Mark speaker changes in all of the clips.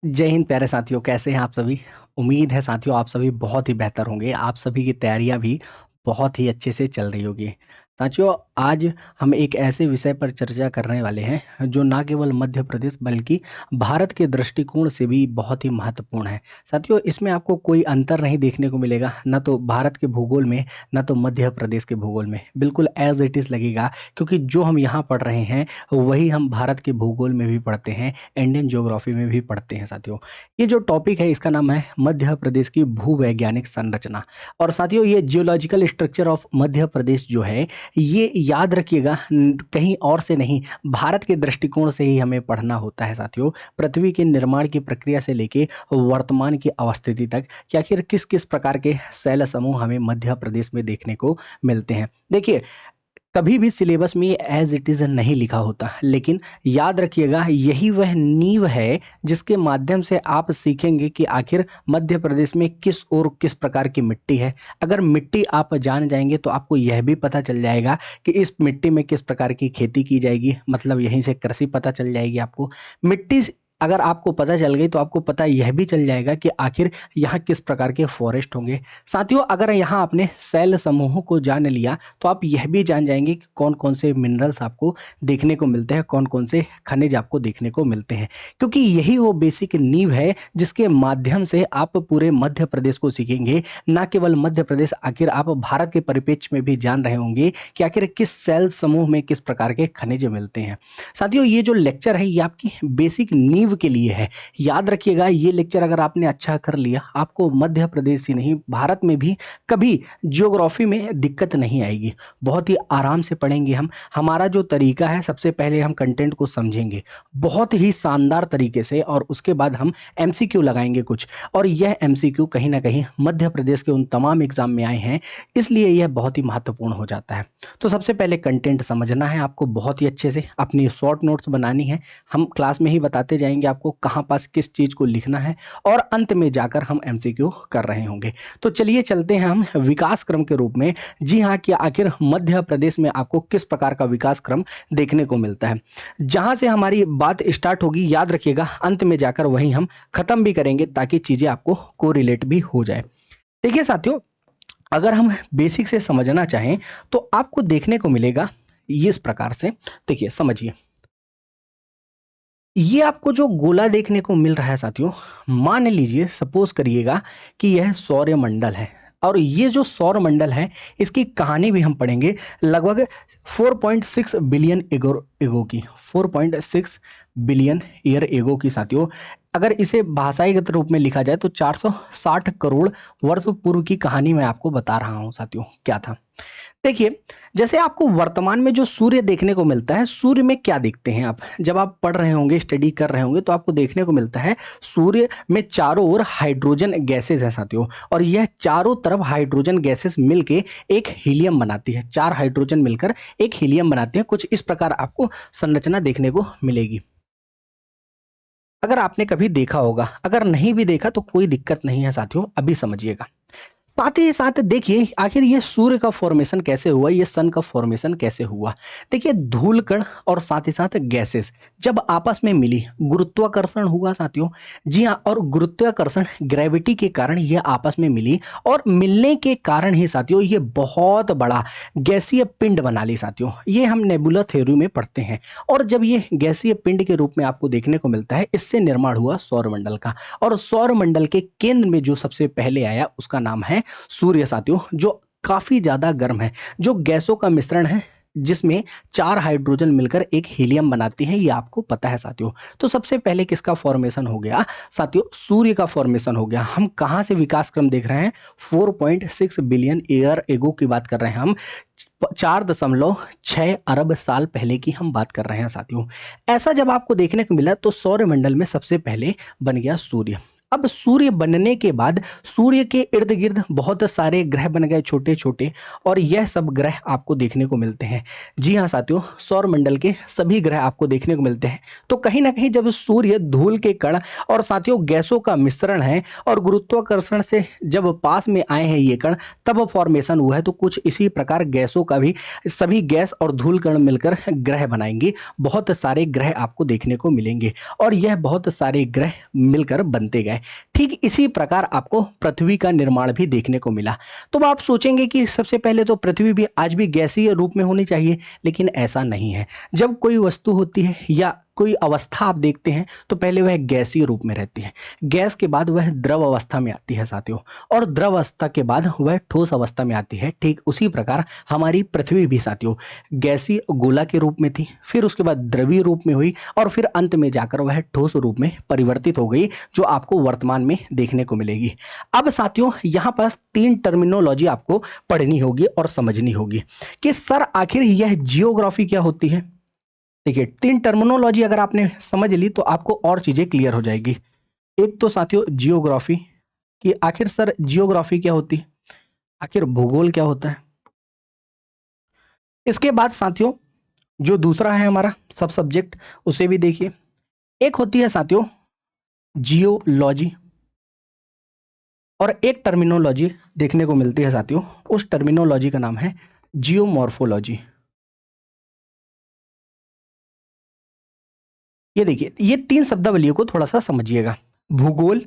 Speaker 1: जय हिंद प्यारे साथियों, कैसे हैं आप सभी? उम्मीद है साथियों आप सभी बहुत ही बेहतर होंगे। आप सभी की तैयारियां भी बहुत ही अच्छे से चल रही होगी। साथियों, आज हम एक ऐसे विषय पर चर्चा करने वाले हैं जो ना केवल मध्य प्रदेश बल्कि भारत के दृष्टिकोण से भी बहुत ही महत्वपूर्ण है। साथियों, इसमें आपको कोई अंतर नहीं देखने को मिलेगा, ना तो भारत के भूगोल में, ना तो मध्य प्रदेश के भूगोल में। बिल्कुल एज इट इज़ लगेगा, क्योंकि जो हम यहाँ पढ़ रहे हैं वही हम भारत के भूगोल में भी पढ़ते हैं, इंडियन ज्योग्राफी में भी पढ़ते हैं। साथियों, ये जो टॉपिक है इसका नाम है मध्य प्रदेश की भूवैज्ञानिक संरचना। और साथियों, ये जियोलॉजिकल स्ट्रक्चर ऑफ मध्य प्रदेश जो है, ये याद रखिएगा कहीं और से नहीं, भारत के दृष्टिकोण से ही हमें पढ़ना होता है। साथियों, पृथ्वी के निर्माण की प्रक्रिया से लेके वर्तमान की अवस्थिति तक कि आखिर किस किस प्रकार के शैल समूह हमें मध्य प्रदेश में देखने को मिलते हैं। देखिए, कभी भी सिलेबस में ये एज इट इज़ नहीं लिखा होता, लेकिन याद रखिएगा यही वह नींव है जिसके माध्यम से आप सीखेंगे कि आखिर मध्य प्रदेश में किस और किस प्रकार की मिट्टी है। अगर मिट्टी आप जान जाएंगे तो आपको यह भी पता चल जाएगा कि इस मिट्टी में किस प्रकार की खेती की जाएगी, मतलब यहीं से कृषि पता चल जाएगी आपको। मिट्टी अगर आपको पता चल गई तो आपको पता यह भी चल जाएगा कि आखिर यहाँ किस प्रकार के फॉरेस्ट होंगे। साथियों, अगर यहाँ आपने शैल समूहों को जान लिया तो आप यह भी जान जाएंगे कि कौन कौन से मिनरल्स आपको देखने को मिलते हैं, कौन कौन से खनिज आपको देखने को मिलते हैं, क्योंकि यही वो बेसिक नींव है जिसके माध्यम से आप पूरे मध्य प्रदेश को सीखेंगे। ना केवल मध्य प्रदेश, आखिर आप भारत के परिप्रेक्ष्य में भी जान रहे होंगे कि आखिर किस शैल समूह में किस प्रकार के खनिज मिलते हैं। साथियों, ये जो लेक्चर है ये आपकी बेसिक नींव के लिए है। याद रखिएगा, ये लेक्चर अगर आपने अच्छा कर लिया, आपको मध्य प्रदेश ही नहीं भारत में भी कभी ज्योग्राफी में दिक्कत नहीं आएगी। बहुत ही आराम से पढ़ेंगे हम। हमारा जो तरीका है, सबसे पहले हम कंटेंट को समझेंगे बहुत ही शानदार तरीके से, और उसके बाद हम एमसीक्यू लगाएंगे कुछ। और यह एमसीक्यू कहीं ना कहीं मध्य प्रदेश के उन तमाम एग्जाम में आए हैं, इसलिए यह बहुत ही महत्वपूर्ण हो जाता है। तो सबसे पहले कंटेंट समझना है आपको बहुत ही अच्छे से, अपनी शॉर्ट नोट्स बनानी है। हम क्लास में ही बताते जाएंगे आपको कहाँ पास किस चीज़ को लिखना है, और अंत में जाकर हम एमसीक्यू कर रहे होंगे। तो चलिए चलते हैं हम विकास क्रम के रूप में। जी हाँ, कि आखिर मध्य प्रदेश में आपको किस प्रकार का विकास क्रम देखने को मिलता है। जहाँ से हमारी बात स्टार्ट होगी, याद रखिएगा अंत में जाकर वहीं हम खत्म भी करेंगे, ताकि चीज़ें आपको कोरिलेट भी हो जाए। देखिए साथियों, अगर हम बेसिक से समझना चाहें तो आपको देखने को मिलेगा ये इस प्रकार से। देखिए, समझिए, ये आपको जो गोला देखने को मिल रहा है साथियों, मान लीजिए, सपोज करिएगा कि यह सौर मंडल है। और ये जो सौर मंडल है, इसकी कहानी भी हम पढ़ेंगे लगभग 4.6 बिलियन एगो की, 4.6 बिलियन ईयर एगो की। साथियों, अगर इसे भाषाईगत रूप में लिखा जाए तो 460 करोड़ वर्ष पूर्व की कहानी मैं आपको बता रहा हूं। साथियों, क्या था? देखिए, जैसे आपको वर्तमान में जो सूर्य देखने को मिलता है, सूर्य में क्या देखते हैं आप? जब आप पढ़ रहे होंगे, स्टडी कर रहे होंगे, तो आपको देखने को मिलता है सूर्य में चारों ओर हाइड्रोजन गैसेस है साथियों। और यह चारों तरफ हाइड्रोजन गैसेस मिलके एक हीलियम बनाती है। 4 हाइड्रोजन मिलकर एक हीलियम बनाती है। कुछ इस प्रकार आपको संरचना देखने को मिलेगी। अगर आपने कभी देखा होगा, अगर नहीं भी देखा तो कोई दिक्कत नहीं है साथियों, अभी समझिएगा। साथ ही साथ देखिए, आखिर ये सूर्य का फॉर्मेशन कैसे हुआ, ये सन का फॉर्मेशन कैसे हुआ। देखिए, धूल कण और साथ ही साथ गैसेस जब आपस में मिली, गुरुत्वाकर्षण हुआ साथियों। जी हाँ, और गुरुत्वाकर्षण, ग्रेविटी के कारण ये आपस में मिली, और मिलने के कारण ही साथियों ये बहुत बड़ा गैसीय पिंड बना ली। साथियों, ये हम नेबुला थ्योरी में पढ़ते हैं। और जब ये गैसीय पिंड के रूप में आपको देखने को मिलता है, इससे निर्माण हुआ सौरमंडल का। और सौरमंडल के केंद्र में जो सबसे पहले आया उसका नाम है सूर्य। साथियों, जो काफी ज्यादा गर्म है, जो गैसों का मिश्रण है, जिसमें 4 हाइड्रोजन मिलकर एक हीलियम बनाती है, ये आपको पता है साथियों। तो सबसे पहले किसका फॉर्मेशन हो गया साथियों? सूर्य का फॉर्मेशन हो गया। हम कहां से विकास क्रम देख रहे हैं? 4.6 बिलियन ईयर एगो की बात कर रहे हैं हम। 4.6 अरब साल पहले की हम बात कर रहे हैं साथियों। ऐसा जब आपको देखने को मिला तो सौरमंडल में सबसे पहले बन गया सूर्य। अब सूर्य बनने के बाद सूर्य के इर्द गिर्द बहुत सारे ग्रह बन गए छोटे छोटे, और यह सब ग्रह आपको देखने को मिलते हैं। जी हाँ साथियों, सौर मंडल के सभी ग्रह आपको देखने को मिलते हैं। तो कहीं ना कहीं जब सूर्य धूल के कण और साथियों गैसों का मिश्रण है और गुरुत्वाकर्षण से जब पास में आए हैं ये कण, तब फॉर्मेशन हुआ है। तो कुछ इसी प्रकार गैसों का भी, सभी गैस और धूल कण मिलकर ग्रह बनाएंगे। बहुत सारे ग्रह आपको देखने को मिलेंगे और यह बहुत सारे ग्रह मिलकर बनते गए। ठीक इसी प्रकार आपको पृथ्वी का निर्माण भी देखने को मिला। तो आप सोचेंगे कि सबसे पहले तो पृथ्वी भी आज भी गैसीय रूप में होनी चाहिए, लेकिन ऐसा नहीं है। जब कोई वस्तु होती है या कोई अवस्था आप देखते हैं तो पहले वह गैसीय रूप में रहती है, गैस के बाद वह द्रव अवस्था में आती है साथियों, और द्रव अवस्था के बाद वह ठोस अवस्था में आती है। ठीक उसी प्रकार हमारी पृथ्वी भी साथियों गैसीय गोला के रूप में थी, फिर उसके बाद द्रवीय रूप में हुई और फिर अंत में जाकर वह ठोस रूप में परिवर्तित हो गई, जो आपको वर्तमान में देखने को मिलेगी। अब साथियों यहाँ पास 3 टर्मिनोलॉजी आपको पढ़नी होगी और समझनी होगी कि सर आखिर यह जियोग्राफी क्या होती है। देखिए 3 टर्मिनोलॉजी अगर आपने समझ ली तो आपको और चीजें क्लियर हो जाएगी। एक तो साथियों जियोग्राफी, कि आखिर सर जियोग्राफी क्या होती है, आखिर भूगोल क्या होता है। इसके बाद साथियों जो दूसरा है हमारा सब सब्जेक्ट, उसे भी देखिए। एक होती है साथियों जियोलॉजी, और एक टर्मिनोलॉजी देखने को मिलती है साथियों, उस टर्मिनोलॉजी का नाम है जियोमॉर्फोलॉजी। ये देखिए ये 3 शब्दावलियों को थोड़ा सा समझिएगा। भूगोल,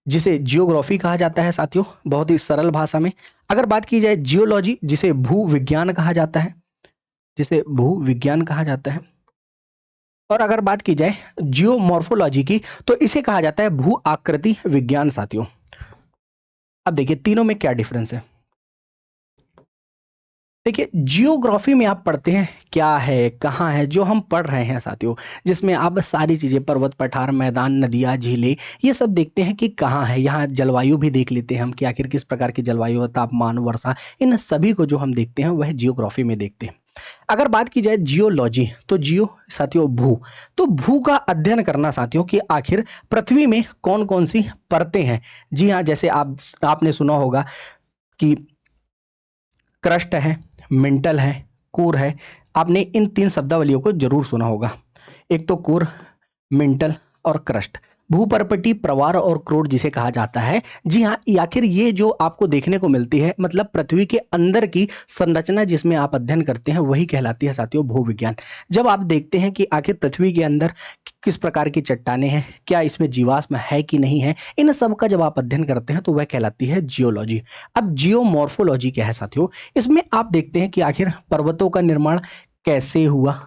Speaker 1: जिसे जियोग्राफी कहा जाता है साथियों बहुत ही सरल भाषा में। अगर बात की जाए जियोलॉजी, जिसे भू विज्ञान कहा जाता है, जिसे भू विज्ञान कहा जाता है। और अगर बात की जाए जियोमॉर्फोलॉजी की, तो इसे कहा जाता है भू आकृति विज्ञान साथियों। अब देखिए तीनों में क्या डिफरेंस है। देखिए जियोग्राफी में आप पढ़ते हैं क्या है कहाँ है, जो हम पढ़ रहे हैं साथियों, जिसमें आप सारी चीजें पर्वत पठार मैदान नदियाँ झीलें ये सब देखते हैं कि कहाँ है। यहाँ जलवायु भी देख लेते हैं हम कि आखिर किस प्रकार की जलवायु है, तापमान वर्षा, इन सभी को जो हम देखते हैं वह जियोग्राफी में देखते हैं। अगर बात की जाए जियोलॉजी, तो जियो साथियों भू, तो भू का अध्ययन करना साथियों कि आखिर पृथ्वी में कौन कौन सी परतें हैं। जी हाँ, जैसे आपने सुना होगा कि क्रस्ट है, मेंटल है, कोर है। आपने इन 3 शब्दावलियों को जरूर सुना होगा। एक तो कोर, मेंटल और क्रस्ट, भूपर्पटी प्रवार और क्रोड जिसे कहा जाता है। जी हाँ, आखिर ये जो आपको देखने को मिलती है, मतलब पृथ्वी के अंदर की संरचना जिसमें आप अध्ययन करते हैं, वही कहलाती है साथियों भूविज्ञान। जब आप देखते हैं कि आखिर पृथ्वी के अंदर किस प्रकार की चट्टानें हैं, क्या इसमें जीवाश्म है कि नहीं है, इन सब का जब आप अध्ययन करते हैं तो वह कहलाती है जियोलॉजी। अब जियोमॉर्फोलॉजी क्या है साथियों, इसमें आप देखते हैं कि आखिर पर्वतों का निर्माण कैसे हुआ,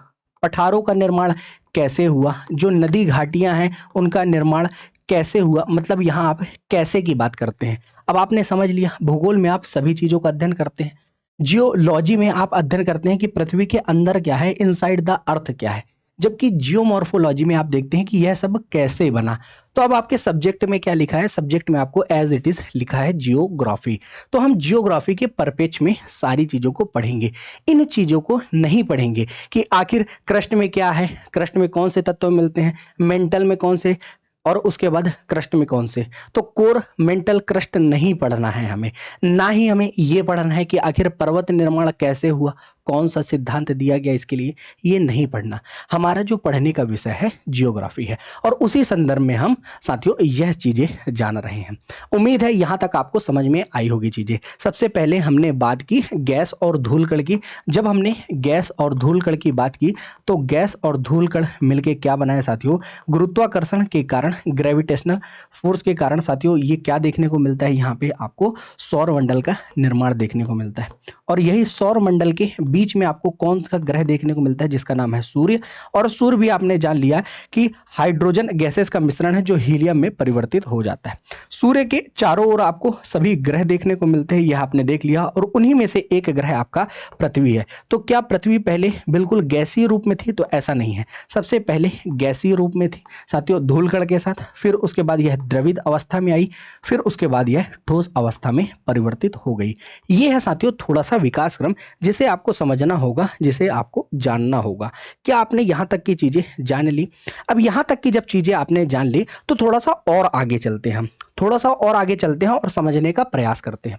Speaker 1: पठारों का निर्माण कैसे हुआ, जो नदी घाटियां हैं उनका निर्माण कैसे हुआ, मतलब यहाँ आप कैसे की बात करते हैं। अब आपने समझ लिया, भूगोल में आप सभी चीजों का अध्ययन करते हैं, जियोलॉजी में आप अध्ययन करते हैं कि पृथ्वी के अंदर क्या है, इनसाइड द अर्थ क्या है, जबकि जियोमॉर्फोलॉजी में आप देखते हैं कि यह सब कैसे बना। तो अब आपके सब्जेक्ट में क्या लिखा है, सब्जेक्ट में आपको एज इट इज लिखा है जियोग्राफी। तो हम जियोग्राफी के परपेच में सारी चीजों को पढ़ेंगे, इन चीजों को नहीं पढ़ेंगे कि आखिर क्रस्ट में क्या है, क्रस्ट में कौन से तत्व मिलते हैं, मेंटल में कौन से, और उसके बाद क्रस्ट में कौन से। तो कोर मेंटल क्रस्ट नहीं पढ़ना है हमें, ना ही हमें ये पढ़ना है कि आखिर पर्वत निर्माण कैसे हुआ, कौन सा सिद्धांत दिया गया इसके लिए, ये नहीं पढ़ना। हमारा जो पढ़ने का विषय है जियोग्राफी है, और उसी संदर्भ में हम साथियों यह चीजें जान रहे हैं। उम्मीद है यहाँ तक आपको समझ में आई होगी चीजें। सबसे पहले हमने बात की गैस और धूलकण की। जब हमने गैस और धूलकण की बात की तो गैस और धूलकण मिलके क्या बनाया साथियों, गुरुत्वाकर्षण के कारण, ग्रेविटेशनल फोर्स के कारण साथियों ये क्या देखने को मिलता है, यहाँ पे आपको सौर मंडल का निर्माण देखने को मिलता है। और यही सौर मंडल के बीच में आपको कौन सा ग्रह देखने को मिलता है, जिसका नाम है सूर्य। और सूर्य भी आपने जान लिया कि हाइड्रोजन गैसेस का मिश्रण है जो हीलियम में परिवर्तित हो जाता है। सूर्य के चारों ओर आपको सभी ग्रह देखने को मिलते हैं, यह आपने देख लिया। और उन्हीं में से एक ग्रह आपका पृथ्वी है। तो क्या पृथ्वी पहले बिल्कुल गैसीय रूप में थी, तो ऐसा नहीं है। सबसे पहले गैसीय रूप में थी साथियों धूलकण के साथ, फिर उसके बाद यह द्रवित अवस्था में आई, फिर उसके बाद यह ठोस अवस्था में परिवर्तित हो गई। यह है साथियों थोड़ा सा विकास क्रम, जिसे आपको समझना होगा, जिसे आपको जानना होगा। क्या आपने यहाँ तक की चीज़ें जान ली? अब यहाँ तक की जब चीज़ें आपने जान ली तो थोड़ा-सा और आगे चलते हैं हम। थोड़ा-सा और आगे चलते हैं और समझने का प्रयास करते हैं।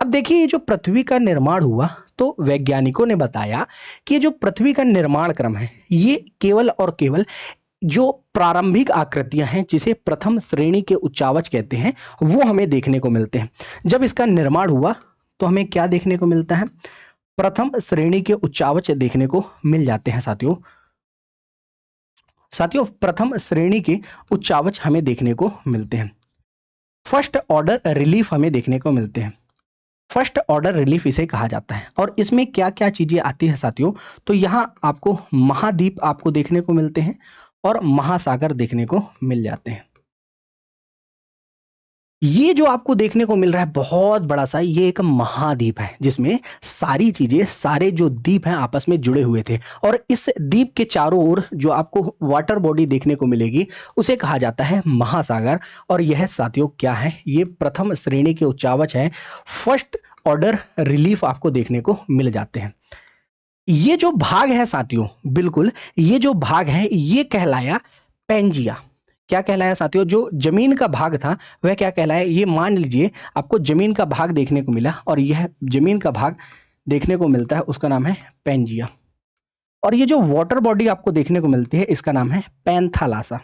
Speaker 1: अब देखिए, ये जो पृथ्वी का निर्माण हुआ, तो वैज्ञानिकों ने बताया कि ये जो पृथ्वी का निर्माण क्रम है, ये केवल और केवल जो प्रारंभिक आकृतियां हैं, जिसे प्रथम श्रेणी के उच्चावच कहते हैं, वो हमें देखने को मिलते हैं। जब इसका निर्माण हुआ तो हमें क्या देखने को मिलता है? प्रथम श्रेणी के उच्चावच देखने को मिल जाते हैं साथियों। साथियों, प्रथम श्रेणी के उच्चावच हमें देखने को मिलते हैं। फर्स्ट ऑर्डर रिलीफ हमें देखने को मिलते हैं। फर्स्ट ऑर्डर रिलीफ इसे कहा जाता है। और इसमें क्या क्या चीजें आती हैं साथियों? तो यहाँ आपको महाद्वीप आपको देखने को मिलते हैं और महासागर देखने को मिल जाते हैं। ये जो आपको देखने को मिल रहा है बहुत बड़ा सा, ये एक महाद्वीप है, जिसमें सारी चीजें, सारे जो द्वीप हैं आपस में जुड़े हुए थे। और इस द्वीप के चारों ओर जो आपको वाटर बॉडी देखने को मिलेगी, उसे कहा जाता है महासागर। और यह साथियों क्या है? ये प्रथम श्रेणी के उच्चावच है, फर्स्ट ऑर्डर रिलीफ आपको देखने को मिल जाते हैं। ये जो भाग है साथियों, बिल्कुल ये जो भाग है, ये कहलाया पेंजिया। क्या कहलाया साथियों? जो जमीन का भाग था वह क्या कहलाया? ये मान लीजिए आपको जमीन का भाग देखने को मिला, और यह जमीन का भाग देखने को मिलता है, उसका नाम है पेंजिया। और ये जो वाटर बॉडी आपको देखने को मिलती है, इसका नाम है पैंथालासा।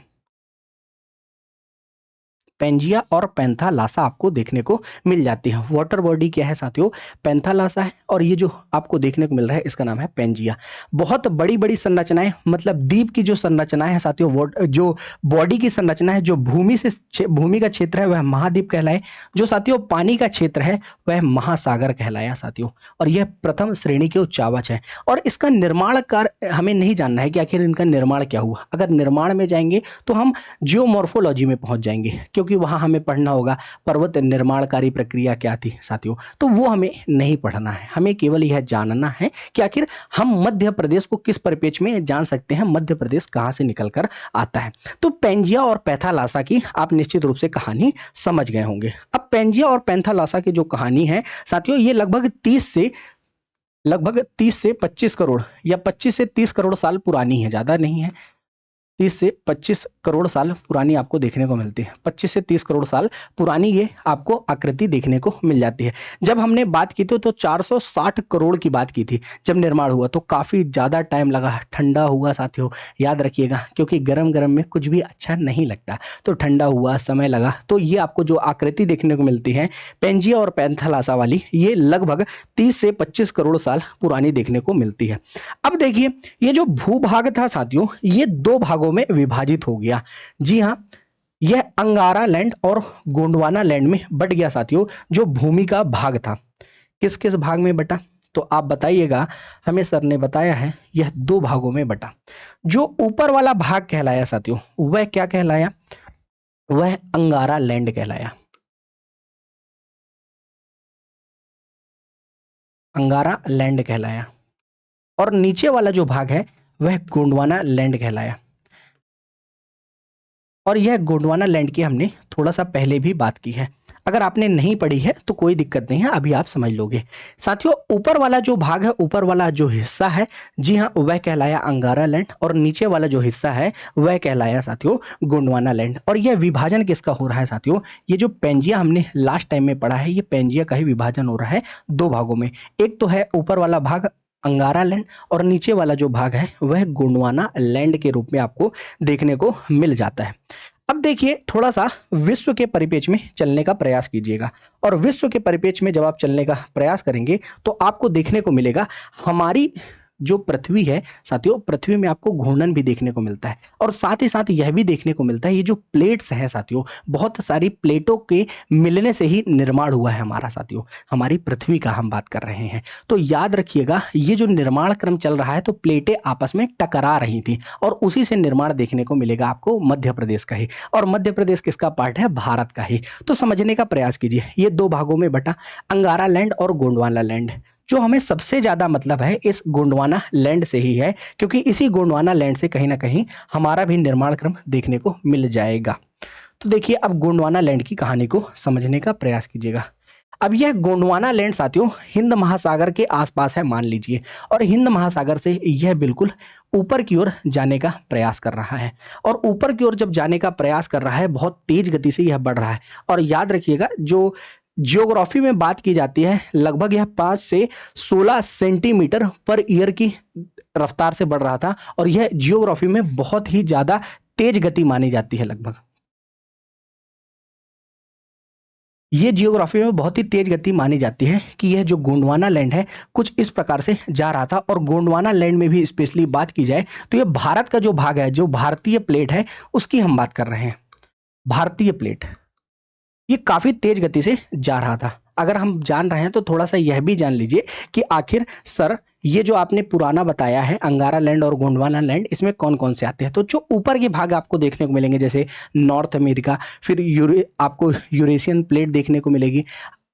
Speaker 1: पेंजिया और पैंथालासा आपको देखने को मिल जाती है। वाटर बॉडी क्या है साथियों? पैंथालासा है। और ये जो आपको देखने को मिल रहा है, इसका नाम है पेंजिया। बहुत बड़ी बड़ी संरचनाएं, मतलब द्वीप की जो संरचनाएं है साथियों, जो बॉडी की संरचना है, जो भूमि का क्षेत्र है, वह महाद्वीप कहलाए। जो साथियों पानी का क्षेत्र है, वह महासागर कहलाया साथियों। और यह प्रथम श्रेणी के उच्चावच है। और इसका निर्माण कार्य हमें नहीं जानना है कि आखिर इनका निर्माण क्या हुआ। अगर निर्माण में जाएंगे तो हम जियोमॉर्फोलॉजी में पहुंच जाएंगे, क्योंकि वहां हमें पढ़ना होगा पर्वत निर्माणकारी प्रक्रिया क्या थी साथियों। तो वो हमें नहीं पढ़ना है, हमें केवल यह जानना है कि आखिर हम मध्य प्रदेश को किस परिप्रेक्ष्य में जान सकते हैं, मध्य प्रदेश कहां से निकल कर आता है। तो पेंजिया और पैंथालासा की आप निश्चित रूप से कहानी समझ गए होंगे। अब पेंजिया और पैंथालासा की जो कहानी है साथियों, ये लगभग 30 से 25 करोड़ या 25 से 30 करोड़ साल पुरानी है, ज्यादा नहीं है। 30 से 25 करोड़ साल पुरानी आपको देखने को मिलती है। 25 से 30 करोड़ साल पुरानी ये आपको आकृति देखने को मिल जाती है। जब हमने बात की थी तो 460 करोड़ की बात की थी जब निर्माण हुआ, तो काफ़ी ज़्यादा टाइम लगा। ठंडा हुआ साथियों, याद रखिएगा, क्योंकि गरम गरम में कुछ भी अच्छा नहीं लगता, तो ठंडा हुआ, समय लगा। तो ये आपको जो आकृति देखने को मिलती है पेंजिया और पैंथालासा वाली, ये लगभग 30 से 25 करोड़ साल पुरानी देखने को मिलती है। अब देखिए, ये जो भूभाग था साथियों, ये दो भागों में विभाजित हो गया। जी हाँ, यह अंगारा लैंड और गोंडवाना लैंड में बट गया साथियों। जो भूमि का भाग था, किस किस भाग में बटा? तो आप बताइएगा, हमें सर ने बताया है यह दो भागों में बटा। जो ऊपर वाला भाग कहलाया साथियों, वह क्या कहलाया? वह अंगारा लैंड कहलाया। अंगारा लैंड कहलाया। और नीचे वाला जो भाग है वह गोंडवाना लैंड कहलाया। और यह गोंडवाना लैंड की हमने थोड़ा सा पहले भी बात की है। अगर आपने नहीं पढ़ी है तो कोई दिक्कत नहीं है, अभी आप समझ लोगे। साथियों, ऊपर वाला जो भाग है, ऊपर वाला जो हिस्सा है, जी हाँ, वह कहलाया अंगारा लैंड। और नीचे वाला जो हिस्सा है वह कहलाया साथियों गोंडवाना लैंड। और यह विभाजन किसका हो रहा है साथियों? ये जो पेंजिया हमने लास्ट टाइम में पढ़ा है, ये पेंजिया का ही विभाजन हो रहा है दो भागों में। एक तो है ऊपर वाला भाग अंगारा लैंड, और नीचे वाला जो भाग है वह गोंडवाना लैंड के रूप में आपको देखने को मिल जाता है। अब देखिए, थोड़ा सा विश्व के परिप्रेक्ष्य में चलने का प्रयास कीजिएगा। और विश्व के परिप्रेक्ष्य में जब आप चलने का प्रयास करेंगे तो आपको देखने को मिलेगा हमारी जो पृथ्वी है साथियों, पृथ्वी में आपको घूर्णन भी देखने को मिलता है। और साथ ही साथ यह भी देखने को मिलता है, ये जो प्लेट्स हैं साथियों, बहुत सारी प्लेटों के मिलने से ही निर्माण हुआ है हमारा साथियों, हमारी पृथ्वी का हम बात कर रहे हैं। तो याद रखिएगा, ये जो निर्माण क्रम चल रहा है, तो प्लेटें आपस में टकरा रही थी, और उसी से निर्माण देखने को मिलेगा आपको मध्य प्रदेश का ही। और मध्य प्रदेश किसका पार्ट है? भारत का ही। तो समझने का प्रयास कीजिए, ये दो भागों में बटा अंगारा लैंड और गोंडवाना लैंड। जो हमें सबसे ज्यादा मतलब है इस गोंडवाना लैंड से ही है, क्योंकि इसी गोंडवाना लैंड से कहीं ना कहीं हमारा भी निर्माण क्रम देखने को मिल जाएगा। तो देखिए, अब गोंडवाना लैंड की कहानी को समझने का प्रयास कीजिएगा। अब यह गोंडवाना लैंड साथियों हिंद महासागर के आसपास है मान लीजिए, और हिंद महासागर से यह बिल्कुल ऊपर की ओर जाने का प्रयास कर रहा है, और ऊपर की ओर जब जाने का प्रयास कर रहा है बहुत तेज गति से यह बढ़ रहा है। और याद रखिएगा जो जियोग्राफी में बात की जाती है लगभग यह 5 से 16 सेंटीमीटर पर ईयर की रफ्तार से बढ़ रहा था, और यह जियोग्राफी में बहुत ही ज्यादा तेज गति मानी जाती है। लगभग ये जियोग्राफी में बहुत ही तेज गति मानी जाती है कि यह जो गोंडवाना लैंड है कुछ इस प्रकार से जा रहा था। और गोंडवाना लैंड में भी स्पेशली बात की जाए तो यह भारत का जो भाग है, जो भारतीय प्लेट है, उसकी हम बात कर रहे हैं। भारतीय प्लेट ये काफी तेज गति से जा रहा था। अगर हम जान रहे हैं तो थोड़ा सा यह भी जान लीजिए कि आखिर सर ये जो आपने पुराना बताया है अंगारा लैंड और गोंडवाना लैंड, इसमें कौन कौन से आते हैं। तो जो ऊपर के भाग आपको देखने को मिलेंगे जैसे नॉर्थ अमेरिका, फिर आपको यूरेशियन प्लेट देखने को मिलेगी,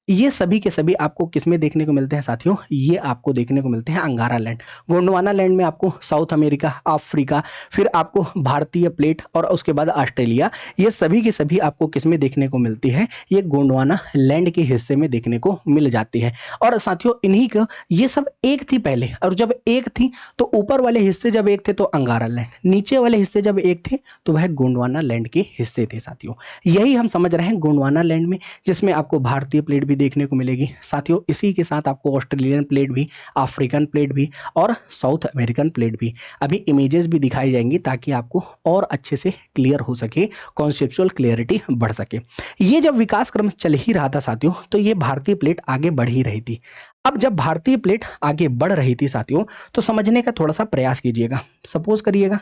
Speaker 1: ये सभी के सभी आपको किसमें देखने को मिलते हैं साथियों, ये आपको देखने को मिलते हैं अंगारा लैंड। गोंडवाना लैंड में आपको साउथ अमेरिका, अफ्रीका, फिर आपको भारतीय प्लेट और उसके बाद ऑस्ट्रेलिया, ये सभी के सभी आपको किसमें देखने को मिलती है, ये गोंडवाना लैंड के हिस्से में देखने को मिल जाती है। और साथियों इन्हीं का ये सब एक थी पहले, और जब एक थी तो ऊपर वाले हिस्से जब एक थे तो अंगारा लैंड, नीचे वाले हिस्से जब एक थे तो वह गोंडवाना लैंड के हिस्से थे साथियों। यही हम समझ रहे हैं गोंडवाना लैंड में, जिसमें आपको भारतीय प्लेट भी देखने को मिलेगी साथियों। इसी के साथ आपको ऑस्ट्रेलियन प्लेट भी, अफ्रीकन प्लेट भी और साउथ अमेरिकन प्लेट भी। अभी इमेजेस भी दिखाई जाएंगी ताकि आपको और अच्छे से क्लियर हो सके, कॉन्सेप्चुअल क्लियरिटी बढ़ सके। ये जब विकास क्रम चल ही रहा था साथियों तो ये भारतीय प्लेट आगे बढ़ ही रही थी। अब जब भारतीय प्लेट आगे बढ़ रही थी साथियों तो समझने का थोड़ा सा प्रयास कीजिएगा। सपोज करिएगा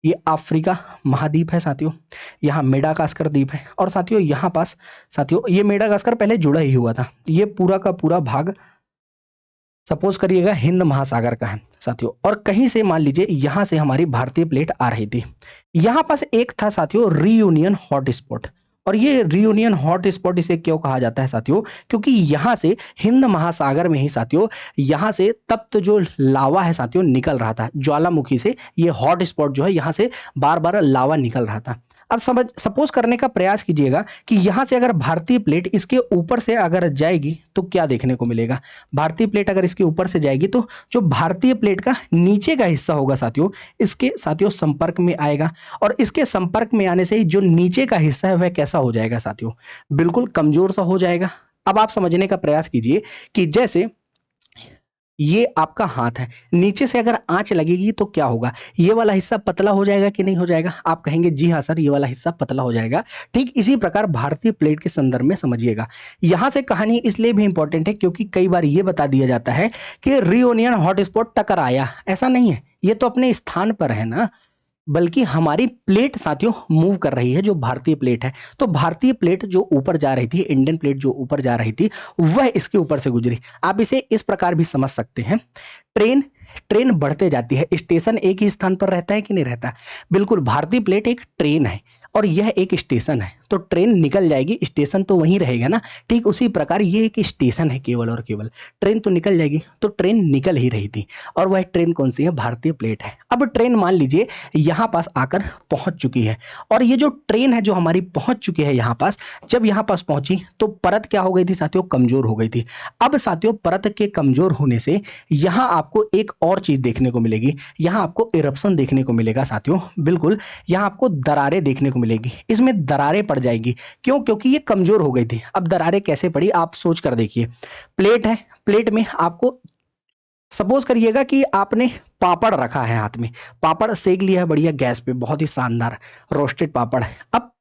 Speaker 1: ये अफ्रीका महाद्वीप है साथियों, यहाँ मेडागास्कर द्वीप है, और साथियों यहाँ पास साथियों ये मेडागास्कर पहले जुड़ा ही हुआ था। ये पूरा का पूरा भाग सपोज करिएगा हिंद महासागर का है साथियों, और कहीं से मान लीजिए यहाँ से हमारी भारतीय प्लेट आ रही थी। यहाँ पास एक था साथियों रीयूनियन हॉट स्पॉट, और ये रीयूनियन हॉट स्पॉट इसे क्यों कहा जाता है साथियों, क्योंकि यहाँ से हिंद महासागर में ही साथियों यहाँ से तप्त जो लावा है साथियों निकल रहा था ज्वालामुखी से। ये हॉट स्पॉट जो है यहाँ से बार बार लावा निकल रहा था। अब समझ सपोज करने का प्रयास कीजिएगा कि यहाँ से अगर भारतीय प्लेट इसके ऊपर से अगर जाएगी तो क्या देखने को मिलेगा। भारतीय प्लेट अगर इसके ऊपर से जाएगी तो जो भारतीय प्लेट का नीचे का हिस्सा होगा साथियों, इसके साथियों संपर्क में आएगा, और इसके संपर्क में आने से ही जो नीचे का हिस्सा है वह कैसा हो जाएगा साथियों, बिल्कुल कमजोर सा हो जाएगा। अब आप समझने का प्रयास कीजिए कि जैसे ये आपका हाथ है, नीचे से अगर आंच लगेगी तो क्या होगा, ये वाला हिस्सा पतला हो जाएगा कि नहीं हो जाएगा। आप कहेंगे जी हाँ सर ये वाला हिस्सा पतला हो जाएगा। ठीक इसी प्रकार भारतीय प्लेट के संदर्भ में समझिएगा। यहां से कहानी इसलिए भी इंपॉर्टेंट है क्योंकि कई बार ये बता दिया जाता है कि रियूनियन हॉटस्पॉट टकराया, ऐसा नहीं है, ये तो अपने स्थान पर है ना, बल्कि हमारी प्लेट साथियों मूव कर रही है, जो भारतीय प्लेट है। तो भारतीय प्लेट जो ऊपर जा रही थी, इंडियन प्लेट जो ऊपर जा रही थी, वह इसके ऊपर से गुजरी। आप इसे इस प्रकार भी समझ सकते हैं, ट्रेन ट्रेन बढ़ते जाती है, स्टेशन एक ही स्थान पर रहता है कि नहीं रहता। बिल्कुल, भारतीय प्लेट एक ट्रेन है और यह एक स्टेशन है, तो ट्रेन निकल जाएगी, स्टेशन तो वहीं रहेगा ना। ठीक उसी प्रकार ये एक स्टेशन है केवल और केवल, ट्रेन तो निकल जाएगी, तो ट्रेन निकल ही रही थी, और वह ट्रेन कौन सी है, भारतीय प्लेट है। अब ट्रेन मान लीजिए यहाँ पास आकर पहुंच चुकी है, और ये जो ट्रेन है जो हमारी पहुंच चुकी है यहाँ पास, जब यहाँ पास पहुंची तो परत क्या हो गई थी साथियों, कमजोर हो गई थी। अब साथियों परत के कमजोर होने से यहाँ आपको एक और चीज देखने को मिलेगी, यहाँ आपको इरप्शन देखने को मिलेगा साथियों। बिल्कुल, यहाँ आपको दरारें देखने को मिलेगी, इसमें दरारें पड़ जाएगी। क्यों? क्योंकि ये कमजोर हो गई थी। अब दरारें कैसे पड़ी आप सोच कर देखिए। प्लेट है, प्लेट में आपको सपोज करिएगा कि आपने पापड़ रखा है हाथ में, पापड़ सेक लिया है बढ़िया गैस पे, बहुत ही शानदार रोस्टेड पापड़ है। अब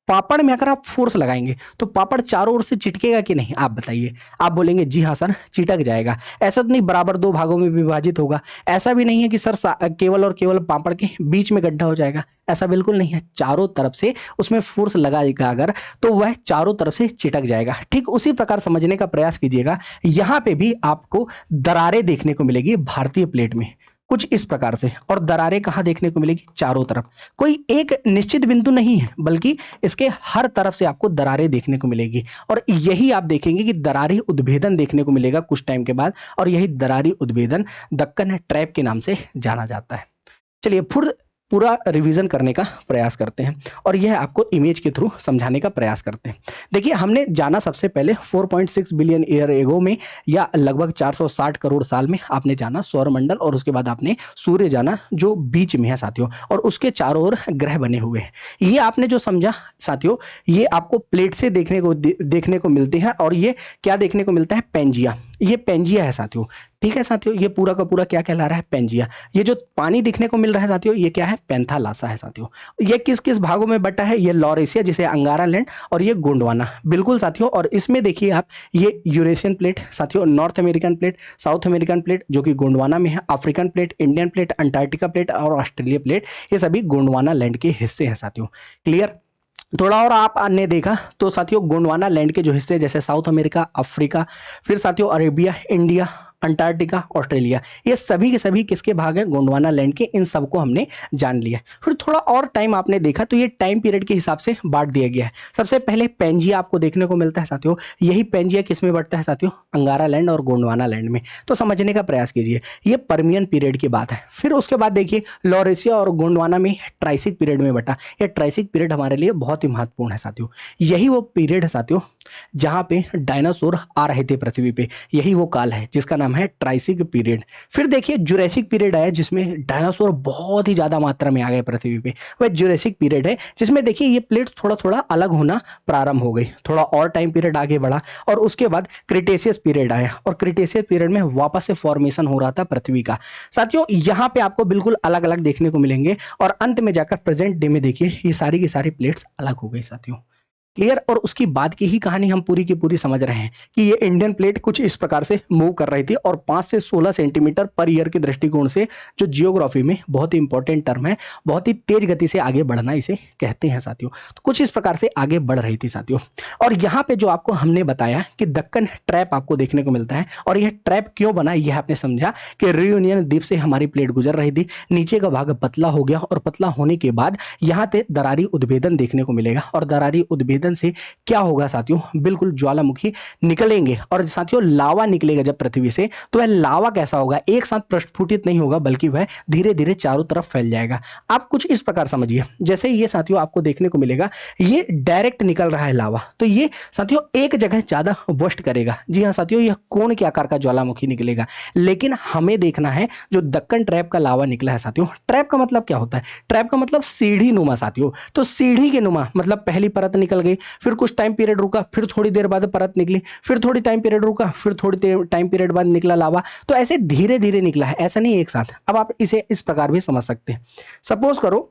Speaker 1: पापड़ में अगर आप फोर्स लगाएंगे तो पापड़ चारों ओर से चिटकेगा कि नहीं, आप बताइए। आप बोलेंगे जी हाँ सर चिटक जाएगा। ऐसा तो नहीं बराबर दो भागों में विभाजित होगा, ऐसा भी नहीं है कि सर केवल और केवल पापड़ के बीच में गड्ढा हो जाएगा, ऐसा बिल्कुल नहीं है। चारों तरफ से उसमें फोर्स लगाएगा अगर, तो वह चारों तरफ से चिटक जाएगा। ठीक उसी प्रकार समझने का प्रयास कीजिएगा, यहाँ पे भी आपको दरारें देखने को मिलेगी भारतीय प्लेट में कुछ इस प्रकार से। और दरारें कहाँ देखने को मिलेगी, चारों तरफ, कोई एक निश्चित बिंदु नहीं है, बल्कि इसके हर तरफ से आपको दरारें देखने को मिलेगी। और यही आप देखेंगे कि दरारी उद्भेदन देखने को मिलेगा कुछ टाइम के बाद, और यही दरारी उद्भेदन दक्कन ट्रैप के नाम से जाना जाता है। चलिए पूरा रिवीजन करने का प्रयास करते हैं और यह आपको इमेज के थ्रू समझाने का प्रयास करते हैं। देखिए, हमने जाना सबसे पहले 4.6 बिलियन ईयर एगो में, या लगभग 460 करोड़ साल में आपने जाना सौरमंडल, और उसके बाद आपने सूर्य जाना जो बीच में है साथियों, और उसके चारों ओर ग्रह बने हुए हैं। ये आपने जो समझा साथियों, ये आपको प्लेट से देखने को मिलते हैं, और ये क्या देखने को मिलता है? पेंजिया। ये पेंजिया है साथियों। ठीक है साथियों, ये पूरा का पूरा क्या कहला रहा है? पेंजिया। ये जो पानी दिखने को मिल रहा है साथियों, ये क्या है? पैंथालासा है साथियों। ये किस किस भागों में बटा है? ये लॉरेशिया जिसे अंगारा लैंड, और ये गोंडवाना, बिल्कुल साथियों। और इसमें देखिए आप, ये यूरेशियन प्लेट साथियों, north American plate, south American plate जो कि गोंडवाना में है, African plate, Indian plate, Antarctica plate और ऑस्ट्रेलिया प्लेट, ये सभी गोंडवाना लैंड के हिस्से हैं साथियों। क्लियर? थोड़ा और आपने देखा तो साथियों, गोंडवाना लैंड के जो हिस्से जैसे साउथ अमेरिका, अफ्रीका, फिर साथियों अरेबिया, इंडिया, अंटार्कटिका, ऑस्ट्रेलिया, ये सभी के सभी किसके भाग हैं? गोंडवाना लैंड के। इन सबको हमने जान लिया। फिर थोड़ा और टाइम आपने देखा तो ये टाइम पीरियड के हिसाब से बांट दिया गया है। सबसे पहले पेंजिया आपको देखने को मिलता है साथियों। यही पेंजिया किस में बढ़ता है साथियों? अंगारा लैंड और गोंडवाना लैंड में। तो समझने का प्रयास कीजिए, ये पर्मियन पीरियड की बात है। फिर उसके बाद देखिए, लॉरेशिया और गोंडवाना में ट्राइसिक पीरियड में बटा। यह ट्राइसिक पीरियड हमारे लिए बहुत ही महत्वपूर्ण है साथियों। यही वो पीरियड है साथियों जहां पे डायनासोर आ रहे थे पृथ्वी पे। यही वो काल है जिसका नाम है ट्राइसिक पीरियड। फिर देखिए, जुरैसिक पीरियड आया जिसमें डायनासोर बहुत ही ज्यादा मात्रा में आ गए पृथ्वी पे। वह जुरैसिक पीरियड है जिसमें देखिए ये प्लेट्स थोड़ा थोड़ा अलग होना प्रारंभ हो गई। थोड़ा और टाइम पीरियड आगे बढ़ा और उसके बाद क्रिटेशियस पीरियड आया, और क्रिटेशियस पीरियड में वापस से फॉर्मेशन हो रहा था पृथ्वी का। साथियों, यहाँ पे आपको बिल्कुल अलग अलग देखने को मिलेंगे, और अंत में जाकर प्रेजेंट डे में देखिए ये सारी की सारी प्लेट्स अलग हो गई साथियों। क्लियर? और उसकी बाद की ही कहानी हम पूरी की पूरी समझ रहे हैं कि ये इंडियन प्लेट कुछ इस प्रकार से मूव कर रही थी, और 5 से 16 सेंटीमीटर पर ईयर के दृष्टिकोण से, जो जियोग्राफी में बहुत ही इंपॉर्टेंट टर्म है, बहुत ही तेज गति से आगे बढ़ना इसे कहते हैं साथियों। तो कुछ इस प्रकार से आगे बढ़ रही थी साथियों। और यहाँ पे जो आपको हमने बताया कि दक्कन ट्रैप आपको देखने को मिलता है, और यह ट्रैप क्यों बना, यह आपने समझा कि रियूनियन द्वीप से हमारी प्लेट गुजर रही थी, नीचे का भाग पतला हो गया, और पतला होने के बाद यहाँ पे दरारी उद्भेदन देखने को मिलेगा, और दरारी उद्भेदन से क्या होगा साथियों? बिल्कुल ज्वालामुखी निकलेंगे, और साथियों लावा निकलेगा जब पृथ्वी से, तो वह लावा कैसा होगा? एक साथ प्रस्फुटित नहीं होगा, बल्कि वह धीरे धीरे चारों तरफ फैल जाएगा। आप कुछ इस प्रकार समझिए, जैसे ये साथियों आपको देखने को मिलेगा, ये डायरेक्ट निकल रहा है लावा, तो ये साथियों एक जगह ज्यादा बर्स्ट करेगा। जी हाँ साथियों, यह कोण के आकार का ज्वालामुखी निकलेगा। लेकिन हमें देखना है जो दक्कन ट्रैप का लावा निकला है साथियों। ट्रैप का मतलब क्या होता है? ट्रैप का मतलब सीढ़ी नुमा साथियों। तो सीढ़ी के नुमा मतलब पहली परत निकल गई, फिर कुछ टाइम पीरियड रुका, फिर थोड़ी देर बाद परत निकली, फिर थोड़ी टाइम पीरियड रुका, फिर थोड़ी टाइम पीरियड बाद निकला लावा। तो ऐसे धीरे धीरे निकला है, ऐसा नहीं एक साथ। अब आप इसे इस प्रकार भी समझ सकते हैं। सपोज करो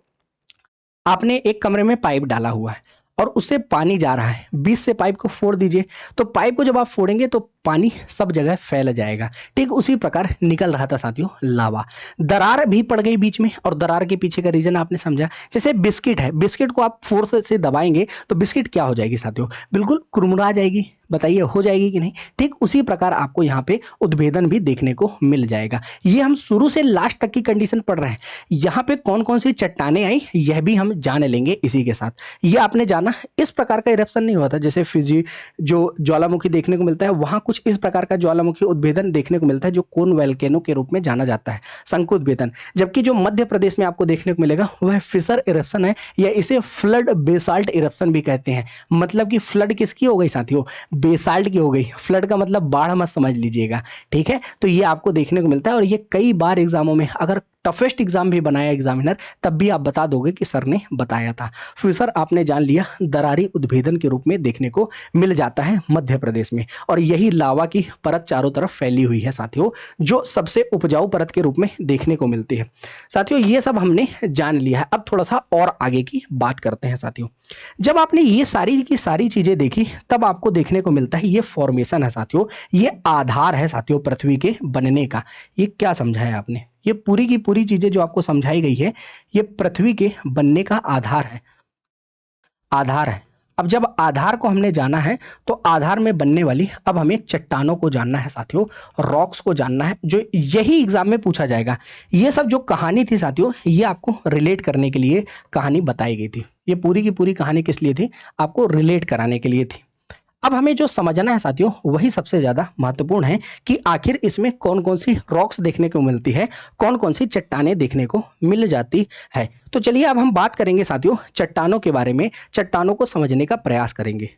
Speaker 1: आपने एक कमरे में पाइप डाला हुआ है और उससे पानी जा रहा है, बीच से पाइप को फोड़ दीजिए, तो पाइप को जब आप फोड़ेंगे तो पानी सब जगह फैल जाएगा। ठीक उसी प्रकार निकल रहा था साथियों लावा। दरार भी पड़ गई बीच में, और दरार के पीछे का रीजन आपने समझा। जैसे बिस्किट है, बिस्किट को आप फोर्स से दबाएंगे तो बिस्किट क्या हो जाएगी साथियों? बिल्कुल कुरमुरा जाएगी। बताइए हो जाएगी कि नहीं? ठीक उसी प्रकार आपको यहाँ पे उद्भेदन भी देखने को मिल जाएगा। ये हम शुरू से लास्ट तक की कंडीशन पढ़ रहे हैं। यहाँ पे कौन कौन सी चट्टाने आई यह भी हम जान लेंगे इसी के साथ। ये आपने जाना, इस प्रकार का इरप्शन नहीं हुआ था जैसे फिजी जो ज्वालामुखी देखने को मिलता है, वहां कुछ इस प्रकार का ज्वालामुखी उद्भेदन देखने को मिलता है जो कोन वोल्केनो के रूप में जाना जाता है, शंकु उद्भेदन। जबकि जो मध्य प्रदेश में आपको देखने को मिलेगा वह फिशर इरप्शन है, या इसे फ्लड बेसाल्ट इरप्शन भी कहते हैं। मतलब कि फ्लड किसकी हो गई साथियों? बेसाल्ट की हो गई। फ्लड का मतलब बाढ़ मत समझ लीजिएगा, ठीक है? तो ये आपको देखने को मिलता है, और ये कई बार एग्जामों में, अगर टफेस्ट एग्जाम भी बनाया एग्जामिनर, तब भी आप बता दोगे कि सर ने बताया था। फिशर आपने जान लिया, दरारी उद्भेदन के रूप में देखने को मिल जाता है मध्य प्रदेश में, और यही लावा की परत चारों तरफ फैली हुई है साथियों, जो सबसे उपजाऊ परत के रूप में देखने को मिलती है। साथियों ये सब हमने जान लिया है। अब थोड़ा सा और आगे की बात करते हैं साथियों। जब आपने ये सारी की सारी चीजें देखी, तब आपको देखने को मिलता है ये फॉर्मेशन है साथियों, ये आधार है साथियों पृथ्वी के बनने का। ये क्या समझा है आपने? ये पूरी की पूरी चीजें जो आपको समझाई गई है, ये पृथ्वी के बनने का आधार है, आधार है। अब जब आधार को हमने जाना है, तो आधार में बनने वाली, अब हमें चट्टानों को जानना है साथियों, रॉक्स को जानना है, जो यही एग्जाम में पूछा जाएगा। ये सब जो कहानी थी साथियों, ये आपको रिलेट करने के लिए कहानी बताई गई थी। ये पूरी की पूरी कहानी किस लिए थी? आपको रिलेट कराने के लिए थी। अब हमें जो समझना है साथियों वही सबसे ज़्यादा महत्वपूर्ण है कि आखिर इसमें कौन-कौन सी रॉक्स देखने को मिलती है, कौन-कौन सी चट्टानें देखने को मिल जाती है। तो चलिए अब हम बात करेंगे साथियों चट्टानों के बारे में, चट्टानों को समझने का प्रयास करेंगे।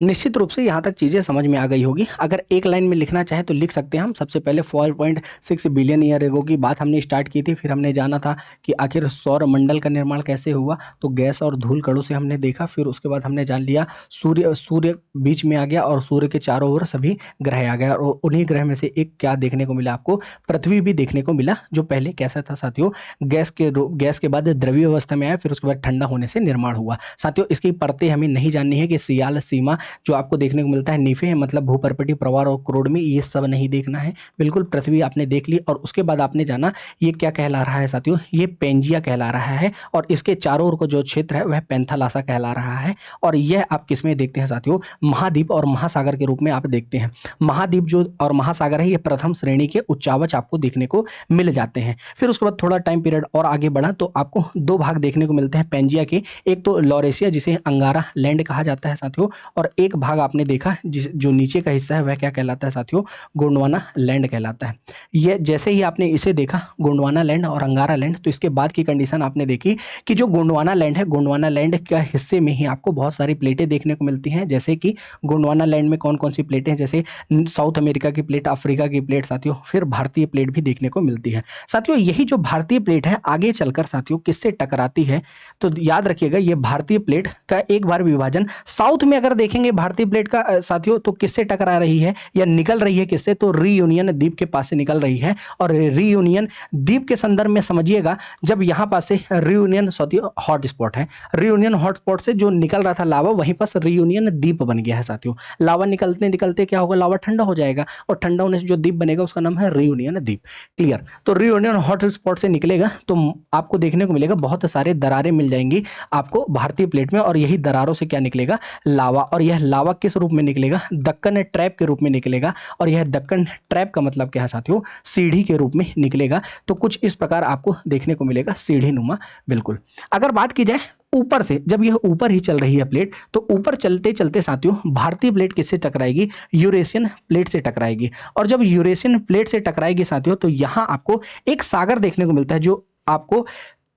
Speaker 1: निश्चित रूप से यहाँ तक चीज़ें समझ में आ गई होगी। अगर एक लाइन में लिखना चाहें तो लिख सकते हैं हम। सबसे पहले 4.6 बिलियन ईयर एगो की बात हमने स्टार्ट की थी। फिर हमने जाना था कि आखिर सौरमंडल का निर्माण कैसे हुआ, तो गैस और धूल कणों से हमने देखा। फिर उसके बाद हमने जान लिया सूर्य सूर्य बीच में आ गया और सूर्य के चारों ओर सभी ग्रह आ गया और उन्हीं ग्रह में से एक क्या देखने को मिला आपको, पृथ्वी भी देखने को मिला, जो पहले कैसा था साथियों, गैस के बाद द्रव्य अवस्था में आया, फिर उसके बाद ठंडा होने से निर्माण हुआ। साथियों इसकी परतें हमें नहीं जाननी है कि सियाल सीमा जो आपको देखने को मिलता है, नीफे मतलब भूपर्पटी प्रवार और क्रोड में, ये सब नहीं देखना है। बिल्कुल पृथ्वी आपने देख ली और उसके बाद आपने जाना ये क्या कहला रहा है साथियों, ये पेंजिया कहला रहा है और इसके चारों ओर को जो क्षेत्र है वह पेंथालासा कहला रहा है। और यह आप किसमें देखते हैं साथियों, महाद्वीप और महासागर के रूप में आप देखते हैं। महाद्वीप जो और महासागर है ये प्रथम श्रेणी के उच्चावच आपको देखने को मिल जाते हैं। फिर उसके बाद थोड़ा टाइम पीरियड और आगे बढ़ा तो आपको दो भाग देखने को मिलते हैं पेंजिया के। एक तो लॉरेशिया जिसे अंगारा लैंड कहा जाता है साथियों, और एक भाग आपने देखा जिस जो नीचे का हिस्सा है वह क्या कहलाता है साथियों, गोंडवाना लैंड कहलाता है। ये जैसे ही आपने इसे देखा गोंडवाना लैंड और अंगारा लैंड, तो इसके बाद की कंडीशन आपने देखी कि जो गोंडवाना लैंड है, गोंडवाना लैंड का हिस्से में ही आपको बहुत सारी प्लेटें देखने को मिलती हैं। जैसे कि गोंडवाना लैंड में कौन कौन सी प्लेटें हैं, जैसे साउथ अमेरिका की प्लेट, अफ्रीका की प्लेट साथियों, फिर भारतीय प्लेट भी देखने को मिलती है। साथियों यही जो भारतीय प्लेट है आगे चलकर साथियों किससे टकराती है, तो याद रखिएगा ये भारतीय प्लेट का एक बार विभाजन साउथ में अगर देखेंगे भारतीय प्लेट का साथियों, तो किससे टकरा रही है या निकल रही है किससे, तो रीयूनियन द्वीप के पास से निकल रही है। और रीयूनियन द्वीप के संदर्भ में समझिएगा, जब यहां पास से रीयूनियन साथियों हॉट स्पॉट है, रीयूनियन हॉट स्पॉट से जो निकल रहा था लावा, वहीं पास रीयूनियन द्वीप बन गया है साथियों। लावा निकलते निकलते क्या होगा, लावा ठंडा हो जाएगा और ठंडा होने से जो द्वीप बनेगा उसका नाम है रीयूनियन द्वीप। क्लियर। तो रीयूनियन हॉट स्पॉट से निकलेगा तो आपको देखने को मिलेगा बहुत सारे दरारें मिल जाएंगी आपको भारतीय प्लेट में, और यही दरारों से क्या निकलेगा, लावा। और यह लावा किस रूप में निकलेगा, दक्कन ट्रैप के रूप में निकलेगा। और यह दक्कन ट्रैप का मतलब क्या है साथियों, सीढ़ी के रूप में निकलेगा। तो कुछ इस प्रकार आपको देखने को मिलेगा सीढ़ी नुमा। बिल्कुल। अगर बात की जाए ऊपर से, जब यह ऊपर ही चल रही है प्लेट, तो ऊपर चलते चलते साथियों भारतीय प्लेट किससे टकराएगी, यूरेशियन प्लेट से टकराएगी। और जब यूरेशियन प्लेट से टकराएगी साथियों, तो यहां आपको एक सागर देखने को मिलता है जो आपको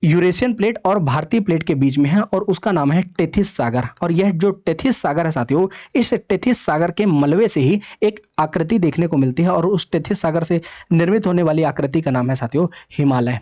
Speaker 1: यूरेशियन प्लेट और भारतीय प्लेट के बीच में है, और उसका नाम है टेथिस सागर। और यह जो टेथिस सागर है साथियों, इस टेथिस सागर के मलबे से ही एक आकृति देखने को मिलती है, और उस टेथिस सागर से निर्मित होने वाली आकृति का नाम है साथियों हिमालय।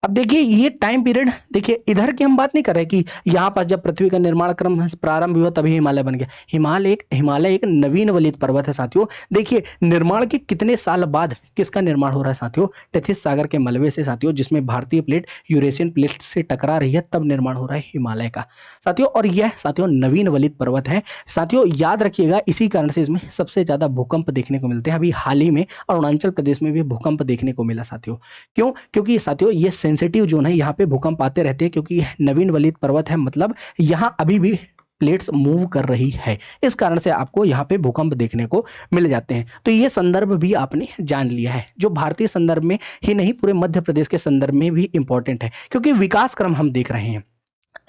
Speaker 1: अब देखिए ये टाइम पीरियड, देखिए इधर की हम बात नहीं कर रहे कि यहाँ पर जब पृथ्वी का निर्माण क्रम प्रारंभ हुआ तभी हिमालय बन गया। हिमालय एक नवीन वलित पर्वत है साथियों। देखिए निर्माण के कितने साल बाद किसका निर्माण हो रहा है साथियों, टेथिस सागर के मलबे से साथियों, जिसमें भारतीय प्लेट यूरेशियन प्लेट से टकरा रही है, तब निर्माण हो रहा है हिमालय का साथियों। और यह साथियों नवीन वलित पर्वत है साथियों, याद रखिएगा। इसी कारण से इसमें सबसे ज्यादा भूकंप देखने को मिलते हैं। अभी हाल ही में अरुणाचल प्रदेश में भी भूकंप देखने को मिला साथियों। क्यों, क्योंकि साथियों ये सेंसिटिव जोन है, यहाँ पे भूकंप आते रहते हैं, क्योंकि यह नवीन वलित पर्वत है, मतलब यहाँ अभी भी प्लेट्स मूव कर रही है। इस कारण से आपको यहाँ पे भूकंप देखने को मिल जाते हैं। तो ये संदर्भ भी आपने जान लिया है, जो भारतीय संदर्भ में ही नहीं पूरे मध्य प्रदेश के संदर्भ में भी इंपॉर्टेंट है, क्योंकि विकास क्रम हम देख रहे हैं।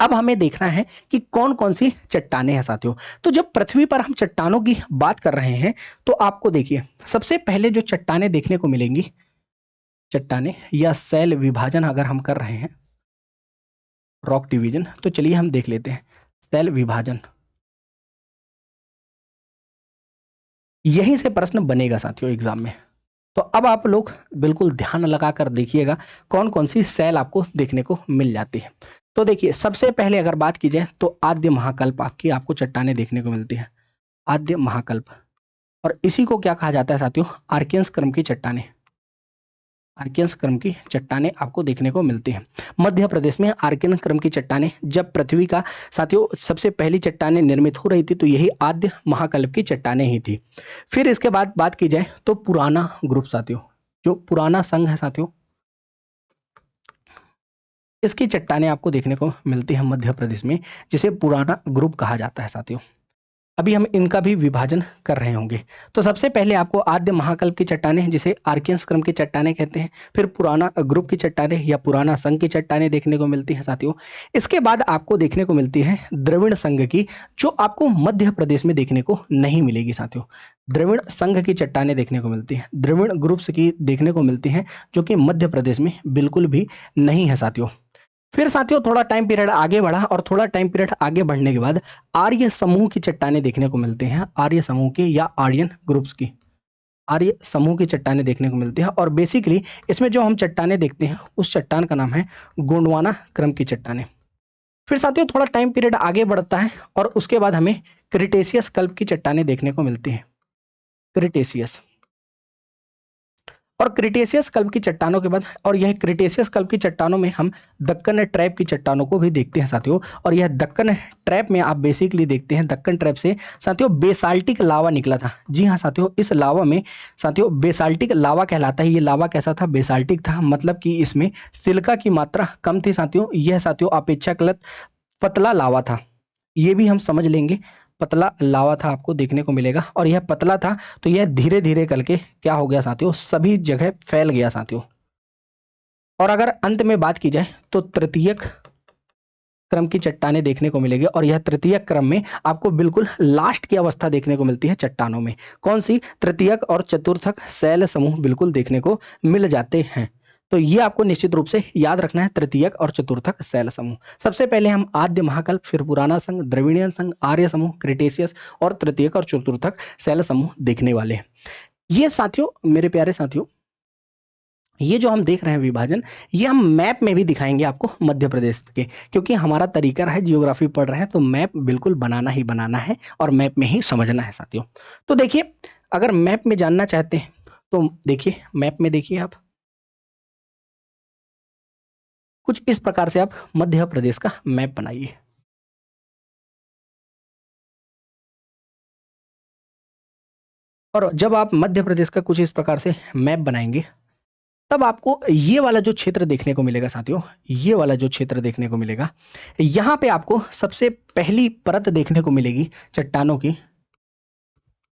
Speaker 1: अब हमें देखना है कि कौन कौन सी चट्टानें हैं साथियों। तो जब पृथ्वी पर हम चट्टानों की बात कर रहे हैं, तो आपको देखिए सबसे पहले जो चट्टानें देखने को मिलेंगी, चट्टानें या सेल विभाजन अगर हम कर रहे हैं, रॉक डिवीजन, तो चलिए हम देख लेते हैं सेल विभाजन। यहीं से प्रश्न बनेगा साथियों एग्जाम में। तो अब आप लोग बिल्कुल ध्यान लगाकर देखिएगा कौन कौन सी सेल आपको देखने को मिल जाती है। तो देखिए सबसे पहले अगर बात की जाए तो आद्य महाकल्प आपको चट्टानें देखने को मिलती है, आद्य महाकल्प। और इसी को क्या कहा जाता है साथियों, आर्कियंस क्रम की चट्टानें। आर्कियंस क्रम की चट्टानें आपको देखने को मिलती हैं। मध्य प्रदेश में आर्कियन क्रम की चट्टानें, जब पृथ्वी का साथियों सबसे पहली चट्टानें निर्मित हो रही थी, तो यही आद्य महाकल्प की चट्टानें ही थी। फिर इसके बाद बात की जाए तो पुराना ग्रुप साथियों, जो पुराना संघ है साथियों, इसकी चट्टानें आपको देखने को मिलती है मध्य प्रदेश में, जिसे पुराना ग्रुप कहा जाता है साथियों। अभी हम इनका भी विभाजन कर रहे होंगे। तो सबसे पहले आपको आद्य महाकल्प की चट्टानें, जिसे आर्कियंस क्रम की चट्टानें कहते हैं, फिर पुराना ग्रुप की चट्टानें या पुराना संघ की चट्टानें देखने को मिलती हैं साथियों। इसके बाद आपको देखने को मिलती है द्रविड़ संघ की, जो आपको मध्य प्रदेश में देखने को नहीं मिलेगी साथियों। द्रविड़ संघ की चट्टानें देखने को मिलती हैं, द्रविड़ ग्रुप्स की देखने को मिलती हैं, जो कि मध्य प्रदेश में बिल्कुल भी नहीं है साथियों। फिर साथियों थोड़ा टाइम पीरियड आगे बढ़ा और थोड़ा टाइम पीरियड आगे बढ़ने के बाद आर्य समूह की चट्टानें देखने को मिलते हैं, आर्य समूह की या आर्यन ग्रुप्स की, आर्य समूह की चट्टानें देखने को मिलती है। और बेसिकली इसमें जो हम चट्टानें देखते हैं उस चट्टान का नाम है गोंडवाना क्रम की चट्टानें। फिर साथियों थोड़ा टाइम पीरियड आगे बढ़ता है और उसके बाद हमें क्रिटेशियस कल्प की चट्टानें देखने को मिलती हैं, क्रिटेशियस। और क्रिटेशियस कल्प की चट्टानों के बाद, और यह क्रिटेशियस कल्प की चट्टानों में हम दक्कन ट्रैप की चट्टानों को भी देखते हैं साथियों। और यह दक्कन ट्रैप में आप बेसिकली देखते हैं, दक्कन ट्रैप से साथियों बेसाल्टिक लावा निकला था। जी हाँ साथियों, इस लावा में साथियों बेसाल्टिक लावा कहलाता है। ये लावा कैसा था? बेसाल्टिक था, मतलब कि इसमें सिलिका की मात्रा कम थी साथियों। यह साथियों अपेक्षाकृत पतला लावा था, ये भी हम समझ लेंगे। पतला लावा था आपको देखने को मिलेगा, और यह पतला था तो यह धीरे धीरे करके क्या हो गया साथियों, सभी जगह फैल गया साथियों। और अगर अंत में बात की जाए तो तृतीयक क्रम की चट्टानें देखने को मिलेगी, और यह तृतीयक क्रम में आपको बिल्कुल लास्ट की अवस्था देखने को मिलती है चट्टानों में। कौन सी? तृतीयक और चतुर्थक शैल समूह बिल्कुल देखने को मिल जाते हैं। तो ये आपको निश्चित रूप से याद रखना है, तृतीयक और चतुर्थक शैल समूह। सबसे पहले हम आद्य महाकल्प, फिर पुराना संघ, द्रविड़ियन संघ, आर्य समूह, क्रिटेशियस और तृतीयक और चतुर्थक शैल समूह देखने वाले हैं। ये साथियों, मेरे प्यारे साथियों, ये जो हम देख रहे हैं विभाजन, ये हम मैप में भी दिखाएंगे आपको मध्य प्रदेश के, क्योंकि हमारा तरीका रहा है जियोग्राफी पढ़ रहे हैं तो मैप बिल्कुल बनाना ही बनाना है और मैप में ही समझना है साथियों। तो देखिए, अगर मैप में जानना चाहते हैं तो देखिए, मैप में देखिए आप, कुछ इस प्रकार से आप मध्य प्रदेश का मैप बनाइए। और जब आप मध्य प्रदेश का कुछ इस प्रकार से मैप बनाएंगे, तब आपको ये वाला जो क्षेत्र देखने को मिलेगा साथियों, ये वाला जो क्षेत्र देखने को मिलेगा, यहाँ पे आपको सबसे पहली परत देखने को मिलेगी चट्टानों की,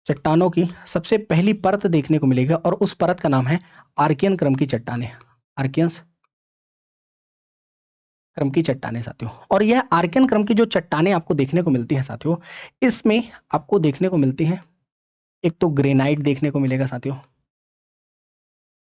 Speaker 1: चट्टानों की सबसे पहली परत देखने को मिलेगा, और उस परत का नाम है आर्कियन क्रम की चट्टानें, आर्कियंस क्रम की चट्टानें साथियों। और यह आर्कियन क्रम की जो चट्टानें आपको देखने को मिलती हैं साथियों, इसमें आपको देखने को मिलती हैं, एक तो ग्रेनाइट देखने को मिलेगा साथियों,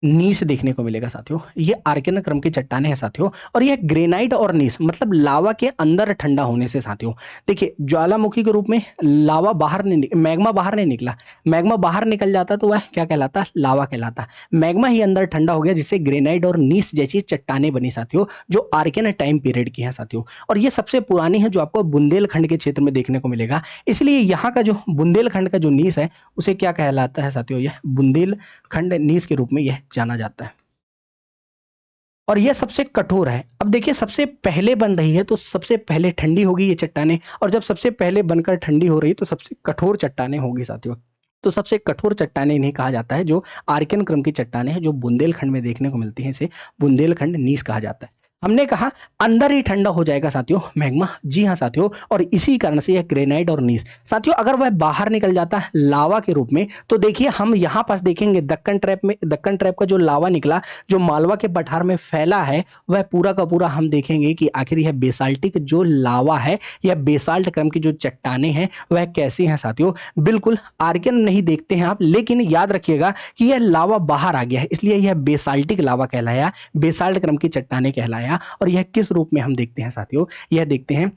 Speaker 1: नीस देखने को मिलेगा साथियों। ये आर्कियन क्रम की चट्टानें हैं साथियों। और यह ग्रेनाइट और नीस मतलब लावा के अंदर ठंडा होने से साथियों, देखिए ज्वालामुखी के रूप में लावा बाहर नहीं, मैग्मा बाहर नहीं निकला, मैग्मा बाहर निकल जाता तो वह क्या कहलाता? लावा कहलाता। मैग्मा ही अंदर ठंडा हो गया, जिससे ग्रेनाइट और नीस जैसी चट्टानें बनी साथियों, जो आर्कियन टाइम पीरियड की हैं साथियों। और ये सबसे पुरानी है, जो आपको बुंदेलखंड के क्षेत्र में देखने को मिलेगा। इसलिए यहाँ का जो बुंदेलखंड का जो नीस है, उसे क्या कहलाता है साथियों? यह बुंदेलखंड नीस के रूप में यह जाना जाता है। और यह सबसे कठोर है। अब देखिए, सबसे पहले बन रही है तो सबसे पहले ठंडी होगी ये चट्टानें, और जब सबसे पहले बनकर ठंडी हो रही है तो सबसे कठोर चट्टानें होगी साथियों। तो सबसे कठोर चट्टानें इन्हें कहा जाता है, जो आर्कियन क्रम की चट्टानें हैं, जो बुंदेलखंड में देखने को मिलती हैं, इसे बुंदेलखंड नीस कहा जाता है। हमने कहा अंदर ही ठंडा हो जाएगा साथियों मैग्मा, जी हाँ साथियों, और इसी कारण से यह ग्रेनाइट और नीस साथियों, अगर वह बाहर निकल जाता है लावा के रूप में, तो देखिए हम यहाँ पास देखेंगे दक्कन ट्रैप में, दक्कन ट्रैप का जो लावा निकला, जो मालवा के पठार में फैला है, वह पूरा का पूरा हम देखेंगे कि आखिर यह बेसाल्टिक जो लावा है, यह बेसाल्ट क्रम की जो चट्टानें हैं वह कैसी हैं साथियों। बिल्कुल आर्कियन नहीं देखते हैं आप, लेकिन याद रखिएगा कि यह लावा बाहर आ गया है, इसलिए यह बेसाल्टिक लावा कहलाया, बेसाल्ट क्रम की चट्टानें कहलाया। और यह किस रूप में हम देखते हैं साथियों? यह देखते हैं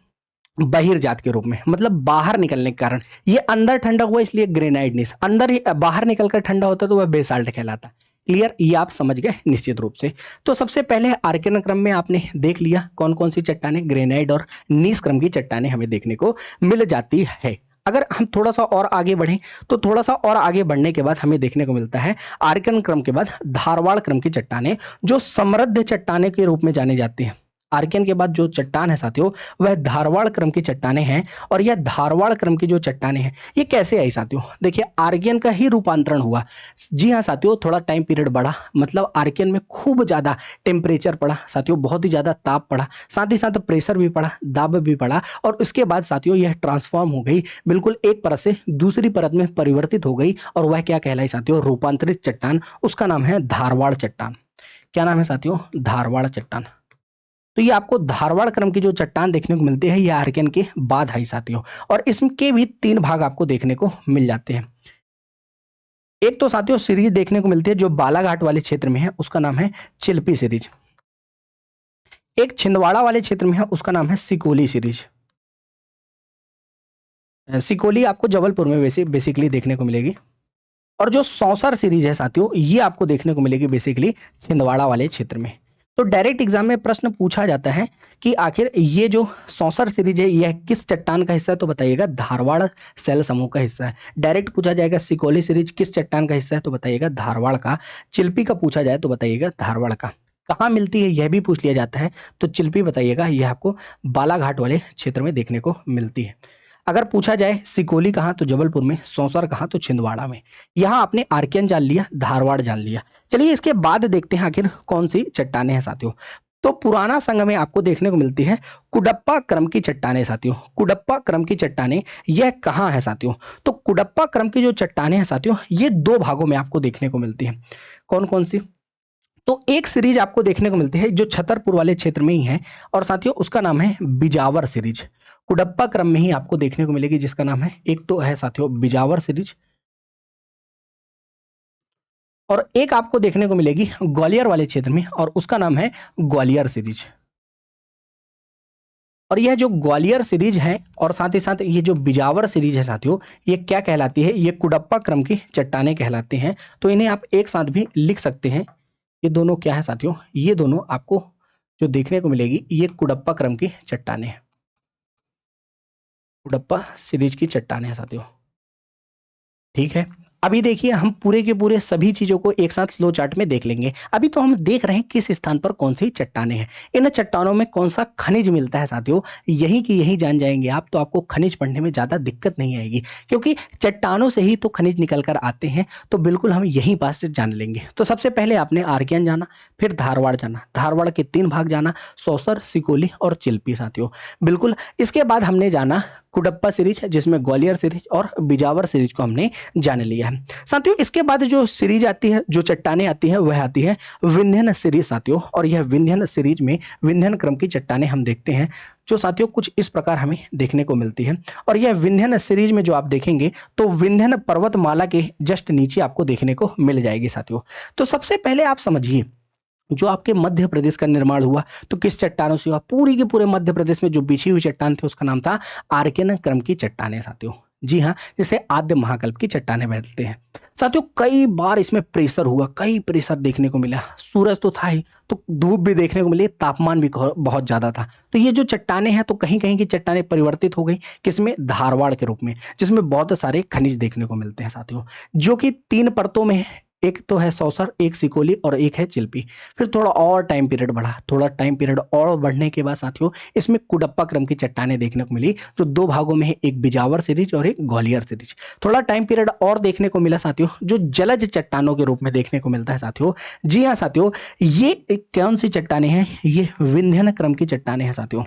Speaker 1: बहिर्जात के रूप में, मतलब बाहर निकलने के कारण। ये अंदर ठंडा हुआ इसलिए ग्रेनाइट नीस, अंदर ही बाहर निकलकर ठंडा होता तो वह बेसाल्ट कहलाता। क्लियर? ये आप समझ गए निश्चित रूप से। तो सबसे पहले आर्कियन क्रम में आपने देख लिया कौन कौन सी चट्टानें, ग्रेनाइट और नीस क्रम की चट्टानें हमें देखने को मिल जाती है। अगर हम थोड़ा सा और आगे बढ़ें तो थोड़ा सा और आगे बढ़ने के बाद हमें देखने को मिलता है आर्कियन क्रम के बाद धारवाड़ क्रम की चट्टानें, जो समृद्ध चट्टानें के रूप में जाने जाती हैं। आर्कियन के बाद जो चट्टान है साथियों वह धारवाड़ क्रम की चट्टानें हैं। और यह धारवाड़ क्रम की जो चट्टानें हैं ये कैसे आई साथियों, देखिए आर्कियन का ही रूपांतरण हुआ। जी हाँ साथियों, थोड़ा टाइम पीरियड बढ़ा, मतलब आर्कियन में खूब ज़्यादा टेम्परेचर पड़ा साथियों, बहुत ही ज़्यादा ताप पड़ा, साथ ही साथ प्रेशर भी पड़ा, दाब भी पड़ा, और उसके बाद साथियों यह ट्रांसफॉर्म हो गई, बिल्कुल एक परत से दूसरी परत में परिवर्तित हो गई, और वह क्या कहलाई साथियों, रूपांतरित चट्टान। उसका नाम है धारवाड़ चट्टान। क्या नाम है साथियों, धारवाड़ चट्टान। तो ये आपको धारवाड़ क्रम की जो चट्टान देखने को मिलती है ये आर्कियन के बाद आई साथियों, और इसके भी 3 भाग आपको देखने को मिल जाते हैं। एक तो साथियों सीरीज देखने को मिलती है जो बालाघाट वाले क्षेत्र में है, उसका नाम है चिल्पी सीरीज। एक छिंदवाड़ा वाले क्षेत्र में है, उसका नाम है सिकोली सीरीज। सिकोली आपको जबलपुर में बेसिकली देखने को मिलेगी। और जो सौंसर सीरीज है साथियों ये आपको देखने को मिलेगी बेसिकली छिंदवाड़ा वाले क्षेत्र में। तो डायरेक्ट एग्जाम में प्रश्न पूछा जाता है कि आखिर ये जो सौंसर सीरीज है यह किस चट्टान का हिस्सा है, तो बताइएगा धारवाड़ सेल समूह का हिस्सा है। डायरेक्ट पूछा जाएगा सिकोली सीरीज किस चट्टान का हिस्सा है, तो बताइएगा धारवाड़ का। चिल्पी का पूछा जाए तो बताइएगा धारवाड़ का। कहाँ मिलती है यह भी पूछ लिया जाता है, तो चिल्पी बताइएगा यह आपको बालाघाट वाले क्षेत्र में देखने को मिलती है। अगर पूछा जाए सिकोली कहाँ, तो जबलपुर में, सौंसर कहाँ, तो छिंदवाड़ा में। यहाँ आपने आर्कियन जान लिया, धारवाड़ जान लिया। चलिए इसके बाद देखते हैं आखिर कौन सी चट्टानें हैं साथियों। तो पुराना संघ में आपको देखने को मिलती है कुडप्पा क्रम की चट्टानें साथियों। कुडप्पा क्रम की चट्टानें यह कहाँ है साथियों, तो कुडप्पा क्रम की जो चट्टानें हैं साथियों ये 2 भागों में आपको देखने को मिलती है। कौन कौन सी, तो एक सीरीज आपको देखने को मिलती है जो छतरपुर वाले क्षेत्र में ही है, और साथियों उसका नाम है बिजावर सीरीज। कुडप्पा क्रम में ही आपको देखने को मिलेगी जिसका नाम है, एक तो है साथियों बिजावर सीरीज, और एक आपको देखने को मिलेगी ग्वालियर वाले क्षेत्र में, और उसका नाम है ग्वालियर सीरीज। और यह जो ग्वालियर सीरीज है और साथ ही साथ ये जो बिजावर सीरीज है साथियों ये क्या कहलाती है, ये कुडप्पा क्रम की चट्टानें कहलाती हैं। तो इन्हें आप एक साथ भी लिख सकते हैं। ये दोनों क्या है साथियों, ये दोनों आपको जो देखने को मिलेगी ये कुडप्पा क्रम की चट्टानें हैं। कुडप्पा सीरीज की चट्टानें हैं साथियों, ठीक है। अभी देखिए हम पूरे के पूरे सभी चीजों को एक साथ फ्लो चार्ट में देख लेंगे। अभी तो हम देख रहे हैं किस स्थान पर कौन सी चट्टानें हैं, इन चट्टानों में कौन सा खनिज मिलता है साथियों, यही की यही जान जाएंगे आप, तो आपको खनिज पढ़ने में ज्यादा दिक्कत नहीं आएगी, क्योंकि चट्टानों से ही तो खनिज निकल कर आते हैं। तो बिल्कुल हम यहीं पास से जान लेंगे। तो सबसे पहले आपने आर्कियन जाना, फिर धारवाड़ जाना, धारवाड़ के 3 भाग जाना, सौंसर, सिकोली और चिल्पी साथियों। बिल्कुल इसके बाद हमने जाना कुडप्पा सीरीज जिसमें ग्वालियर सीरीज और बिजावर सीरीज को हमने जान लिया है साथियों। इसके बाद जो सीरीज आती है, जो चट्टानें आती है वह आती है विंध्यन सीरीज साथियों। और यह विंध्यन सीरीज में विंध्यन क्रम की चट्टानें हम देखते हैं जो साथियों कुछ इस प्रकार हमें देखने को मिलती है। और यह विंध्यन सीरीज में जो आप देखेंगे तो विंध्यन पर्वतमाला के जस्ट नीचे आपको देखने को मिल जाएगी साथियों। तो सबसे पहले आप समझिए जो आपके मध्य प्रदेश का निर्माण हुआ तो किस चट्टानों से हुआ, पूरी के पूरे मध्य प्रदेश में जो बिछी हुई चट्टान थी उसका नाम था आर्कियन क्रम की चट्टानें साथियों। जी हाँ, जिसे आद्य महाकल्प की चट्टानें कहते हैं साथियों। कई बार इसमें प्रेशर हुआ, कई प्रेशर देखने को मिला, सूरज तो था ही, तो धूप भी देखने को मिली, तापमान भी बहुत ज्यादा था। तो ये जो चट्टानें हैं तो कहीं कहीं की चट्टानें परिवर्तित हो गई किसमें, धारवाड़ के रूप में, जिसमें बहुत सारे खनिज देखने को मिलते हैं साथियों, जो कि 3 परतों में है। एक तो है सौंसर, एक सिकोली और एक है चिल्पी। फिर थोड़ा और टाइम पीरियड बढ़ा, थोड़ा टाइम पीरियड और बढ़ने के बाद साथियों इसमें कुडप्पा क्रम की चट्टानें देखने को मिली जो 2 भागों में है, एक बिजावर सीरीज और एक ग्वालियर सीरीज। थोड़ा टाइम पीरियड और देखने को मिला साथियों जो जलज चट्टानों के रूप में देखने को मिलता है साथियों। जी हाँ साथियों, ये कौन सी चट्टानें हैं, ये विंध्यन क्रम की चट्टानें हैं साथियों।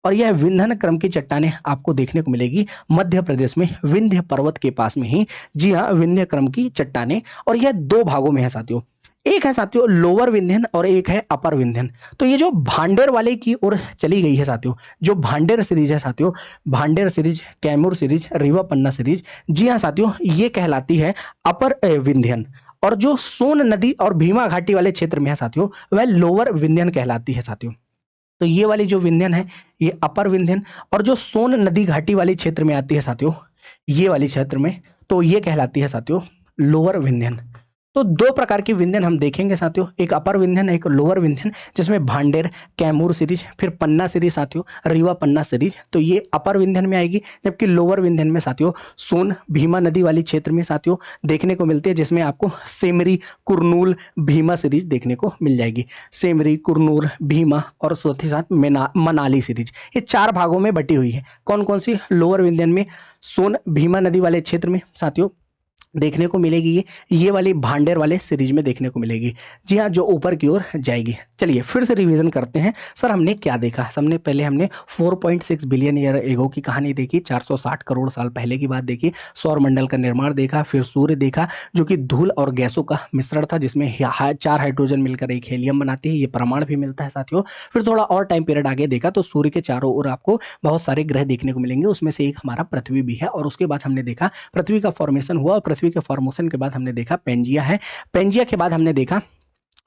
Speaker 1: और यह विंध्यन क्रम की चट्टानें आपको देखने को मिलेगी मध्य प्रदेश में विंध्य पर्वत के पास में ही। जी हाँ, विंध्य क्रम की चट्टानें, और यह 2 भागों में है साथियों। एक है साथियों लोअर विंध्यन और एक है अपर विंध्यन। तो ये जो भांडेर वाले की ओर चली गई है साथियों, जो भांडेर सीरीज है साथियों, भांडेर सीरीज, कैमूर सीरीज, रीवा पन्ना सीरीज, जी हाँ साथियों ये कहलाती है अपर विंध्यन। और जो सोन नदी और भीमा घाटी वाले क्षेत्र में है साथियों वह लोअर विंध्यन कहलाती है साथियों। तो ये वाली जो विंध्यन है ये अपर विंध्यन, और जो सोन नदी घाटी वाली क्षेत्र में आती है साथियों ये वाली क्षेत्र में, तो ये कहलाती है साथियों लोअर विंध्यन। तो दो प्रकार के विंध्यन हम देखेंगे साथियों, एक अपर विंध्यन एक लोअर विंध्यन, जिसमें भांडेर कैमूर सीरीज, फिर पन्ना सीरीज साथियों, रीवा पन्ना सीरीज, तो ये अपर विंध्यन में आएगी। जबकि लोअर विंध्यन में साथियों सोन भीमा नदी वाली क्षेत्र में साथियों देखने को मिलती है, जिसमें आपको सेमरी, कुरनूल, भीमा सीरीज देखने को मिल जाएगी। सेमरी, कुरनूल, भीमा और साथ ही साथ मनाली सीरीज, ये चार भागों में बटी हुई है। कौन कौन सी? लोअर विंध्यन में सोन भीमा नदी वाले क्षेत्र में साथियों देखने को मिलेगी, ये वाली भांडेर वाले सीरीज में देखने को मिलेगी। जी हाँ, जो ऊपर की ओर जाएगी। चलिए फिर से रिवीजन करते हैं। सर हमने क्या देखा? हमने 4.6 बिलियन ईयर एगो की कहानी देखी, 460 करोड़ साल पहले की बात देखी। सौर मंडल का निर्माण देखा, फिर सूर्य देखा जो कि धूल और गैसों का मिश्रण था, जिसमें 4 हाइड्रोजन मिलकर एक हीलियम बनाती है, ये प्रमाण भी मिलता है साथियों। फिर थोड़ा और टाइम पीरियड आगे देखा तो सूर्य के चारों ओर आपको बहुत सारे ग्रह देखने को मिलेंगे, उसमें से एक हमारा पृथ्वी भी है। और उसके बाद हमने देखा पृथ्वी का फॉर्मेशन हुआ, और पृथ्वी के फॉर्मेशन के बाद हमने देखा पेंजिया है। पेंजिया के बाद हमने देखा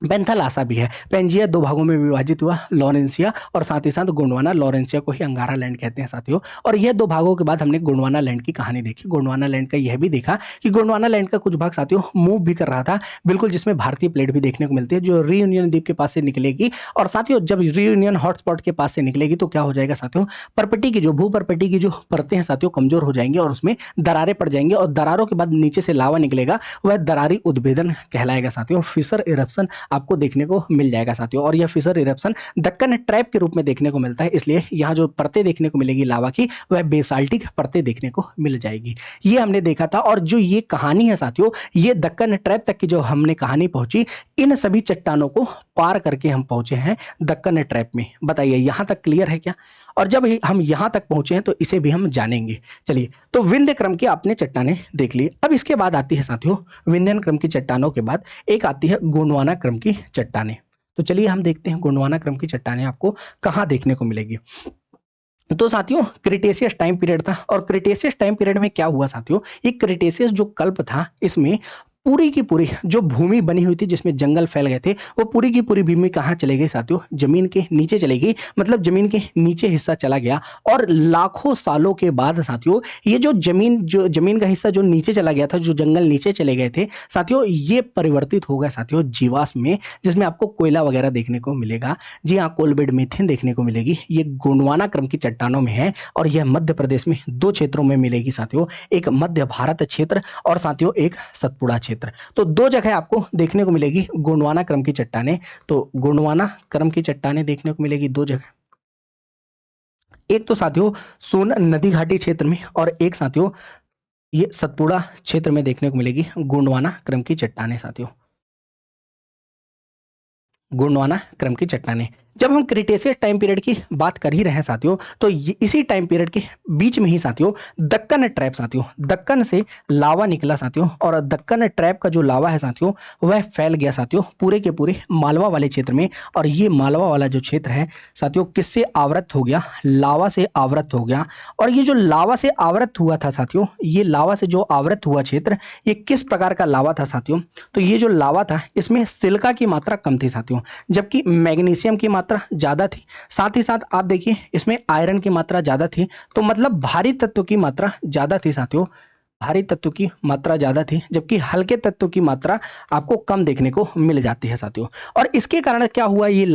Speaker 1: पेंथालासा भी है। पेंजिया दो भागों में विभाजित हुआ, लॉरेंसिया और साथ ही साथ गोंडवाना। लॉरेंसिया को ही अंगारा लैंड कहते हैं साथियों। और यह दो भागों के बाद हमने गोंडवाना लैंड की कहानी देखी। गोंडवाना लैंड का यह भी देखा कि गोंडवाना लैंड का कुछ भाग साथियों मूव भी कर रहा था, बिल्कुल, जिसमें भारतीय प्लेट भी देखने को मिलती है, जो रीयूनियन द्वीप के पास से निकलेगी। और साथियों जब रीयूनियन हॉटस्पॉट के पास से निकलेगी तो क्या हो जाएगा साथियों? परपटी की जो भूपरपटी की जो परतें हैं साथियों कमजोर हो जाएंगी और उसमें दरारें पड़ जाएंगी, और दरारों के बाद नीचे से लावा निकलेगा, वह दरारी उद्भेदन कहलाएगा साथियों। फिशर इरप्शन आपको देखने को मिल जाएगा साथियों। और यह फिशर इरप्शन दक्कन ट्रैप के रूप में देखने को मिलता है, इसलिए यहाँ जो परतें देखने को मिलेगी लावा की, वह बेसाल्टिक परतें देखने को मिल जाएगी। ये हमने देखा था। और जो ये कहानी है साथियों, ये दक्कन ट्रैप तक की जो हमने कहानी पहुंची, इन सभी चट्टानों को पार करके हम पहुंचे हैं दक्कन ट्रैप में। बताइए यहां तक क्लियर है क्या? और जब हम यहां तक पहुंचे हैं तो इसे भी हम जानेंगे। चलिए, तो विंध्य क्रम की आपने चट्टानें देख ली। अब इसके बाद आती है साथियों, विंध्यन क्रम की चट्टानों के बाद एक आती है गोंडवाना क्रम की चट्टानें। तो चलिए हम देखते हैं गोंडवाना क्रम की चट्टानें आपको कहां देखने को मिलेगी। तो साथियों क्रिटेशियस टाइम पीरियड था, और क्रिटेशियस टाइम पीरियड में क्या हुआ साथियों, ये क्रिटेशियस जो कल्प था, इसमें पूरी की पूरी जो भूमि बनी हुई थी, जिसमें जंगल फैल गए थे, वो पूरी की पूरी भूमि कहाँ चले गई साथियों? जमीन के नीचे चली गई। मतलब जमीन के नीचे हिस्सा चला गया, और लाखों सालों के बाद साथियों ये जो जमीन का हिस्सा जो नीचे चला गया था, जो जंगल नीचे चले गए थे साथियों, ये परिवर्तित हो गया साथियों जीवाश्म में, जिसमें आपको कोयला वगैरह देखने को मिलेगा। जी हाँ, कोलबेड मीथेन देखने को मिलेगी। ये गोंडवाना क्रम की चट्टानों में है, और यह मध्य प्रदेश में दो क्षेत्रों में मिलेगी साथियों, एक मध्य भारत क्षेत्र और साथियों एक सतपुड़ा क्षेत्र। तो दो जगह आपको देखने को मिलेगी गोंडवाना क्रम की चट्टानें। तो गोंडवाना क्रम की चट्टानें देखने को मिलेगी दो जगह, एक तो साथियों सोन नदी घाटी क्षेत्र में, और एक साथियों ये सतपुड़ा क्षेत्र में देखने को मिलेगी गोंडवाना क्रम की चट्टानें साथियों। गोंडवाना क्रम की चट्टानें। जब हम क्रिटेशियस टाइम पीरियड की बात कर ही रहे हैं साथियों, तो इसी टाइम पीरियड के बीच में ही साथियों दक्कन ट्रैप साथियों, दक्कन से लावा निकला साथियों, और दक्कन ट्रैप का जो लावा है साथियों, वह फैल गया साथियों पूरे के पूरे मालवा वाले क्षेत्र में। और ये मालवा वाला जो क्षेत्र है साथियों किससे आवृत हो गया? लावा से आवृत हो गया। और ये जो लावा से आवृत हुआ था साथियों, ये लावा से जो आवृत हुआ क्षेत्र, ये किस प्रकार का लावा था साथियों? तो ये जो लावा था, इसमें सिलिका की मात्रा कम थी साथियों, जबकि मैग्नीशियम की मात्रा ज्यादा थी। साथ ही साथ आप देखिए इसमें आयरन की मात्रा ज्यादा थी। तो मतलब भारी तत्व की मात्रा ज्यादा थी साथियों, भारी तत्व की मात्रा ज्यादा थी, जबकि हल्के तत्व की मात्रा आपको कम देखने को मिल जाती है साथियों। और इसके कारण क्या हुआ, ये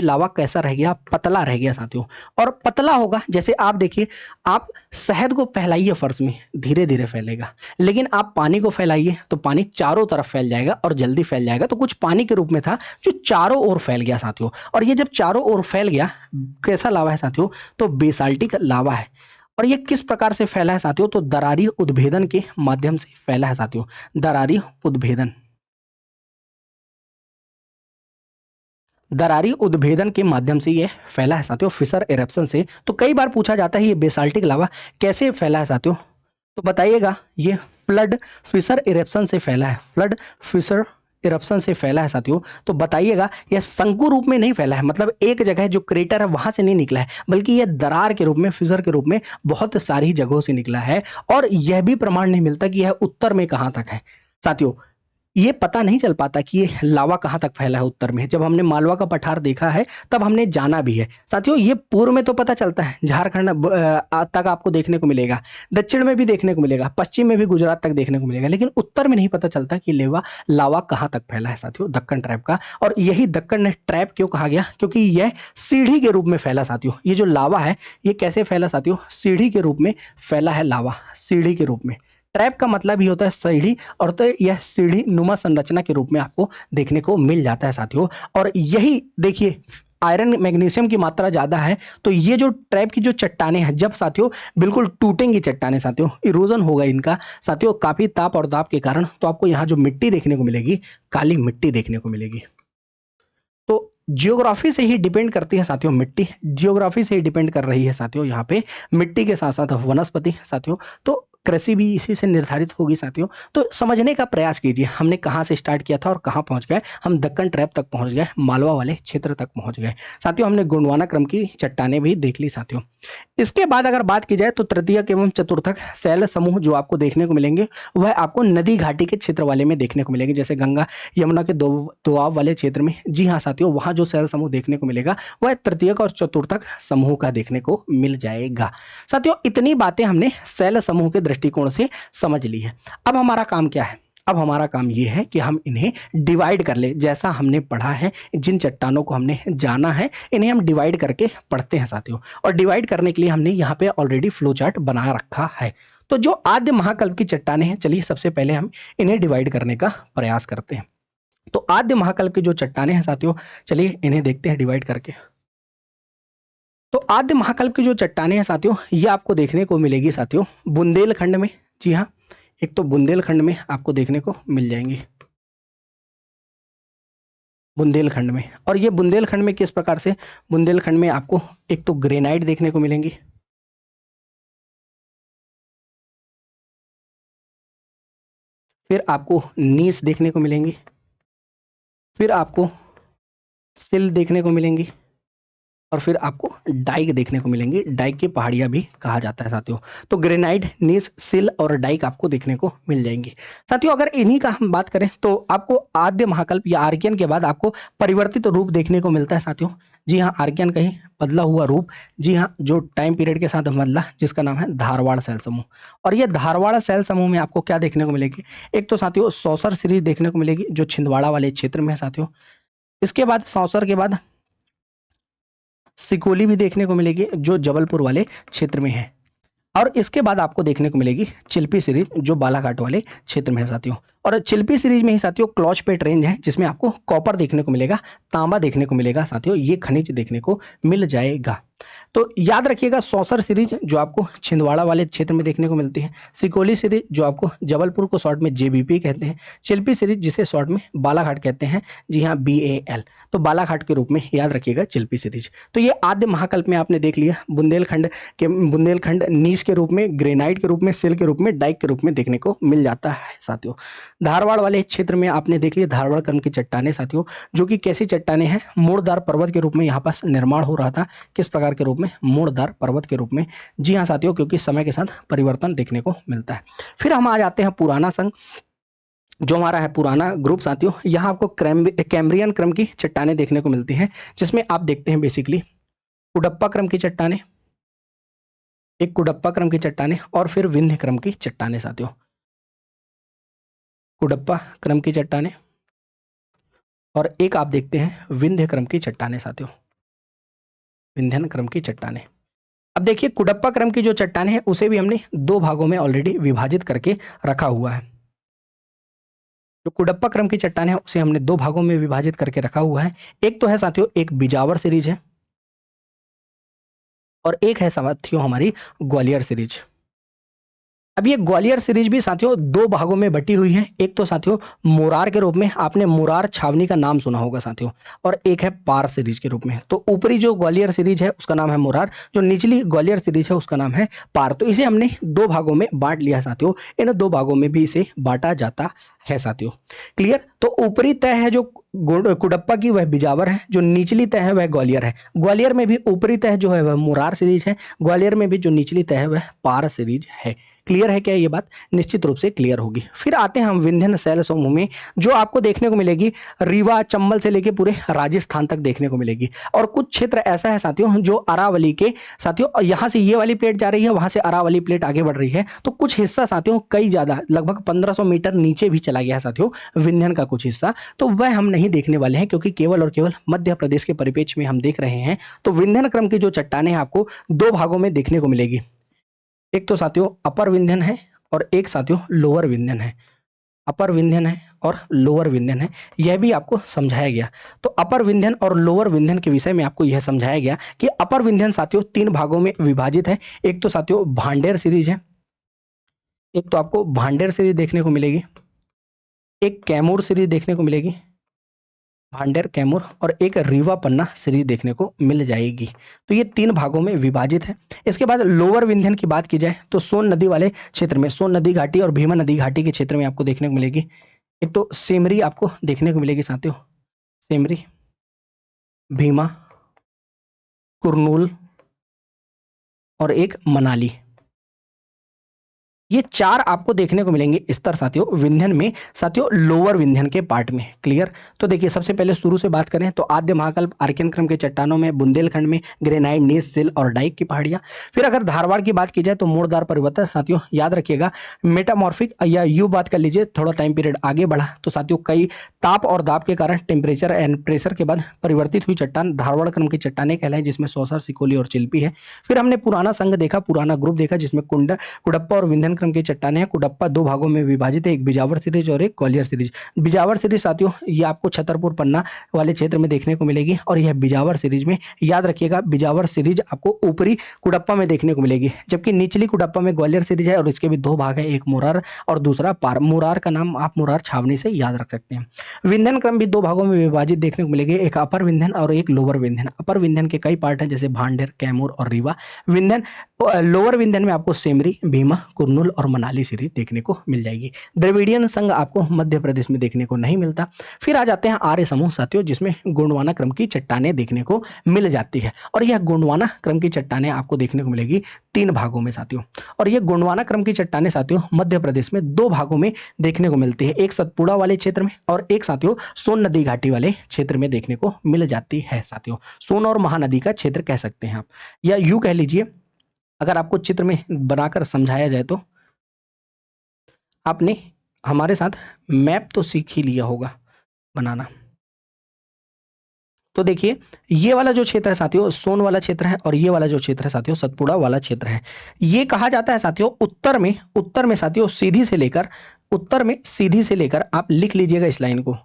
Speaker 1: लावा कैसा रह गया? पतला रह गया साथियों। और पतला होगा, जैसे आप देखिए, आप शहद को फैलाइए फर्श में, धीरे धीरे फैलेगा, लेकिन आप पानी को फैलाइए तो पानी चारों तरफ फैल जाएगा और जल्दी फैल जाएगा। तो कुछ पानी के रूप में था जो चारों ओर फैल गया साथियों। और ये जब चारों ओर फैल गया, कैसा लावा है साथियों? तो बेसाल्टिक लावा है। और ये किस प्रकार से फैला है साथियों? तो दरारी उद्भेदन के माध्यम से फैला है साथियों, दरारी उद्भेदन, दरारी उद्भेदन के माध्यम से ये फैला है साथियों, फिशर इरप्शन से। तो कई बार पूछा जाता है ये बेसाल्टिक लावा कैसे फैला है साथियों? तो बताइएगा, ये फ्लड फिशर इरप्शन से फैला है, फ्लड फिशर इरप्शन से फैला है साथियों। तो बताइएगा, यह शंकु रूप में नहीं फैला है, मतलब एक जगह जो क्रेटर है वहां से नहीं निकला है, बल्कि यह दरार के रूप में, फिशर के रूप में बहुत सारी जगहों से निकला है। और यह भी प्रमाण नहीं मिलता कि यह उत्तर में कहां तक है साथियों। ये पता नहीं चल पाता कि ये लावा कहाँ तक फैला है उत्तर में। जब हमने मालवा का पठार देखा है तब हमने जाना भी है साथियों। ये पूर्व में तो पता चलता है, झारखंड तक आपको देखने को मिलेगा, दक्षिण में भी देखने को मिलेगा, पश्चिम में भी गुजरात तक देखने को मिलेगा, लेकिन उत्तर में नहीं पता चलता कि लावा कहाँ तक फैला है साथियों, दक्कन ट्रैप का। और यही दक्कन ट्रैप क्यों कहा गया, क्योंकि यह सीढ़ी के रूप में फैला साथियों। ये जो लावा है ये कैसे फैला साथियों, सीढ़ी के रूप में फैला है लावा, सीढ़ी के रूप में। ट्रैप का मतलब ही होता है सीढ़ी, और तो यह सीढ़ी नुमा संरचना के रूप में आपको देखने को मिल जाता है साथियों। और यही देखिए आयरन मैग्नीशियम की मात्रा ज़्यादा है, तो ये जो ट्रैप की जो चट्टाने हैं जब साथियों बिल्कुल टूटेंगी चट्टाने साथियों, इरोजन होगा इनका साथियों काफ़ी ताप और दाब के कारण, तो आपको यहाँ जो मिट्टी देखने को मिलेगी काली मिट्टी देखने को मिलेगी। तो जियोग्राफी से ही डिपेंड करती है साथियों, मिट्टी जियोग्राफी से ही डिपेंड कर रही है साथियों यहाँ पे, मिट्टी के साथ साथ वनस्पति साथियों। तो कृषि भी इसी से निर्धारित होगी साथियों। तो समझने का प्रयास कीजिए, हमने कहाँ से स्टार्ट किया था और कहाँ पहुँच गए। हम दक्कन ट्रैप तक पहुँच गए, मालवा वाले क्षेत्र तक पहुँच गए साथियों। हमने गोंडवाना क्रम की चट्टानें भी देख ली साथियों। इसके बाद अगर बात की जाए तो तृतीयक एवं चतुर्थक शैल समूह जो आपको देखने को मिलेंगे वह आपको नदी घाटी के क्षेत्र वाले में देखने को मिलेंगे, जैसे गंगा यमुना के दोआब वाले क्षेत्र में। जी हाँ साथियों, वहाँ जो शैल समूह देखने को मिलेगा वह तृतीयक और चतुर्थक समूह का देखने को मिल जाएगा साथियों। इतनी बातें हमने शैल समूह के दृष्टिकोण से समझ ली है। अब हमारा काम क्या है, अब हमारा काम ये है कि हम इन्हें डिवाइड कर ले। जैसा हमने पढ़ा है, जिन चट्टानों को हमने जाना है इन्हें हम डिवाइड करके पढ़ते हैं साथियों। और डिवाइड करने के लिए हमने यहाँ पे ऑलरेडी फ्लो चार्ट बना रखा है। तो जो आद्य महाकल्प की चट्टानें हैं, चलिए सबसे पहले हम इन्हें डिवाइड करने का प्रयास करते हैं। तो आद्य महाकल्प की जो चट्टानें हैं साथियों, चलिए इन्हें देखते हैं डिवाइड करके। तो आद्य महाकल्प की जो चट्टानें हैं साथियों, ये आपको देखने को मिलेगी साथियों बुंदेलखंड में। जी हाँ, एक तो बुंदेलखंड में आपको देखने को मिल जाएंगी, बुंदेलखंड में। और ये बुंदेलखंड में किस प्रकार से, बुंदेलखंड में आपको एक तो ग्रेनाइट देखने को मिलेंगी, फिर आपको नीस देखने को मिलेंगी, फिर आपको सिल देखने को मिलेंगी, और फिर आपको डाइक देखने को मिलेंगी। डाइक की पहाड़ियाँ भी कहा जाता है साथियों। तो ग्रेनाइट, नीस, सिल और डाइक आपको देखने को मिल जाएंगी साथियों। अगर इन्हीं का हम बात करें तो आपको आद्य महाकल्प या आर्कियन के बाद आपको परिवर्तित रूप देखने को मिलता है साथियों। जी हाँ, आर्कियन कहीं बदला हुआ रूप। जी हाँ, जो टाइम पीरियड के साथ बदला, जिसका नाम है धारवाड़ शैल समूह। और ये धारवाड़ शैल समूह में आपको क्या देखने को मिलेगी, एक तो साथियों सौसर सीरीज देखने को मिलेगी जो छिंदवाड़ा वाले क्षेत्र में है साथियों। इसके बाद सौसर के बाद सिकोली भी देखने को मिलेगी जो जबलपुर वाले क्षेत्र में है। और इसके बाद आपको देखने को मिलेगी चिल्पी सीरीज जो बालाघाट वाले क्षेत्र में है साथियों। और चिल्पी सीरीज में ही साथियों क्लॉचपेट रेंज है जिसमें आपको कॉपर देखने को मिलेगा, तांबा देखने को मिलेगा साथियों। ये खनिज देखने को मिल जाएगा। तो याद रखिएगा, सौसर सीरीज जो आपको छिंदवाड़ा वाले क्षेत्र में देखने को मिलती है, सिकोली सीरीज जो आपको जबलपुर को शॉर्ट में जेबीपी कहते हैं, चिल्पी सीरीज जिसे शॉर्ट में बालाघाट कहते हैं, जी हाँ BAL, तो बालाघाट के रूप में याद रखिएगा चिल्पी सीरीज। तो ये आद्य महाकल्प में आपने देख लिया, बुंदेलखंड नीच के रूप में, ग्रेनाइट के रूप में, सिल के रूप में, डाइक के रूप में देखने को मिल जाता है साथियों। धारवाड़ वाले क्षेत्र में आपने देख लिया धारवाड़ क्रम की चट्टानें साथियों, जो कि कैसी चट्टानें हैं, मोड़दार पर्वत के रूप में यहाँ पास निर्माण हो रहा था। किस प्रकार के रूप में, मोड़दार पर्वत के रूप में। जी हाँ साथियों, क्योंकि समय के साथ परिवर्तन देखने को मिलता है। फिर हम आ जाते हैं पुराना संघ, जो हमारा है पुराना ग्रुप साथियों। यहाँ आपको कैम्ब्रियन क्रम की चट्टानें देखने को मिलती हैं, जिसमें आप देखते हैं बेसिकली कुडप्पा क्रम की चट्टानें, एक कुडप्पा क्रम की चट्टानें, और फिर विंध्य क्रम की चट्टानें साथियों। कुडप्पा क्रम की चट्टानें और एक आप देखते हैं विंध्य क्रम की चट्टानें साथियों, विंध्यन क्रम की चट्टानें। अब देखिए कुडप्पा क्रम की जो चट्टानें हैं उसे भी हमने दो भागों में ऑलरेडी विभाजित करके रखा हुआ है। जो कुडप्पा क्रम की चट्टानें हैं उसे हमने दो भागों में विभाजित करके रखा हुआ है। एक तो है साथियों एक बिजावर सीरीज है, और एक है साथियों हमारी ग्वालियर सीरीज। अब ये ग्वालियर सीरीज भी साथियों दो भागों में बटी हुई है। एक तो साथियों मुरार के रूप में, आपने मुरार छावनी का नाम सुना होगा साथियों, और एक है पार सीरीज के रूप में। तो ऊपरी जो ग्वालियर सीरीज है उसका नाम है मुरार, जो निचली ग्वालियर सीरीज है उसका नाम है पार। तो इसे हमने दो भागों में बांट लिया साथियों, इन दो भागों में भी इसे बांटा जाता है साथियों। क्लियर। तो ऊपरी तय है जो कुडप्पा की वह बिजावर है, जो निचली तह है वह ग्वालियर है। ग्वालियर में भी ऊपरी तह जो है वह मुरार सीरीज है, ग्वालियर में भी जो निचली तह है वह पार सीरीज है। क्लियर है क्या ये बात? निश्चित रूप से क्लियर होगी। फिर आते हैं हम विंध्य शैल समूह में, जो आपको देखने को मिलेगी रीवा चंबल से लेके पूरे राजस्थान तक देखने को मिलेगी। और कुछ क्षेत्र ऐसा है साथियों जो अरावली के साथियों यहाँ से ये वाली प्लेट जा रही है, वहां से अरावली प्लेट आगे बढ़ रही है, तो कुछ हिस्सा साथियों कई ज्यादा लगभग 1500 मीटर नीचे भी चला गया है साथियों विंध्यन का कुछ हिस्सा, तो वह हम नहीं देखने वाले हैं क्योंकि केवल और केवल मध्य प्रदेश के परिप्रेक्ष्य में हम देख रहे हैं। तो विंध्यन क्रम की जो चट्टानें आपको दो भागों में देखने को मिलेगी, एक तो साथियों अपर विंध्यन है और एक साथियों लोअर विंध्यन है। अपर विंध्यन है और लोअर विंध्यन है, यह भी आपको समझाया गया। तो अपर विंध्यन और लोअर विंध्यन के विषय में आपको यह समझाया गया कि अपर विंध्यन साथियों तीन भागों में विभाजित है। एक तो साथियों भांडेर सीरीज है, एक तो आपको भांडेर सीरीज देखने को मिलेगी, एक कैमूर सीरीज देखने को मिलेगी, भांडेर कैमूर, और एक रीवा पन्ना सीरीज देखने को मिल जाएगी। तो ये तीन भागों में विभाजित है। इसके बाद लोअर विंध्यन की बात की जाए तो सोन नदी वाले क्षेत्र में, सोन नदी घाटी और भीमा नदी घाटी के क्षेत्र में आपको देखने को मिलेगी। एक तो सेमरी आपको देखने को मिलेगी साथियों, सेमरी, भीमा, कुरनूल और एक मनाली, ये चार आपको देखने को मिलेंगे स्तर साथियों विंध्यन में, साथियों लोअर विंध्यन के पार्ट में। क्लियर? तो देखिए सबसे पहले शुरू से बात करें तो आद्य महाकल्प आर्कियन क्रम के चट्टानों में बुंदेलखंड में ग्रेनाइट, नीस, सिल और डाइक की पहाड़ियां। फिर अगर धारवाड़ की बात की जाए तो मोड़दार परिवर्तन साथियों याद रखिएगा, मेटामॉर्फिक या यू बात कर लीजिए, थोड़ा टाइम पीरियड आगे बढ़ा तो साथियों कई ताप और दाब के कारण टेम्परेचर एंड प्रेशर के बाद परिवर्तित हुई चट्टान धारवाड़ क्रम की चट्टानें कहलाएं, जिसमें सौसर, सिकोली और चिल्पी है। फिर हमने पुराना संघ देखा, पुराना ग्रुप देखा, जिसमें कुडप्पा और विंध्यन क्रम की चट्टानें हैं। कुडप्पा दो भागों में विभाजित है, एक बिजावर सीरीज और एक ग्वालियर सीरीज। बिजावर सीरीज साथियों ये आपको छतरपुर पन्ना वाले क्षेत्र में देखने को मिलेगी, और यह बिजावर सीरीज में याद रखिएगा बिजावर सीरीज आपको ऊपरी कुडप्पा में देखने को मिलेगी, जबकि निचली कुडप्पा में ग्वालियर सीरीज है और इसके भी दो भाग है, एक मुरार और दूसरा पार। मुरार का नाम आप मुरार छावनी से याद रख सकते हैं। विंध्यन क्रम भी दो भागों में विभाजित देखने को मिलेगी, एक अपर विंध्यन और एक लोअर विंध्यन। अपर विंध्यन के कई पार्ट हैं जैसे भांडेर, कैमूर और रीवा विंध्यन। लोअर विंध्यन में आपको सेमरी, भीमा, कुरनूल और मनाली सीरीज देखने को मिल जाएगी। द्रविडियन संघ आपको मध्य प्रदेश में देखने को नहीं मिलता। फिर आ जाते हैं आर्य समूह साथियों, जिसमें गोंडवाना क्रम की चट्टानें देखने को मिल जाती है, और यह गोंडवाना क्रम की चट्टानें आपको देखने को मिलेगी तीन भागों में साथियों। और यह गोंडवाना क्रम की चट्टानें साथियों मध्य प्रदेश में दो भागों में देखने को मिलती है, एक सतपुड़ा वाले क्षेत्र में और एक साथियों सोन नदी घाटी वाले क्षेत्र में देखने को मिल जाती है साथियों। सोन और महानदी का क्षेत्र कह सकते हैं आप, या यूं कह लीजिए, अगर आपको चित्र में बनाकर समझाया जाए तो आपने हमारे साथ मैप तो सीख ही लिया होगा बनाना। तो देखिए ये वाला जो क्षेत्र है साथियों सोन वाला क्षेत्र है, और ये वाला जो क्षेत्र है साथियों सतपुड़ा वाला क्षेत्र है। ये कहा जाता है साथियों उत्तर में साथियों सीधी से लेकर, उत्तर में सीधी से लेकर, आप लिख लीजिएगा इस लाइन को,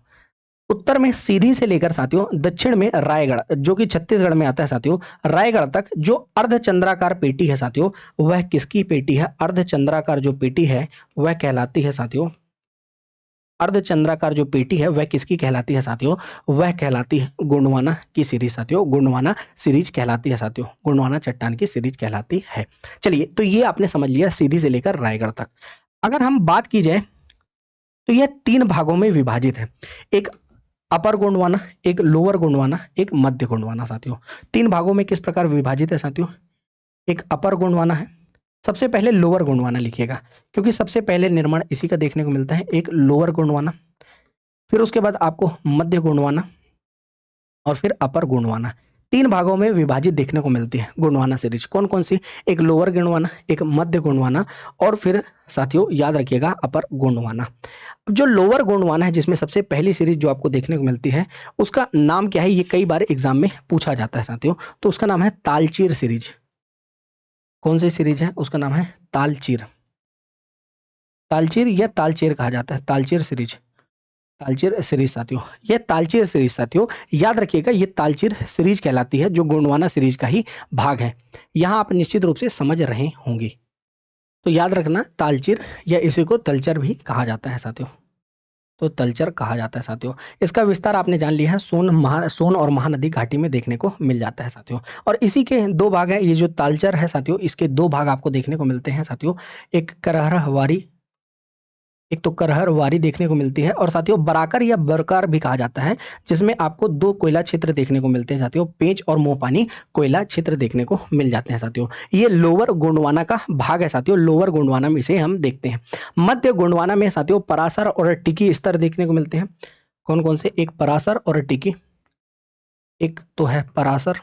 Speaker 1: उत्तर में सीधी से लेकर साथियों दक्षिण में रायगढ़, जो कि छत्तीसगढ़ में आता है साथियों, रायगढ़ तक जो अर्धचंद्राकार पेटी है साथियों वह किसकी पेटी है? अर्धचंद्राकार जो पेटी है वह कहलाती है साथियों, अर्धचंद्राकार जो पेटी है वह किसकी कहलाती है साथियों? वह कहलाती है गोंडवाना की सीरीज साथियों, गोंडवाना सीरीज कहलाती है साथियों, गोंडवाना चट्टान की सीरीज कहलाती है। चलिए तो ये आपने समझ लिया सीधी से लेकर रायगढ़ तक। अगर हम बात की जाए तो यह तीन भागों में विभाजित है, एक अपर गोंडवाना, एक लोअर गोंडवाना, एक मध्य गोंडवाना साथियों। तीन भागों में किस प्रकार विभाजित है साथियों? एक अपर गोंडवाना है, सबसे पहले लोअर गोंडवाना लिखिएगा क्योंकि सबसे पहले निर्माण इसी का देखने को मिलता है, एक लोअर गोंडवाना, फिर उसके बाद आपको मध्य गोंडवाना और फिर अपर गोंडवाना। तीन भागों में विभाजित देखने को मिलती है गोंडवाना सीरीज। कौन कौन सी? एक लोअर गोंडवाना, एक मध्य गोंडवाना और फिर साथियों याद रखिएगा अपर गोंडवाना। जो लोअर गोंडवाना है जिसमें सबसे पहली सीरीज जो आपको देखने को मिलती है उसका नाम क्या है? ये कई बार एग्जाम में पूछा जाता है साथियों, तो उसका नाम है तालचीर सीरीज। कौन सी सीरीज है? उसका नाम है तालचीर, तालचीर या तालचेर कहा जाता है, तालचीर सीरीज, तालचीर सीरीज साथियों। ये तालचीर सीरीज साथियों याद रखिएगा, ये तालचीर सीरीज कहलाती है जो गोंडवाना सीरीज का ही भाग है। यहां आप निश्चित रूप से समझ रहे होंगे, तो याद रखना तालचीर या इसी को तलचर भी कहा जाता है साथियों, तो तलचर कहा जाता है साथियों। इसका विस्तार आपने जान लिया है, सोन और महानदी घाटी में देखने को मिल जाता है साथियों। और इसी के दो भाग हैं, ये जो तालचर है साथियों इसके दो भाग आपको देखने को मिलते हैं साथियों, एक करहरा वारी एक तो करहरवारी देखने को मिलती है और साथियों बराकर या बरकार भी कहा जाता है, जिसमें आपको दो कोयला क्षेत्र देखने को मिलते हैं साथियों। पेंच और मोहपानी कोयला क्षेत्र देखने को मिल जाते हैं साथियों। ये लोअर गोंडवाना का भाग है साथियों। लोअर गोंडवाना में इसे हम देखते हैं। मध्य गोंडवाना में साथियों परासर और टिकी स्तर देखने को मिलते हैं। कौन कौन से? एक परासर और टिकी, एक तो है परासर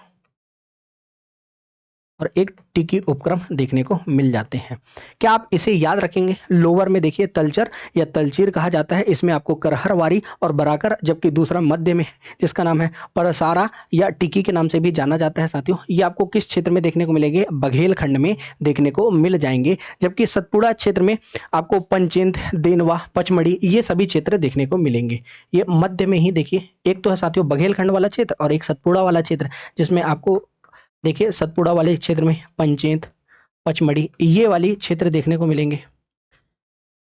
Speaker 1: और एक टिकी उपक्रम देखने को मिल जाते हैं। क्या आप इसे याद रखेंगे? लोअर में देखिए तलचर या तलचीर कहा जाता है, इसमें आपको करहरवारी और बराकर, जबकि दूसरा मध्य में है जिसका नाम है परसारा या टिकी के नाम से भी जाना जाता है साथियों। ये आपको किस क्षेत्र में देखने को मिलेंगे? बघेलखंड में देखने को मिल जाएंगे। जबकि सतपुड़ा क्षेत्र में आपको पंचेंद, देनवा, पचमढ़ी ये सभी क्षेत्र देखने को मिलेंगे। ये मध्य में ही देखिए, एक तो है साथियों बघेलखंड वाला क्षेत्र और एक सतपुड़ा वाला क्षेत्र, जिसमें आपको देखिए सतपुड़ा वाले क्षेत्र में पंचेत, पचमढ़ी ये वाली क्षेत्र देखने को मिलेंगे।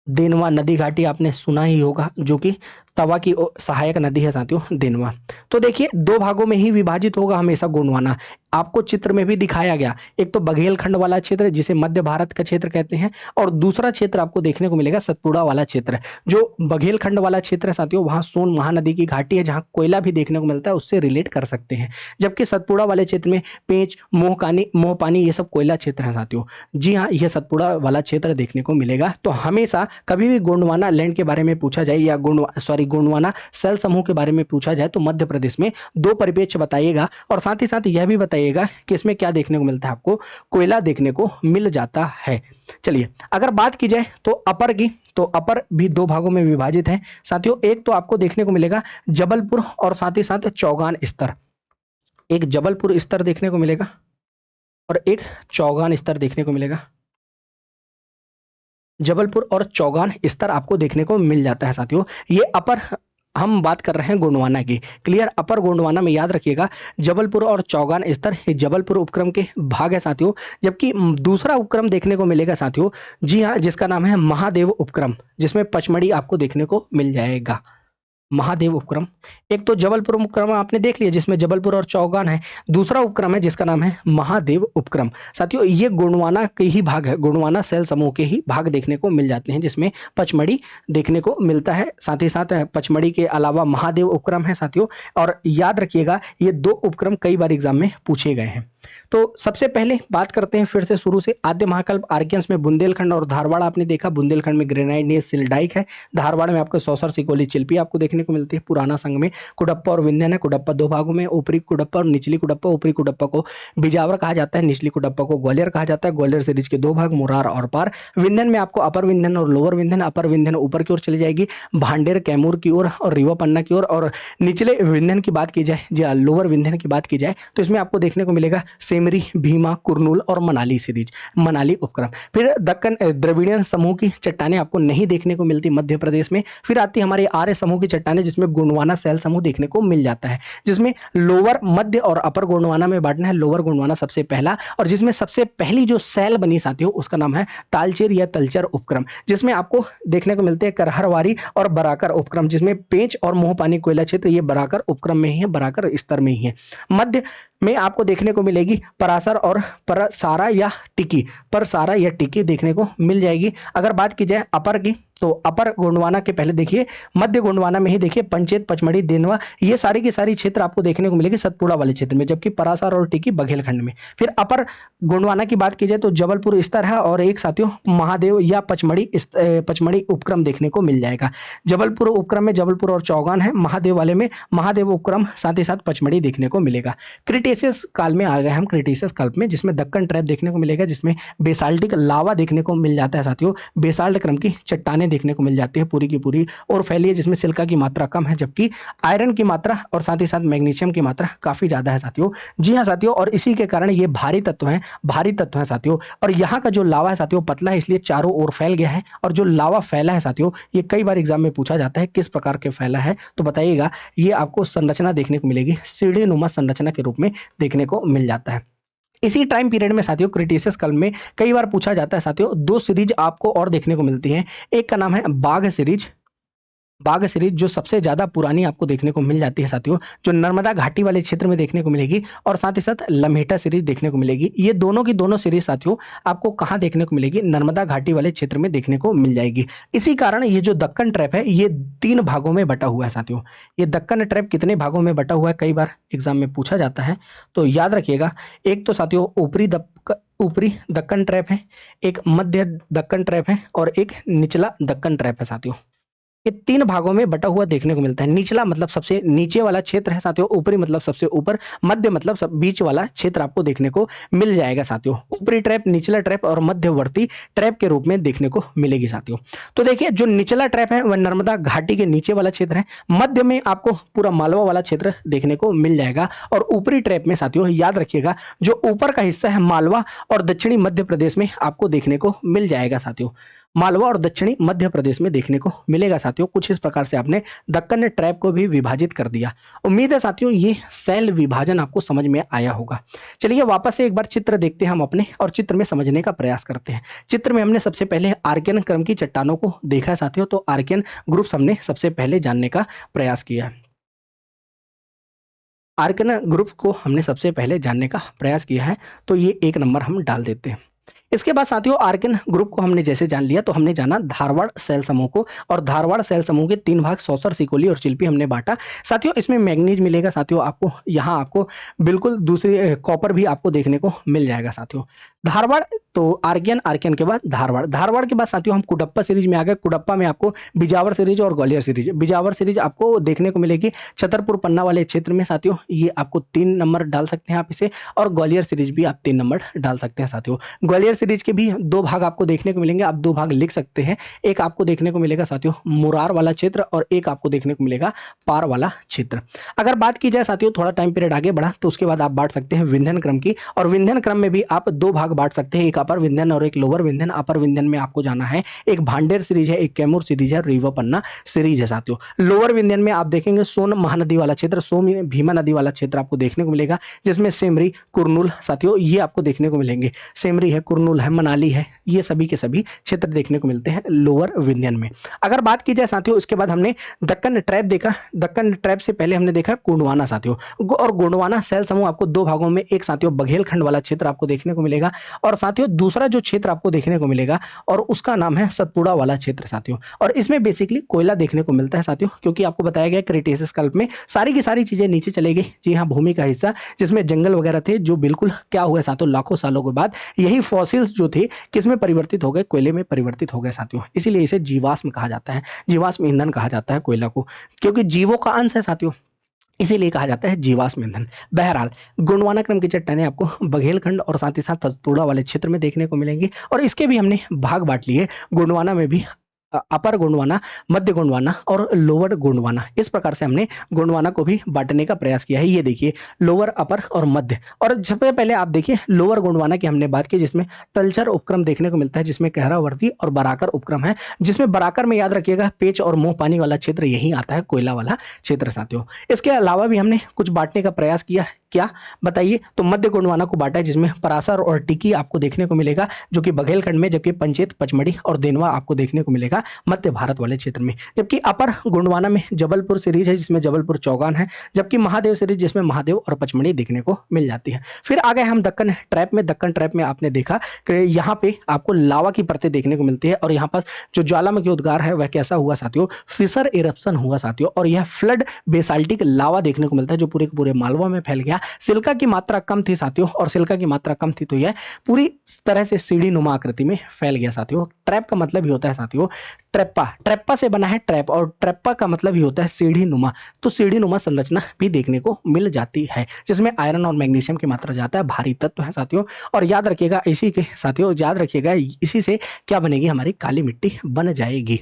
Speaker 1: देनवा नदी घाटी आपने सुना ही होगा, जो कि तवा की सहायक नदी है साथियों देनवा। तो देखिए दो भागों में ही विभाजित होगा हमेशा गोंडवाना। आपको चित्र में भी दिखाया गया, एक तो बघेलखंड वाला क्षेत्र जिसे मध्य भारत का क्षेत्र कहते हैं, और दूसरा क्षेत्र आपको देखने को मिलेगा सतपुड़ा वाला क्षेत्र। जो बघेलखंड वाला क्षेत्र है साथियों, वहां सोन महानदी की घाटी है जहां कोयला भी देखने को मिलता है, उससे रिलेट कर सकते हैं। जबकि सतपुड़ा वाले क्षेत्र में पेंच, मोहपानी ये सब कोयला क्षेत्र है साथियों। जी हाँ, यह सतपुड़ा वाला क्षेत्र देखने को मिलेगा। तो हमेशा कभी भी गोंडवाना लैंड के बारे में पूछा जाए या गोंडवाना सेल समूह के बारे में पूछा जाए तो मध्य प्रदेश में दो परिप्रेक्ष्य बताइएगा, और साथ ही साथ यह भी बताइएगा कि इसमें क्या देखने को मिलता है, आपको कोयला देखने को मिल जाता है। चलिए अगर बात की जाए तो अपर की, तो अपर भी दो भागों में विभाजित है साथियों। एक तो आपको देखने को मिलेगा जबलपुर और साथ ही साथ चौगान स्तर। एक जबलपुर स्तर देखने को मिलेगा और एक चौगान स्तर देखने को मिलेगा। जबलपुर और चौगान स्तर आपको देखने को मिल जाता है साथियों। ये अपर, हम बात कर रहे हैं गोंडवाना की। क्लियर? अपर गोंडवाना में याद रखिएगा जबलपुर और चौगान स्तर ये जबलपुर उपक्रम के भाग है साथियों। जबकि दूसरा उपक्रम देखने को मिलेगा साथियों, जी हाँ, जिसका नाम है महादेव उपक्रम, जिसमें पचमढ़ी आपको देखने को मिल जाएगा। महादेव उपक्रम, एक तो जबलपुर उपक्रम आपने देख लिया जिसमें जबलपुर और चौगान है, दूसरा उपक्रम है जिसका नाम है महादेव उपक्रम। साथियों ये गोंडवाना के ही भाग है, गोंडवाना सेल समूह के ही भाग देखने को मिल जाते हैं, जिसमें पचमढ़ी देखने को मिलता है। साथ ही साथ पचमढ़ी के अलावा महादेव उपक्रम है साथियों। और याद रखिएगा ये दो उपक्रम कई बार एग्जाम में पूछे गए हैं। तो सबसे पहले बात करते हैं फिर से शुरू से। आद्य महाकल्प आर्कियंस में बुंदेलखंड और धारवाड़ आपने देखा। बुंदेलखंड में ग्रेनाइट सिल्डाइक है, धारवाड़ में आपको सौसर सिकोली चिल्पी आपको देखने को मिलती है। पुराना संघ में कुडप्पा और विंध्यन है। कुडप्पा दो भागों में, ऊपरी कुडप्पा और निचली कुडप्पा। ऊपरी कुडप्पा को बिजावर कहा जाता है, निचली कुडप्पा को ग्वालियर कहा जाता है। ग्वालियर सीरीज के दो भाग, मुरार और पार। विंध्यन में आपको अपर विंध्यन और लोअर विंध्यन। अपर विंध्यन ऊपर की ओर चली जाएगी, भांडेर कैमूर की ओर और रीवा पन्ना की ओर। और निचले विंध्यन की बात की जाए, लोअर विंध्यन की बात की जाए तो इसमें आपको देखने को मिलेगा सेमरी, भीमा, कुरनूल और मनाली सीरीज, मनाली उपक्रम। फिर दक्कन द्रविड़ियन समूह की चट्टानें आपको नहीं देखने को मिलती मध्य प्रदेश में। फिर आती हमारे आर्य समूह की चट्टानें, जिसमें गोंडवाना सेल समूह देखने को मिल जाता है, जिसमें लोअर, मध्य और अपर गोंडवाना में बांटना है। लोअर गोंडवाना सबसे पहला, और जिसमें सबसे पहली जो सेल बनी साथियों उसका नाम है तालचेर या तलचर उपक्रम, जिसमें आपको देखने को मिलते हैं करहरवारी और बराकर उपक्रम, जिसमें पेंच और मोहपानी कोयला क्षेत्र ये बराकर उपक्रम में ही है, बराकर स्तर में ही है। मध्य में आपको देखने को मिलेगी परासर और परसारा या टिकी, परसारा या टिकी देखने को मिल जाएगी। अगर बात की जाए अपर की, तो अपर गोंडवाना के पहले देखिए मध्य गोंडवाना में ही देखिए पंचेत, पचमढ़ी, देनवा ये सारी की सारी क्षेत्र आपको देखने को मिलेगी सतपुड़ा वाले क्षेत्र में, जबकि परासर और टिकी बघेलखंड में। फिर अपर गोंडवाना की बात की जाए तो जबलपुर स्तर है, और एक साथियों महादेव या पचमढ़ी उपक्रम देखने को मिल जाएगा। जबलपुर उपक्रम में जबलपुर और चौगान है, महादेव वाले में महादेव उपक्रम, साथ ही साथ पचमढ़ी देखने को मिलेगा। क्रिटेशियस काल में आ गए हम, क्रिटेशियस काल में, जिसमें दक्कन ट्रैप देखने को मिलेगा, जिसमें बेसाल्टिक लावा देखने को मिल जाता है साथियों। बेसाल्ट क्रम की चट्टानें देखने को मिल जाती है पूरी की पूरी और फैली है, जिसमें सिलिका की मात्रा कम है, जबकि आयरन की मात्रा और साथ ही साथ मैग्नीशियम की मात्रा काफी ज्यादा है साथियों। जी हाँ साथियों, और इसी के कारण ये भारी तत्व है साथियों। और यहाँ का जो लावा है साथियों पतला है, इसलिए चारों ओर फैल गया है। और जो लावा फैला है साथियों, ये कई बार एग्जाम में पूछा जाता है किस प्रकार के फैला है, तो बताइएगा। ये आपको संरचना देखने को मिलेगी, सीढ़ी नुमा संरचना के रूप में देखने को मिल जाता है। इसी टाइम पीरियड में साथियों क्रिटेशियस काल में कई बार पूछा जाता है साथियों, दो सीरीज आपको और देखने को मिलती हैं। एक का नाम है बाघ सीरीज बाघ सीरीज जो सबसे ज़्यादा पुरानी आपको देखने को मिल जाती है साथियों, जो नर्मदा घाटी वाले क्षेत्र में देखने को मिलेगी, और साथ ही साथ लम्हेटा सीरीज देखने को मिलेगी। ये दोनों की दोनों सीरीज साथियों आपको कहाँ देखने को मिलेगी? नर्मदा घाटी वाले क्षेत्र में देखने को मिल जाएगी। इसी कारण ये जो दक्कन ट्रैप है ये 3 भागों में बटा हुआ है साथियों। ये दक्कन ट्रैप कितने भागों में बटा हुआ है, कई बार एग्जाम में पूछा जाता है, तो याद रखिएगा। एक तो साथियों ऊपरी दक्कन ट्रैप है, एक मध्य दक्कन ट्रैप है, और एक निचला दक्कन ट्रैप है साथियों। ये 3 भागों में बटा हुआ देखने को मिलता है। निचला मतलब सबसे नीचे वाला क्षेत्र है साथियों, ऊपरी मतलब सबसे ऊपर, मध्य मतलब सब बीच वाला क्षेत्र आपको देखने को मिल जाएगा साथियों। ऊपरी ट्रैप, निचला ट्रैप और मध्यवर्ती ट्रैप के रूप में देखने को मिलेगी साथियों। तो देखिए, जो निचला ट्रैप है वह नर्मदा घाटी के नीचे वाला क्षेत्र है, मध्य में आपको पूरा मालवा वाला क्षेत्र देखने को मिल जाएगा, और ऊपरी ट्रैप में साथियों याद रखिएगा जो ऊपर का हिस्सा है मालवा और दक्षिणी मध्य प्रदेश में आपको देखने को मिल जाएगा साथियों। मालवा और दक्षिणी मध्य प्रदेश में देखने को मिलेगा साथियों। कुछ इस प्रकार से आपने दक्कन ट्रैप को भी विभाजित कर दिया। उम्मीद है साथियों ये सेल विभाजन आपको समझ में आया होगा। चलिए वापस से एक बार चित्र देखते हैं हम अपने, और चित्र में समझने का प्रयास करते हैं। चित्र में हमने सबसे पहले आर्कियन क्रम की चट्टानों को देखा है साथियों, तो आर्कियन ग्रुप्स हमने सबसे पहले जानने का प्रयास किया है। आर्कियन ग्रुप को हमने सबसे पहले जानने का प्रयास किया है, तो ये 1 नंबर हम डाल देते हैं। इसके बाद साथियों आर्कियन ग्रुप को हमने जैसे जान लिया, तो हमने जाना धारवाड़ सेल समूह को, और धारवाड़ सेल समूह के 3 भाग सौसर, सिकोली और चिल्पी हमने बांटा साथियों। इसमें मैग्नीज मिलेगा साथियों आपको, यहाँ आपको बिल्कुल दूसरी कॉपर भी आपको देखने को मिल जाएगा साथियों। धारवाड़ तो आर्कियन के बाद धारवाड़ के बाद साथियों हम कुडप्पा सीरीज में आ गए। कुडप्पा में आपको बिजावर सीरीज और ग्वालियर सीरीज, बिजावर सीरीज आपको देखने को मिलेगी छतरपुर पन्ना वाले क्षेत्र में साथियों, ये आपको 3 नंबर डाल सकते हैं आप इसे, और ग्वालियर सीरीज भी आप 3 नंबर डाल सकते हैं साथियों। ग्वालियर सीरीज के भी 2 भाग आपको देखने को मिलेंगे, आप 2 भाग लिख सकते हैं। एक आपको देखने को मिलेगा साथियों मुरार वाला क्षेत्र, और एक आपको देखने को मिलेगा पार वाला क्षेत्र। अगर बात की जाए साथियों, थोड़ा टाइम पीरियड आगे बढ़ा तो उसके बाद आप बांट सकते हैं विंध्यन क्रम की, और विंध्यन क्रम में भी आप 2 भाग बांट सकते हैं, एक अपर विंध्यन और एक लोअर विंध्यन। अपर विंध्यन में आपको जाना है, एक भांडेर सीरीज है, एक कैमूर सीरीज है, रीवा पन्ना सीरीज है साथियों। लोअर विंध्यन में आप देखेंगे सोन महानदी वाला क्षेत्र, सोम भीमा नदी वाला क्षेत्र आपको देखने को मिलेगा, जिसमें सेमरी, कुरनूल साथियों ये आपको देखने को मिलेंगे। सेमरी है, कुरनूल है, मनाली है, ये सभी के सभी क्षेत्र देखने को मिलते हैं लोअर विंध्यन में। अगर बात की जाए साथियों, इसके बाद हमने दक्कन ट्रैप देखा। दक्कन ट्रैप से पहले हमने देखा गोंडवाना साथियों, और गोंडवाना सेल समूह आपको 2 भागों में, एक साथियों बघेलखंड वाला क्षेत्र आपको देखने को मिलेगा, और साथियों दूसरा जो क्षेत्र आपको देखने को मिलेगा और उसका नाम है सतपुड़ा वाला क्षेत्र साथियों। और इसमें बेसिकली कोयला देखने को मिलता है साथियों, क्योंकि आपको बताया गया क्रिटेशियस काल में सारी की सारी चीजें नीचे चले गई। जी हाँ, भूमि का हिस्सा जिसमें जंगल वगैरह थे, जो बिल्कुल क्या हुआ साथियों लाखों सालों के बाद यही फॉसिल्स जो थे किसमें परिवर्तित हो गए? कोयले में परिवर्तित हो गए साथियों। इसीलिए इसे जीवाश्म कहा जाता है, जीवाश्म ईंधन कहा जाता है कोयला को, क्योंकि जीवों का अंश है साथियों, इसीलिए कहा जाता है जीवाश्म ईंधन। बहरहाल गोंडवाना क्रम की चट्टानें आपको बघेलखंड और साथ ही साथ सतपुड़ा वाले क्षेत्र में देखने को मिलेंगी, और इसके भी हमने भाग बांट लिए। गोंडवाना में भी अपर गोंडवाना, मध्य गोंडवाना और लोअर गोंडवाना, इस प्रकार से हमने गोंडवाना को भी बांटने का प्रयास किया है। ये देखिए लोअर, अपर और मध्य। और सबसे पहले आप देखिए लोअर गोंडवाना की हमने बात की, जिसमें तलचर उपक्रम देखने को मिलता है, जिसमें कहरावर्ती और बराकर उपक्रम है, जिसमें बराकर में याद रखिएगा पेच और मुंह पानी वाला क्षेत्र यही आता है, कोयला वाला क्षेत्र साथियों। इसके अलावा भी हमने कुछ बांटने का प्रयास किया है, क्या बताइए? तो मध्य गोंडवाना को बांटा है, जिसमें परासर और टिकी आपको देखने को मिलेगा, जो कि बघेलखंड में, जबकि पंचेत, पचमढ़ी और देनवा आपको देखने को मिलेगा मध्य भारत वाले क्षेत्र में। जबकि अपर गोंडवाना में जबलपुर सीरीज है, जिसमें जबलपुर चौगान है, जबकि महादेव सीरीज जिसमें महादेव और पचमढ़ी देखने को मिल जाती है। फिर आ गए हम दक्कन ट्रैप में। दक्कन ट्रैप में आपने देखा कि यहाँ पे आपको लावा की परतें देखने को मिलती है, और यहाँ पर जो ज्वालामुखी उद्गार है वह कैसा हुआ साथियों? फिशर इरप्शन हुआ साथियों, और यह फ्लड बेसाल्टिक लावा देखने को मिलता है, जो पूरे के पूरे मालवा में फैल गया। सिल्का की मात्रा कम थी साथियों, और सिल्का की मात्रा कम थी तो यह पूरी तरह से सीढ़ी नुमा आकृति में फैल गया साथियों। ट्रैप का मतलब ही होता है साथियों ट्रैप्पा, ट्रैप्पा से बना है ट्रैप, और ट्रैप्पा का मतलब ही होता है सीढ़ी नुमा। तो सीढ़ी नुमा संरचना भी देखने को मिल जाती है, जिसमें आयरन और मैग्नीशियम की मात्रा जाता है, भारी तत्व है साथियों। और याद रखिएगा इसी के साथियों, याद रखिएगा इसी से क्या बनेगी? हमारी काली मिट्टी बन जाएगी।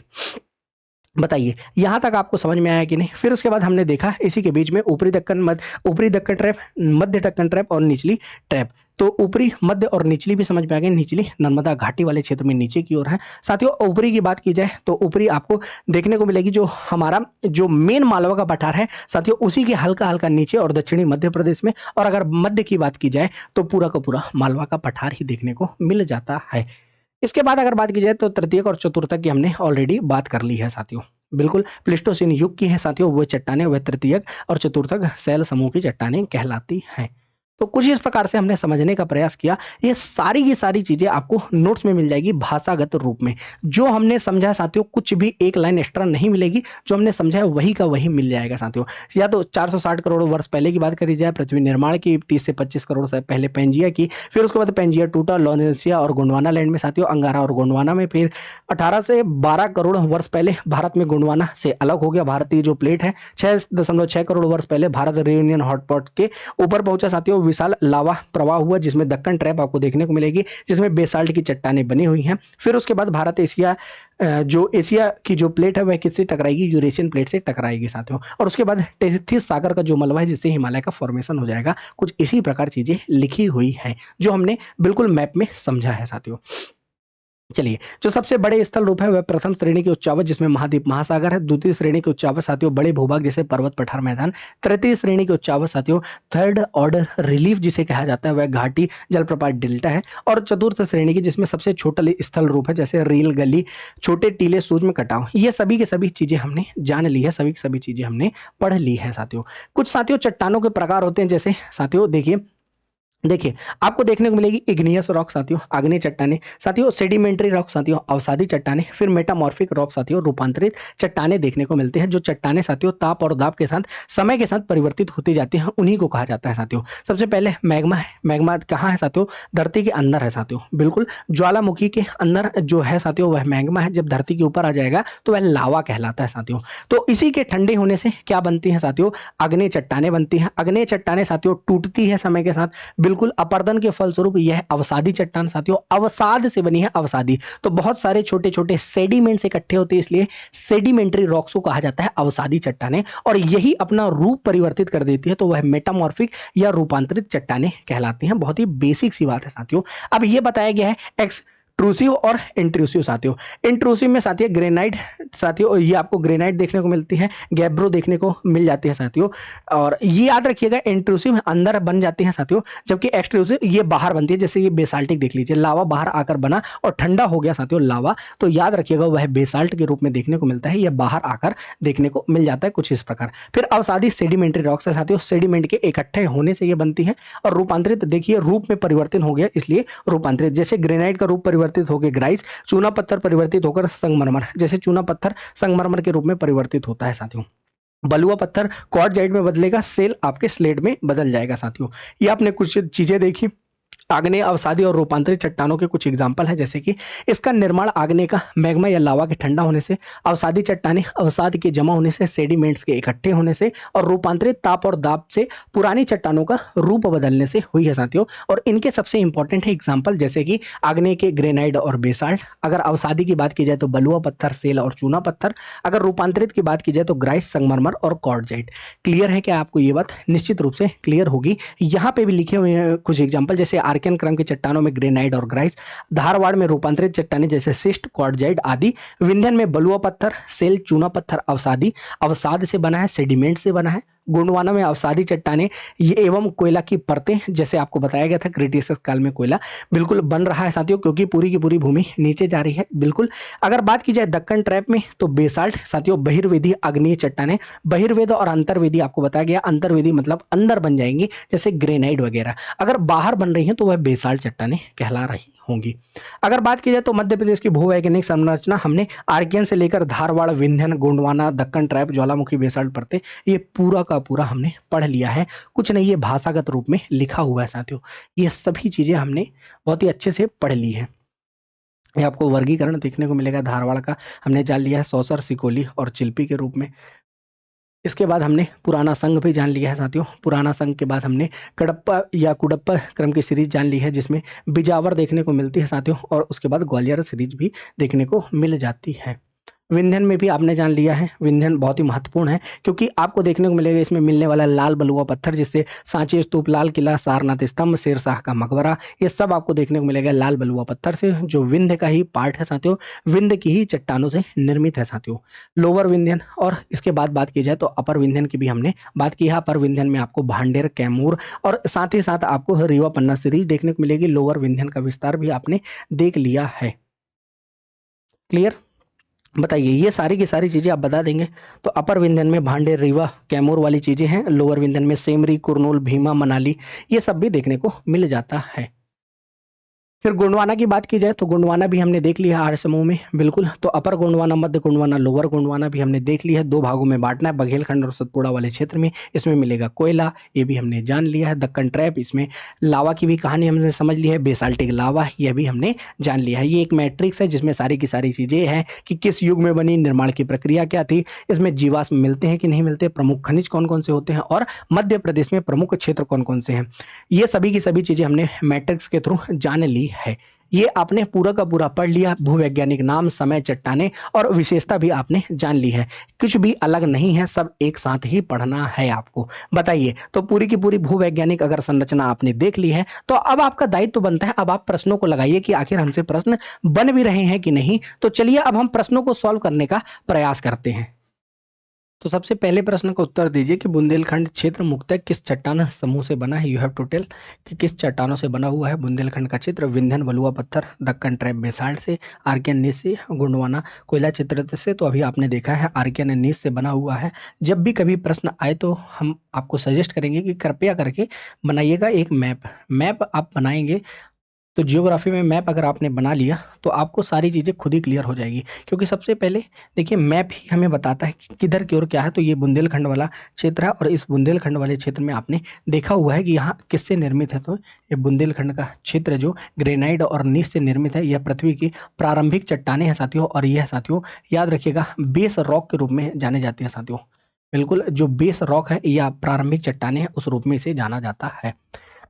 Speaker 1: बताइए यहाँ तक आपको समझ में आया कि नहीं? फिर उसके बाद हमने देखा इसी के बीच में ऊपरी दक्कन ट्रैप, मध्य दक्कन ट्रैप और निचली ट्रैप। तो ऊपरी, मध्य और निचली भी समझ में आ गई। निचली नर्मदा घाटी वाले क्षेत्र में नीचे की ओर है साथियों। ऊपरी की बात की जाए तो ऊपरी आपको देखने को मिलेगी जो हमारा जो मेन मालवा का पठार है साथियों, उसी के हल्का हल्का नीचे और दक्षिणी मध्य प्रदेश में। और अगर मध्य की बात की जाए तो पूरा का पूरा मालवा का पठार ही देखने को मिल जाता है। इसके बाद अगर बात की जाए तो तृतीयक और चतुर्थक की हमने ऑलरेडी बात कर ली है साथियों। बिल्कुल प्लेस्टोसीन युग की है साथियों वो चट्टानें, वह तृतीयक और चतुर्थक शैल समूह की चट्टानें कहलाती हैं। तो कुछ इस प्रकार से हमने समझने का प्रयास किया। ये सारी की सारी चीज़ें आपको नोट्स में मिल जाएगी भाषागत रूप में। जो हमने समझा साथियों, कुछ भी एक लाइन एक्स्ट्रा नहीं मिलेगी, जो हमने समझा है वही का वही मिल जाएगा साथियों। या तो 460 करोड़ वर्ष पहले की बात करी जाए पृथ्वी निर्माण की, 30 से 25 करोड़ से पहले पेंजिया की, फिर उसके बाद पेंजिया टूटा लॉरेंसिया और गोंडवाना लैंड में साथियों, अंगारा और गोंडवाना में, फिर 18 से 12 करोड़ वर्ष पहले भारत में गोंडवाना से अलग हो गया। भारतीय जो प्लेट है 6.6 करोड़ वर्ष पहले भारत रियूनियन हॉटपॉट के ऊपर पहुंचा साथियों। विशाल लावा प्रवाह हुआ जिसमें दक्कन ट्रैप आपको देखने को मिलेगी, जिसमें बेसाल्ट की चट्टानें बनी हुई हैं। फिर उसके बाद भारत एशिया जो एशिया की जो प्लेट है वह किससे टकराएगी, यूरेशियन प्लेट से टकराएगी साथियों। और उसके बाद टेथिस सागर का जो मलबा है जिससे हिमालय का फॉर्मेशन हो जाएगा। कुछ इसी प्रकार चीजें लिखी हुई हैं जो हमने बिल्कुल मैप में समझा है साथियों। चलिए, जो सबसे बड़े स्थल रूप है वह प्रथम श्रेणी के उच्चावच जिसमें महाद्वीप महासागर है। द्वितीय श्रेणी के उच्चावच साथियों बड़े भूभाग जैसे पर्वत पठार मैदान। तृतीय श्रेणी के उच्चावच साथियों थर्ड ऑर्डर रिलीफ जिसे कहा जाता है वह घाटी जलप्रपात डेल्टा है। और चतुर्थ श्रेणी की जिसमें सबसे छोटा स्थल रूप है जैसे रील गली छोटे टीले सूक्ष्म कटाव। ये सभी की सभी चीजें हमने जान ली है, सभी की सभी चीजें हमने पढ़ ली है साथियों। कुछ साथियों चट्टानों के प्रकार होते हैं, जैसे साथियों देखिए आपको देखने को मिलेगी इग्नियस रॉक साथियों आग्नेय चट्टाने, साथियों सेडिमेंट्री रॉक साथियों अवसादी चट्टाने, फिर मेटामॉर्फिक रॉक साथियों रूपांतरित चट्टाने देखने को मिलते हैं। जो चट्टाने साथियों ताप और दाब के साथ समय के साथ परिवर्तित होती जाती हैं उन्हीं को कहा जाता है साथियों। सबसे पहले मैग्मा है। मैग्मा कहाँ है साथियों, धरती के अंदर है साथियों। बिल्कुल ज्वालामुखी के अंदर जो है साथियों वह मैग्मा है, जब धरती के ऊपर आ जाएगा तो वह लावा कहलाता है साथियों। तो इसी के ठंडे होने से क्या बनती है साथियों, अग्नि चट्टाने बनती हैं। अग्नि चट्टाने साथियों टूटती है समय के साथ, बिल्कुल अपर्दन के फलस्वरूप यह अवसादी चट्टान साथियों अवसाद से बनी है। अवसादी तो बहुत सारे छोटे छोटे सेडिमेंट्स इकट्ठे होते हैं, इसलिए सेडिमेंट्री रॉक्स को कहा जाता है अवसादी चट्टाने, और यही अपना रूप परिवर्तित कर देती है तो वह मेटामॉर्फिक या रूपांतरित चट्टाने कहलाती हैं। बहुत ही बेसिक सी बात है साथियों। अब यह बताया गया है एक्सट्रूसिव और इंट्रूसिव साथियों। इंट्रूसिव में साथियों ग्रेनाइट साथियों, ये आपको ग्रेनाइट देखने को मिलती है, गैब्रो देखने को मिल जाती है साथियों। और ये याद रखिएगा इंट्रूसिव अंदर बन जाती है साथियों, जबकि एक्सट्रूसिव ये बाहर बनती है। जैसे ये बेसाल्टिक देख लीजिए, लावा बाहर आकर बना और ठंडा हो गया साथियों लावा, तो याद रखिएगा वह बेसाल्ट के रूप में देखने को मिलता है, यह बाहर आकर देखने को मिल जाता है कुछ इस प्रकार। फिर अवसादी सेडिमेंट्री रॉक्स है साथियों, सेडिमेंट के इकट्ठे होने से ये बनती है। और रूपांतरित देखिए रूप में परिवर्तन हो गया इसलिए रूपांतरित, जैसे ग्रेनाइट का रूप परिवर्तित होकर ग्राइस, चूना पत्थर परिवर्तित होकर संगमरमर, जैसे चूना पत्थर संगमरमर के रूप में परिवर्तित होता है साथियों। बलुआ पत्थर क्वार्टजाइट में बदलेगा, सेल आपके स्लेट में बदल जाएगा साथियों। ये आपने कुछ चीजें देखी। आग्नेय अवसादी और रूपांतरित चट्टानों के कुछ एग्जाम्पल है, जैसे कि इसका निर्माण आग्नेय का मैग्मा या लावा के ठंडा होने से, अवसादी चट्टाने अवसाद के जमा होने से, सेडिमेंट्स के इकट्ठे होने से, और रूपांतरित ताप और दाब से पुरानी चट्टानों का रूप बदलने से हुई है साथियों। और इनके सबसे इंपॉर्टेंट है एग्जाम्पल, जैसे कि आग्नेय के ग्रेनाइट और बेसाल्ट, अगर अवसादी की बात की जाए तो बलुआ पत्थर, सेल और चूना पत्थर, अगर रूपांतरित की बात की जाए तो ग्राइस, संगमरमर और क्वार्टजाइट। क्लियर है क्या आपको, ये बात निश्चित रूप से क्लियर होगी। यहाँ पे भी लिखे हुए हैं कुछ एग्जाम्पल, जैसे आर्कियन क्रम की चट्टानों में ग्रेनाइट और ग्राइस, धारवाड़ में रूपांतरित चट्टाने जैसे सिस्ट, क्वार्टजाइट आदि, विंध्यन में बलुआ पत्थर, सेल, चूना पत्थर अवसादी अवसाद से बना है, सेडिमेंट से बना है। गोंडवाना में अवसादी चट्टाने ये एवं कोयला की परतें, जैसे आपको बताया गया था क्रिटेशियस काल में कोयला बिल्कुल बन रहा है साथियों, क्योंकि पूरी की पूरी भूमि नीचे जा रही है। बिल्कुल अगर बात की जाए दक्कन ट्रैप में तो बेसाल्ट साथियों बहिर्वेदी आग्नेय चट्टाने, बहिर्वेद और अंतर्वेदी आपको बताया गया, अंतर्वेदी मतलब अंदर बन जाएंगी जैसे ग्रेनाइट वगैरह, अगर बाहर बन रही हैं तो वह बेसाल्ट चट्टाने कहला रही होंगी। अगर बात की जाए तो मध्य प्रदेश की भूवैज्ञानिक संरचना हमने आर्कियन से लेकर धारवाड़, विंध्यन, गोंडवाना, दक्कन ट्रैप, ज्वालामुखी, बेसाल्ट परतें, ये पूरा का पूरा हमने पढ़ लिया है। कुछ नहीं, ये भाषागत रूप में लिखा हुआ है साथियों। ये सभी चीजें हमने बहुत ही अच्छे से पढ़ ली है। ये आपको वर्गीकरण देखने को मिलेगा धारवाड़ का, हमने जान लिया है सौसर, सिकोली और चिल्पी के रूप में। इसके बाद हमने पुराना संघ भी जान लिया है साथियों। पुराना संघ के बाद हमने कडप्पा या कुडप्पा क्रम की सीरीज जान ली है, जिसमें बिजावर देखने को मिलती है साथियों, और उसके बाद ग्वालियर सीरीज भी देखने को मिल जाती है। विंध्यन में भी आपने जान लिया है, विंध्यन बहुत ही महत्वपूर्ण है, क्योंकि आपको देखने को मिलेगा इसमें मिलने वाला लाल बलुआ पत्थर, जिससे सांची स्तूप, लाल किला, सारनाथ स्तंभ, शेरशाह का मकबरा, ये सब आपको देखने को मिलेगा लाल बलुआ पत्थर से, जो विंध्य का ही पार्ट है साथियों, विंध्य की ही चट्टानों से निर्मित है साथियों। लोअर विंध्यन, और इसके बाद बात की जाए तो अपर विंध्यन की भी हमने बात की है। अपर विंध्यन में आपको भांडेर, कैमूर और साथ ही साथ आपको रीवा पन्ना सीरीज देखने को मिलेगी। लोअर विंध्यन का विस्तार भी आपने देख लिया है। क्लियर। बताइए ये सारी की सारी चीज़ें आप बता देंगे। तो अपर विंध्यन में भांडेर, रीवा, कैमूर वाली चीज़ें हैं। लोअर विंध्यन में सेमरी, कुरनूल, भीमा, मनाली, ये सब भी देखने को मिल जाता है। फिर गोंडवाना की बात की जाए तो गोंडवाना भी हमने देख लिया आर्य समूह में, बिल्कुल। तो अपर गोंडवाना, मध्य गोंडवाना, लोअर गोंडवाना भी हमने देख लिया है। दो भागों में बांटना है, बघेलखंड और सतपुड़ा वाले क्षेत्र में। इसमें मिलेगा कोयला, ये भी हमने जान लिया है। दक्कन ट्रैप, इसमें लावा की भी कहानी हमने समझ ली है। बेसाल्टिक लावा, यह भी हमने जान लिया है। ये एक मैट्रिक्स है जिसमें सारी की सारी चीज़ें हैं कि किस युग में बनी, निर्माण की प्रक्रिया क्या थी, इसमें जीवाश्म मिलते हैं कि नहीं मिलते, प्रमुख खनिज कौन कौन से होते हैं, और मध्य प्रदेश में प्रमुख क्षेत्र कौन कौन से हैं। ये सभी की सभी चीज़ें हमने मैट्रिक्स के थ्रू जान ली है। ये आपने पूरा का पूरा पढ़ लिया। भूवैज्ञानिक नाम, समय, चट्टानें और विशेषता भी आपने जान ली है। कुछ भी अलग नहीं है, सब एक साथ ही पढ़ना है आपको। बताइए, तो पूरी की पूरी भूवैज्ञानिक अगर संरचना आपने देख ली है, तो अब आपका दायित्व तो बनता है, अब आप प्रश्नों को लगाइए कि आखिर हमसे प्रश्न बन भी रहे हैं कि नहीं। तो चलिए अब हम प्रश्नों को सॉल्व करने का प्रयास करते हैं। तो सबसे पहले प्रश्न का उत्तर दीजिए कि बुंदेलखंड क्षेत्र मुख्यतः किस चट्टान समूह से बना है। यू हैव टू टेल कि किस चट्टानों से बना हुआ है बुंदेलखंड का क्षेत्र। विंध्यन बलुआ पत्थर, दक्कन ट्रैप बेसाल्ट से, आर्कियन नीस से, गोंडवाना कोयला चित्र से। तो अभी आपने देखा है आर्कियन नीस से बना हुआ है। जब भी कभी प्रश्न आए तो हम आपको सजेस्ट करेंगे कि कृपया करके बनाइएगा एक मैप आप बनाएंगे। तो जियोग्राफी में मैप अगर आपने बना लिया तो आपको सारी चीज़ें खुद ही क्लियर हो जाएगी। क्योंकि सबसे पहले देखिए, मैप ही हमें बताता है कि किधर की ओर क्या है। तो ये बुंदेलखंड वाला क्षेत्र है, और इस बुंदेलखंड वाले क्षेत्र में आपने देखा हुआ है कि यहाँ किससे निर्मित है। तो ये बुंदेलखंड का क्षेत्र जो ग्रेनाइट और नीस से निर्मित है, यह पृथ्वी की प्रारंभिक चट्टानें हैं साथियों। और यह साथियों याद रखिएगा बेस रॉक के रूप में जाने जाते हैं साथियों। बिल्कुल, जो बेस रॉक है या प्रारंभिक चट्टानें हैं, उस रूप में इसे जाना जाता है।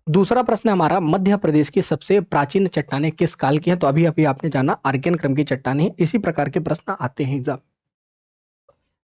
Speaker 1: दूसरा प्रश्न हमारा, मध्य प्रदेश की सबसे प्राचीन चट्टानें किस काल की हैं। तो अभी अभी आपने जाना आर्कियन क्रम की चट्टानें हैं। इसी प्रकार के प्रश्न आते हैं एग्जाम।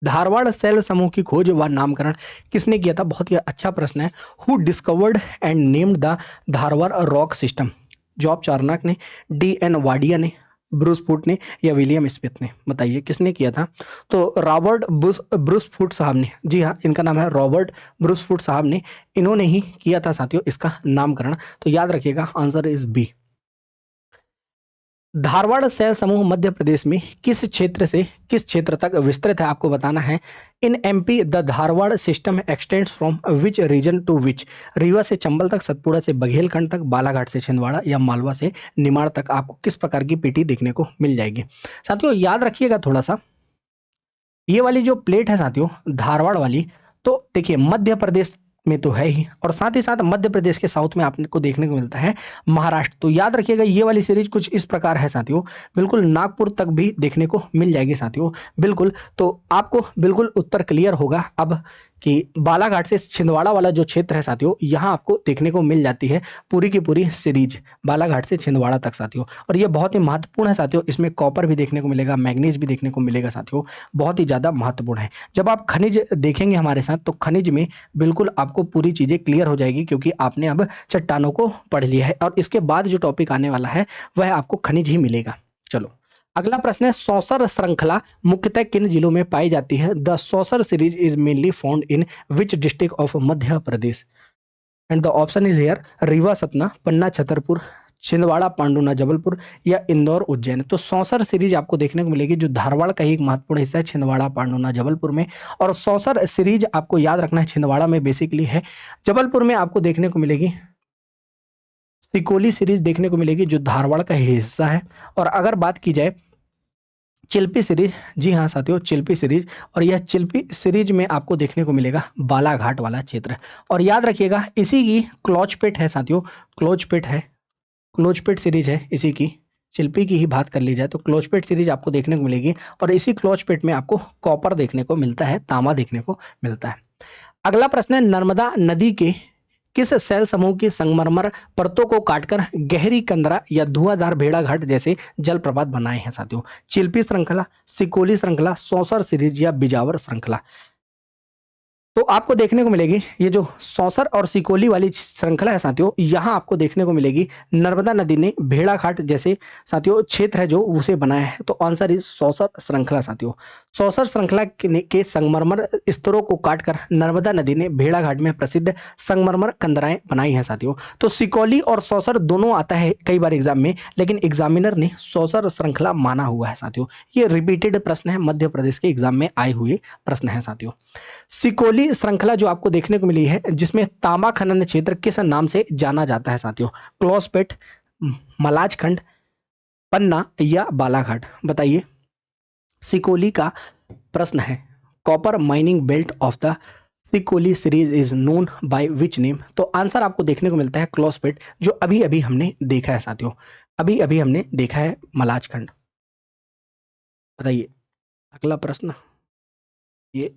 Speaker 1: धारवाड़ शैल समूह की खोज व नामकरण किसने किया था। बहुत ही अच्छा प्रश्न है। Who discovered and named the Dharwad rock system. Job Charnock ने, डी.एन. वाडिया ने, ब्रूस फूट ने, या विलियम स्मिथ ने। बताइए किसने किया था। तो रॉबर्ट ब्रूस फूट साहब ने, जी हाँ, इनका नाम है रॉबर्ट ब्रूस फूट साहब ने, इन्होंने ही किया था साथियों इसका नामकरण। तो याद रखिएगा आंसर इज बी। धारवाड़ शैल समूह मध्य प्रदेश में किस क्षेत्र से किस क्षेत्र तक विस्तृत है, आपको बताना है। In MP the Dharwar system extends from which region to which. Rewa से चंबल तक, सतपुड़ा से बघेलखंड तक, बालाघाट से छिंदवाड़ा, या मालवा से निमाड़ तक आपको किस प्रकार की पीटी देखने को मिल जाएगी। साथियों याद रखिएगा थोड़ा सा, ये वाली जो प्लेट है साथियों धारवाड़ वाली, तो देखिए मध्य प्रदेश में तो है ही, और साथ ही साथ मध्य प्रदेश के साउथ में आपको देखने को मिलता है महाराष्ट्र। तो याद रखिएगा ये वाली सीरीज कुछ इस प्रकार है साथियों। बिल्कुल नागपुर तक भी देखने को मिल जाएगी साथियों। बिल्कुल, तो आपको बिल्कुल उत्तर क्लियर होगा अब कि बालाघाट से छिंदवाड़ा वाला जो क्षेत्र है साथियों, यहाँ आपको देखने को मिल जाती है पूरी की पूरी सीरीज बालाघाट से छिंदवाड़ा तक साथियों। और ये बहुत ही महत्वपूर्ण है साथियों। इसमें कॉपर भी देखने को मिलेगा, मैग्नीज भी देखने को मिलेगा साथियों। बहुत ही ज़्यादा महत्वपूर्ण है। जब आप खनिज देखेंगे हमारे साथ, तो खनिज में बिल्कुल आपको पूरी चीज़ें क्लियर हो जाएगी, क्योंकि आपने अब चट्टानों को पढ़ लिया है। और इसके बाद जो टॉपिक आने वाला है वह आपको खनिज ही मिलेगा। चलो अगला प्रश्न है, सौसर श्रृंखला मुख्यतः किन जिलों में पाई जाती है। The Sausar series is mainly found in which district of Madhya Pradesh. And the option is here, Rewa Satna, Panna Chhatarpur, Chhindwara Pandhurna Jabalpur, या इंदौर उज्जैन। तो सौसर सीरीज आपको देखने को मिलेगी जो धारवाड़ का ही एक महत्वपूर्ण हिस्सा है, छिंदवाड़ा पांडुना जबलपुर में। और सौसर सीरीज आपको याद रखना है छिंदवाड़ा में बेसिकली है। जबलपुर में आपको देखने को मिलेगी सिकोली सीरीज देखने को मिलेगी जो धारवाड़ का ही हिस्सा है। और अगर बात की जाए चिल्पी सीरीज, जी हाँ साथियों चिल्पी सीरीज, और यह चिल्पी सीरीज में आपको देखने को मिलेगा बालाघाट वाला क्षेत्र। और याद रखिएगा इसी की क्लोचपेट है साथियों, क्लोचपेट है, क्लोचपेट सीरीज है इसी की। चिल्पी की ही बात कर ली जाए तो क्लोचपेट सीरीज आपको देखने को मिलेगी, और इसी क्लोचपेट में आपको कॉपर देखने को मिलता है, तांबा देखने को मिलता है। अगला प्रश्न है, नर्मदा नदी के किस शैल समूह की संगमरमर परतों को काटकर गहरी कंदरा या धुआंधार भेड़ाघाट जैसे जलप्रपात बनाए हैं साथियों। चिल्पी श्रृंखला, सिकोली श्रृंखला, सौसर सीरीज, या बिजावर श्रृंखला। तो आपको देखने को मिलेगी ये जो सौंसर और सिकोली वाली श्रृंखला है साथियों, यहाँ आपको देखने को मिलेगी नर्मदा नदी ने भेड़ाघाट जैसे साथियों क्षेत्र है जो उसे बनाया है। तो आंसर इज सौंसर श्रृंखला साथियों। सौंसर श्रृंखला के संगमरमर स्तरों को काटकर नर्मदा नदी ने भेड़ाघाट में प्रसिद्ध संगमरमर कंदराएं बनाई हैं साथियों। तो सिकोली और सौंसर दोनों आता है कई बार एग्जाम में, लेकिन एग्जामिनर ने सौंसर श्रृंखला माना हुआ है साथियों। ये रिपीटेड प्रश्न है, मध्य प्रदेश के एग्जाम में आए हुए प्रश्न है साथियों। सिकोली श्रृंखला जो आपको देखने को मिली है, जिसमें तांबा खनन क्षेत्र किस नाम से जाना जाता है साथियों? क्लॉसपेट, मलाज खंड, पन्ना या बालाघाट? बताइए। सिकोली का प्रश्न है, copper mining belt of the Sikoli series is known by which name? तो आंसर आपको देखने को मिलता है क्लॉसपेट, जो अभी अभी हमने देखा है साथियों, अभी अभी हमने देखा है मलाज खंड। बताइए अगला प्रश्न। ये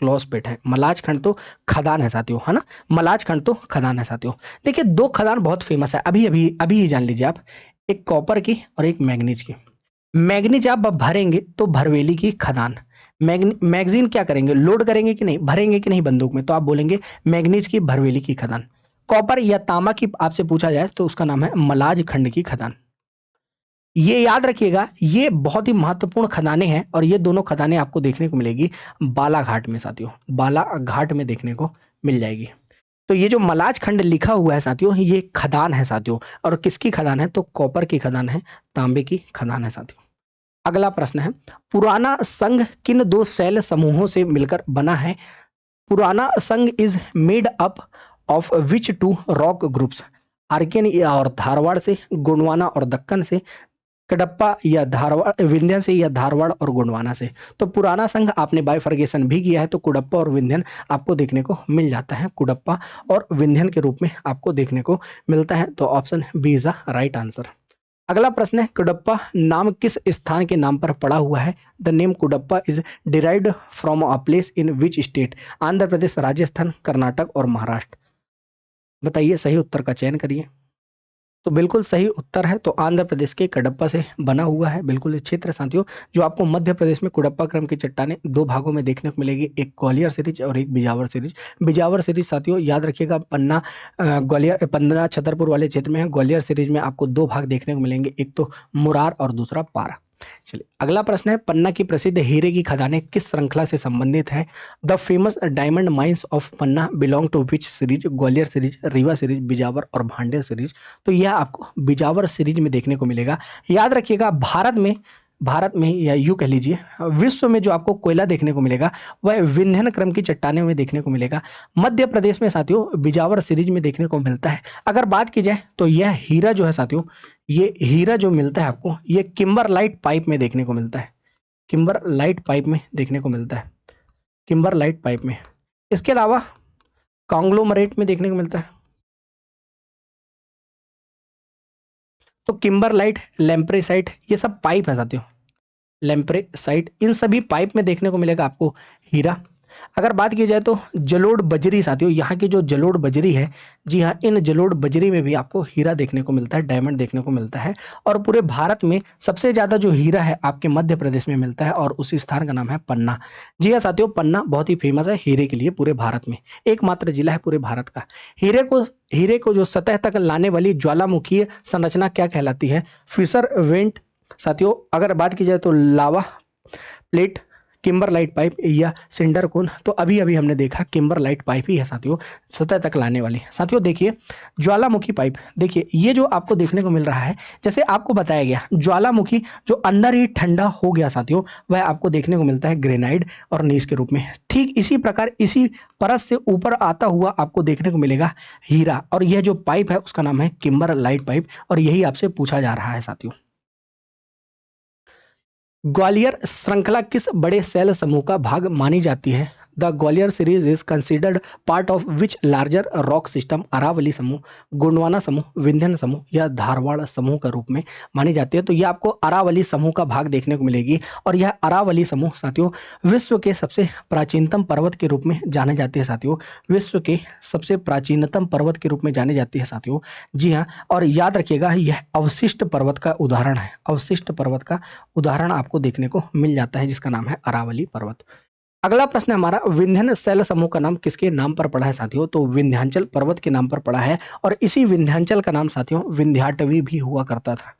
Speaker 1: क्लॉसपेट है, मलाज खंड तो खदान है साथियों, है ना? मलाज खंड तो खदान है साथियों। देखिए दो खदान बहुत फेमस है, अभी अभी अभी ही जान लीजिए आप, एक कॉपर की और एक मैग्नीज की। मैग्नीज आप भरेंगे तो भरवेली की खदान, मैगजीन क्या करेंगे, लोड करेंगे कि नहीं, भरेंगे कि नहीं बंदूक में, तो आप बोलेंगे मैग्नीज की भरवेली की खदान। कॉपर या तांबा की आपसे पूछा जाए तो उसका नाम है मलाज खंड की खदान। ये याद रखिएगा, ये बहुत ही महत्वपूर्ण खदानें हैं और ये दोनों खदानें आपको देखने को मिलेगी बालाघाट में साथियों, बालाघाट में देखने को मिल जाएगी। तो ये जो मलाज खंड लिखा हुआ है साथियों, ये खदान है साथियों। और किसकी खदान है? तो कॉपर की खदान है, तांबे की खदान है साथियों। अगला प्रश्न है, पुराना संघ किन दो शैल समूहों से मिलकर बना है? पुराना संघ is made up of which two rock groups? Archaean और धारवाड़ से, गोंडवाना और दक्कन से, कडप्पा या धारवाड़, विंध्यन से या धारवाड़ और गोंडवाना से? तो पुराना संघ आपने बाइफर्गेशन भी किया है, तो कुडप्पा और विंध्यन आपको देखने को मिल जाता है, कुडप्पा और विंध्यन के रूप में आपको देखने को मिलता है। तो option B is the right answer. अगला प्रश्न है, कुडप्पा नाम किस स्थान के नाम पर पड़ा हुआ है? The name Cuddapah is derived from a place in which state? Andhra Pradesh, Rajasthan, Karnataka और महाराष्ट्र? बताइए, सही उत्तर का चयन करिए। तो बिल्कुल सही उत्तर है, तो आंध्र प्रदेश के कडप्पा से बना हुआ है बिल्कुल ये क्षेत्र साथियों, जो आपको मध्य प्रदेश में कुडप्पा क्रम की चट्टानें दो भागों में देखने को मिलेगी, एक ग्वालियर सीरीज और एक बिजावर सीरीज। बिजावर सीरीज साथियों याद रखिएगा, पन्ना ग्वालियर, पन्ना छतरपुर वाले क्षेत्र में है। ग्वालियर सीरीज में आपको दो भाग देखने को मिलेंगे, एक तो मुरार और दूसरा पारा। चलिए अगला प्रश्न है, पन्ना की प्रसिद्ध हीरे की खदानें किस श्रृंखला से संबंधित है? The famous diamond mines of Panna belong to which series? Gwalior series, Rewa series, Bijawar और भांडेर सीरीज? तो यह आपको बिजावर सीरीज में देखने को मिलेगा। याद रखिएगा, भारत में या यूं कह लीजिए विश्व में जो आपको कोयला देखने को मिलेगा वह विंध्यन क्रम की चट्टानों में देखने को मिलेगा। मध्य प्रदेश में साथियों बिजावर सीरीज में देखने को मिलता है। अगर बात की जाए तो यह हीरा जो है साथियों, ये हीरा जो मिलता है आपको, ये किम्बरलाइट पाइप में देखने को मिलता है, किम्बरलाइट पाइप में देखने को मिलता है, किम्बरलाइट पाइप में। इसके अलावा कॉन्ग्लोमरेट में देखने को मिलता है। तो किम्बरलाइट, लैम्प्रेसाइट, ये सब पाइप है साथियों, लैम्प्रेसाइट, इन सभी पाइप में देखने को मिलेगा आपको हीरा। अगर बात की जाए तो जलोढ़ बजरी साथियों, यहाँ की जो जलोढ़ बजरी है, जी हाँ, इन जलोढ़ बजरी में भी आपको हीरा देखने को मिलता है, डायमंड देखने को मिलता है। और पूरे भारत में सबसे ज़्यादा जो हीरा है आपके मध्य प्रदेश में मिलता है और उस स्थान का नाम है पन्ना। जी हाँ साथियों, पन्ना बहुत ही फेमस है हीरे के लिए पूरे भारत में, एकमात्र जिला है पूरे भारत का। हीरे को जो सतह तक लाने वाली ज्वालामुखीय संरचना क्या कहलाती है? फिशर वेंट साथियों। अगर बात की जाए तो लावा प्लेट, किम्बरलाइट पाइप या सिंडर कोन? तो अभी अभी हमने देखा किम्बरलाइट पाइप ही है साथियों, सतह तक लाने वाली। साथियों देखिए ज्वालामुखी पाइप, देखिए ये जो आपको देखने को मिल रहा है, जैसे आपको बताया गया ज्वालामुखी जो अंदर ही ठंडा हो गया साथियों, वह आपको देखने को मिलता है ग्रेनाइट और नीस के रूप में। ठीक इसी प्रकार इसी परत से ऊपर आता हुआ आपको देखने को मिलेगा हीरा, और यह जो पाइप है उसका नाम है किम्बरलाइट पाइप, और यही आपसे पूछा जा रहा है साथियों। ग्वालियर श्रृंखला किस बड़े सेल समूह का भाग मानी जाती है? The Gwalior series is considered part of which larger rock system? Aravalli समूह, गोंडवाना समूह, विंध्यन समूह या धारवाड़ समूह का रूप में मानी जाती है। तो यह आपको अरावली समूह का भाग देखने को मिलेगी, और यह अरावली समूह साथियों विश्व के सबसे प्राचीनतम पर्वत के रूप में जाने जाते हैं साथियों, विश्व के सबसे प्राचीनतम पर्वत के रूप में जाने जाती है साथियों। जी हाँ, और याद रखिएगा यह अवशिष्ट पर्वत का उदाहरण है, अवशिष्ट पर्वत का उदाहरण आपको देखने को मिल जाता है जिसका नाम है अरावली पर्वत। अगला प्रश्न है हमारा, विंध्यन शैल समूह का नाम किसके नाम पर पड़ा है साथियों? तो विंध्याचल पर्वत के नाम पर पड़ा है और इसी विंध्याचल का नाम साथियों विंध्याटवी भी हुआ करता था।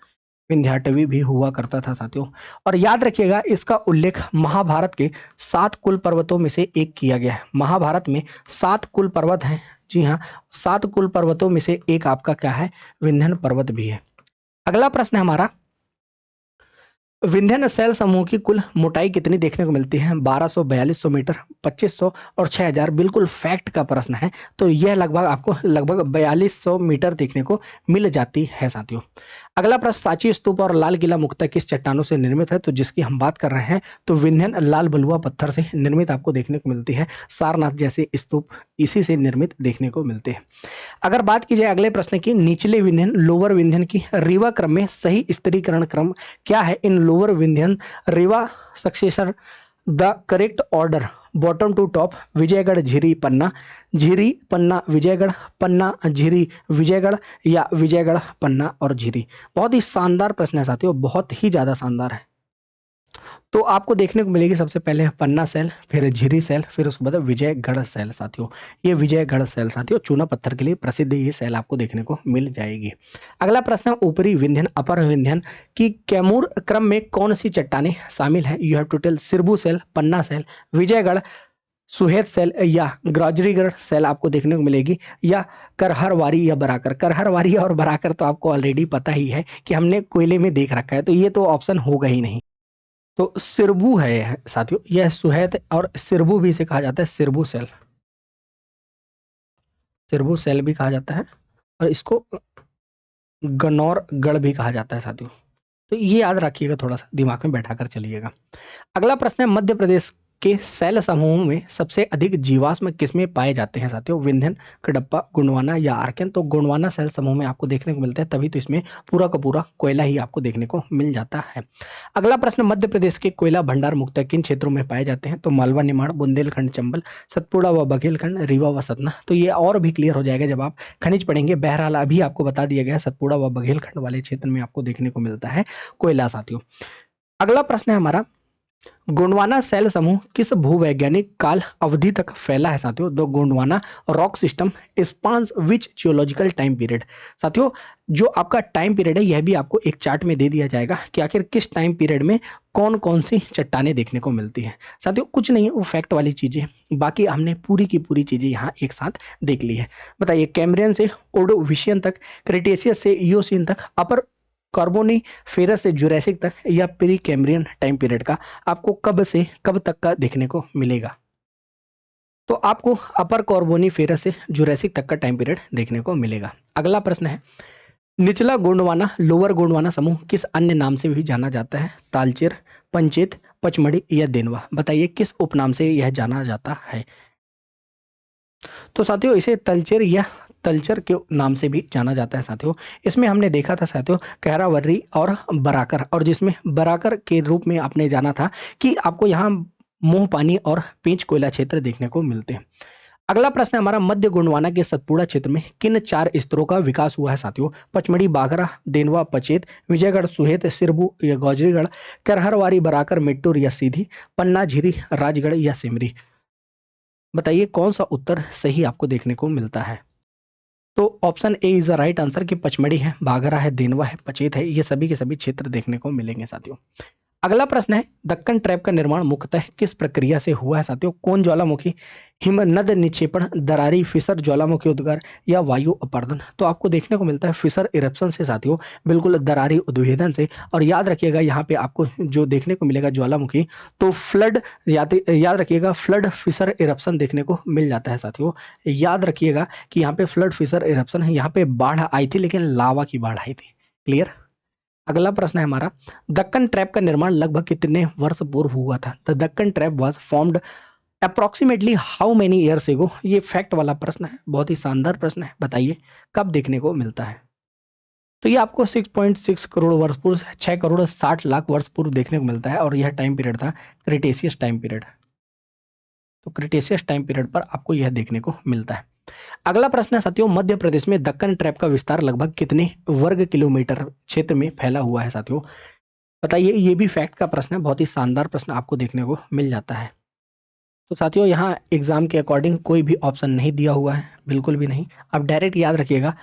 Speaker 1: विंध्याटवी भी हुआ करता था साथियों। और याद रखिएगा, इसका उल्लेख महाभारत के 7 कुल पर्वतों में से एक किया गया है। महाभारत में 7 कुल पर्वत हैं। जी हाँ, 7 कुल पर्वतों में से एक आपका क्या है? विंध्यन पर्वत भी है। अगला प्रश्न है हमारा, विंध्यन शैल समूह की कुल मोटाई कितनी देखने को मिलती है? 1200, 4200 मीटर, 2500 और 6000। बिल्कुल फैक्ट का प्रश्न है। तो यह लगभग आपको लगभग 4200 मीटर देखने को मिल जाती है साथियों। अगला प्रश्न, सांची स्तूप और लाल किला मुख्यतः किस चट्टानों से निर्मित है? तो जिसकी हम बात कर रहे हैं, तो विंध्यन लाल बलुआ पत्थर से निर्मित आपको देखने को मिलती है। सारनाथ जैसे स्तूप इसी से निर्मित देखने को मिलते हैं। अगर बात की जाए अगले प्रश्न की, निचले विंध्यन लोअर विंध्यन की रीवा क्रम में सही स्त्रीकरण क्रम क्या है? In lower Vindhyan Rewa successor the correct order bottom to top, Vijaygarh Jhiri Panna Vijaygarh, Panna Jhiri Vijaygarh, या विजयगढ़ पन्ना और झिरी। बहुत ही शानदार प्रश्न है साथियों, बहुत ही ज्यादा शानदार है। तो आपको देखने को मिलेगी सबसे पहले पन्ना सेल, फिर झिरी सेल, फिर उसके बाद विजयगढ़ सेल साथियों। ये विजयगढ़ सेल साथियों चूना पत्थर के लिए प्रसिद्ध ये सेल आपको देखने को मिल जाएगी। अगला प्रश्न है, ऊपरी विंध्यन अपर विंध्यन की कैमूर क्रम में कौन सी चट्टानें शामिल है? You have to tell. Sirbu shale, Panna shale, Vijaygarh Suhet shale या ग्राजरीगढ़ सेल आपको देखने को मिलेगी, या करहरवारी या बराकर। करहरवारी और बराकर तो आपको ऑलरेडी पता ही है कि हमने कोयले में देख रखा है, तो ये तो ऑप्शन होगा ही नहीं। तो सिरबू है यह साथियों, यह सुहैद और सिरबू भी इसे कहा जाता है। सिरबू सेल, सिरबू सेल भी कहा जाता है और इसको गनौरगढ़ भी कहा जाता है साथियों। तो ये याद रखिएगा, थोड़ा सा दिमाग में बैठा कर चलिएगा। अगला प्रश्न है, मध्य प्रदेश के शैल समूह में सबसे अधिक जीवाश्म किसमें पाए जाते हैं साथियों? विंध्यन, कडप्पा, गोंडवाना या आर्कियन। तो गोंडवाना शैल समूह में आपको देखने को मिलता है, तभी तो इसमें पूरा का पूरा कोयला ही आपको देखने को मिल जाता है। अगला प्रश्न, मध्य प्रदेश के कोयला भंडार मुख्यतः किन क्षेत्रों में पाए जाते हैं? तो मालवा निमाड़, बुंदेलखंड, चंबल, सतपुड़ा व बघेलखंड, रीवा व सतना। तो ये और भी क्लियर हो जाएगा जब आप खनिज पढ़ेंगे। बहरहाल अभी आपको बता दिया गया, सतपुड़ा व बघेलखंड वाले क्षेत्र में आपको देखने को मिलता है कोयला साथियों। अगला प्रश्न है हमारा, गोंडवाना शैल समूह किस भूवैज्ञानिक काल अवधि तक फैला है साथियों? The Gondwana rock system spans which geological time period. साथियों, जो आपका टाइम पीरियड है यह भी आपको एक चार्ट में दे दिया जाएगा कि आखिर किस टाइम पीरियड में कौन कौन सी चट्टानें देखने को मिलती हैं। साथियों, कुछ नहीं है, वो फैक्ट वाली चीजें, बाकी हमने पूरी की पूरी चीजें यहाँ एक साथ देख ली है। बताइए, कैम्ब्रियन से ओर्डोविशियन तक, क्रिटेशियस से इयोसीन तक, अपर कार्बोनिफेरस से जुरैसिक तक, या प्री कैम्ब्रियन टाइम पीरियड का आपको कब से कब तक का देखने को मिलेगा? तो आपको अपर कार्बोनिफेरस से जुरैसिक तक का टाइम पीरियड देखने को मिलेगा। अगला प्रश्न है, निचला गोंडवाना लोअर गोंडवाना समूह किस अन्य नाम से भी जाना जाता है? तालचेर, पंचेत, पचमढ़ी या देनवा। बताइए किस उपनाम से यह जाना जाता है? तो साथियों, इसे तलचेर या तलचर के नाम से भी जाना जाता है साथियों। इसमें हमने देखा था साथियों कहरावर्री और बराकर, और जिसमें बराकर के रूप में आपने जाना था कि आपको यहाँ मोह पानी और पेंच कोयला क्षेत्र देखने को मिलते हैं। अगला प्रश्न है हमारा, मध्य गोंडवाना के सतपुड़ा क्षेत्र में किन 4 स्तरों का विकास हुआ है साथियों? पचमढ़ी, बाघरा, देनवा, पचेत, विजयगढ़, सुहेत, सिरबू या गौजरीगढ़, करहरवारी, बराकर, मेट्टूर या सीधी, पन्ना, झिरी, राजगढ़ या सिमरी। बताइए कौन सा उत्तर सही आपको देखने को मिलता है? तो option A is the right answer कि पचमढ़ी है, बाघरा है, देनवा है, पचेत है, ये सभी के सभी क्षेत्र देखने को मिलेंगे साथियों। अगला प्रश्न है, दक्कन ट्रैप का निर्माण मुख्यतः किस प्रक्रिया से हुआ है साथियों? कौन ज्वालामुखी, हिमनद निक्षेपण, दरारी, फिसर ज्वालामुखी उद्गार या वायु अपर्दन। तो आपको देखने को मिलता है फिसर इरप्शन से साथियों, बिल्कुल दरारी उद्भेदन से। और याद रखिएगा यहाँ पे आपको जो देखने को मिलेगा ज्वालामुखी, तो फ्लड याद रखिएगा, फ्लड फिसर इरप्शन देखने को मिल जाता है साथियों। याद रखिएगा कि यहाँ पे फ्लड फिसर इरप्शन है, यहाँ पे बाढ़ आई थी लेकिन लावा की बाढ़ आई थी। क्लियर। अगला प्रश्न है हमारा, दक्कन ट्रैप का निर्माण लगभग कितने वर्ष पूर्व हुआ था? The Deccan trap was formed approximately how many years ago. ये फैक्ट वाला प्रश्न है, बहुत ही शानदार प्रश्न है। बताइए कब देखने को मिलता है? तो ये आपको 6.6 करोड़ वर्ष पूर्व, 6 करोड़ 60 लाख वर्ष पूर्व देखने को मिलता है, और यह टाइम पीरियड था क्रिटेशियस टाइम पीरियड। तो क्रिटेशियस टाइम पीरियड पर आपको यह देखने को मिलता है। अगला प्रश्न है साथियों, मध्य प्रदेश में दक्कन ट्रैप का विस्तार लगभग कितने वर्ग किलोमीटर क्षेत्र में फैला हुआ है साथियों? बताइए, ये भी फैक्ट का प्रश्न है, बहुत ही शानदार प्रश्न आपको देखने को मिल जाता है। तो साथियों यहाँ एग्जाम के अकॉर्डिंग कोई भी ऑप्शन नहीं दिया हुआ है, बिल्कुल भी नहीं। आप डायरेक्ट याद रखिएगा,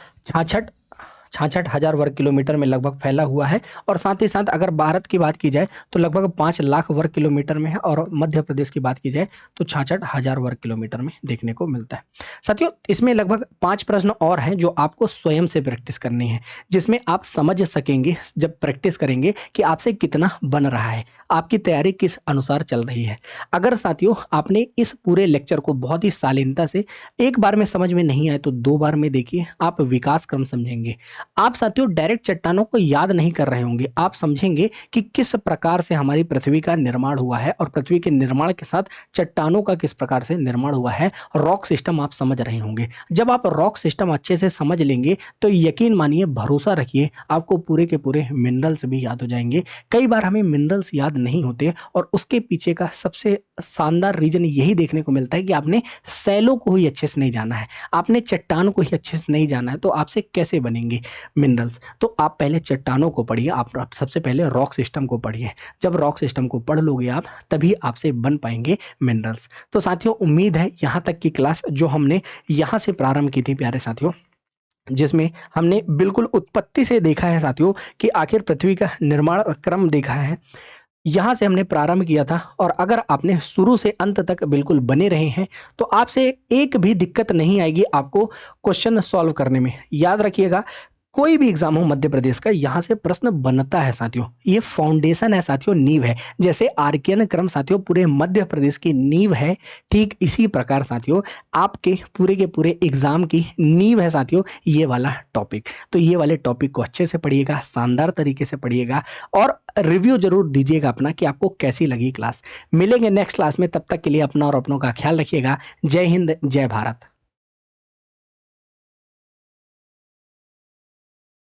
Speaker 1: 66,000 वर्ग किलोमीटर में लगभग फैला हुआ है। और साथ ही साथ अगर भारत की बात की जाए तो लगभग 5 लाख वर्ग किलोमीटर में है, और मध्य प्रदेश की बात की जाए तो 66,000 वर्ग किलोमीटर में देखने को मिलता है। साथियों इसमें लगभग 5 प्रश्न और हैं जो आपको स्वयं से प्रैक्टिस करनी है, जिसमें आप समझ सकेंगे जब प्रैक्टिस करेंगे कि आपसे कितना बन रहा है, आपकी तैयारी किस अनुसार चल रही है। अगर साथियों आपने इस पूरे लेक्चर को बहुत ही शालीनता से एक बार में समझ में नहीं आए तो 2 बार में देखिए, आप विकास क्रम समझेंगे। आप साथियों डायरेक्ट चट्टानों को याद नहीं कर रहे होंगे, आप समझेंगे कि किस प्रकार से हमारी पृथ्वी का निर्माण हुआ है, और पृथ्वी के निर्माण के साथ चट्टानों का किस प्रकार से निर्माण हुआ है। रॉक सिस्टम आप समझ रहे होंगे। जब आप रॉक सिस्टम अच्छे से समझ लेंगे तो यकीन मानिए, भरोसा रखिए, आपको पूरे के पूरे मिनरल्स भी याद हो जाएंगे। कई बार हमें मिनरल्स याद नहीं होते, और उसके पीछे का सबसे शानदार रीजन यही देखने को मिलता है कि आपने सैलों को ही अच्छे से नहीं जाना है, आपने चट्टान को ही अच्छे से नहीं जाना है, तो आपसे कैसे बनेंगे मिनरल्स। तो आप पहले चट्टानों को पढ़िए, आप सबसे पहले रॉक सिस्टम को पढ़िए। जब रॉक सिस्टम को पढ़ लोगे आप, तभी आपसे बन पाएंगे मिनरल्स। तो साथियों उम्मीद है यहाँ तक की क्लास जो हमने यहाँ से प्रारंभ की थी प्यारे साथियों, जिसमें हमने बिल्कुल उत्पत्ति से देखा है साथियों कि आखिर पृथ्वी का निर्माण क्रम देखा है, यहाँ से हमने प्रारंभ किया था। और अगर आपने शुरू से अंत तक बिल्कुल बने रहे हैं तो आपसे एक भी दिक्कत नहीं आएगी आपको क्वेश्चन सॉल्व करने में। याद रखिएगा, कोई भी एग्जाम हो मध्य प्रदेश का, यहाँ से प्रश्न बनता है साथियों। ये फाउंडेशन है साथियों, नींव है। जैसे आर्कियन क्रम साथियों पूरे मध्य प्रदेश की नींव है, ठीक इसी प्रकार साथियों आपके पूरे के पूरे एग्जाम की नींव है साथियों ये वाला टॉपिक। तो ये वाले टॉपिक को अच्छे से पढ़िएगा, शानदार तरीके से पढ़िएगा, और रिव्यू जरूर दीजिएगा अपना कि आपको कैसी लगी क्लास। मिलेंगे नेक्स्ट क्लास में, तब तक के लिए अपना और अपनों का ख्याल रखिएगा। जय हिंद, जय भारत।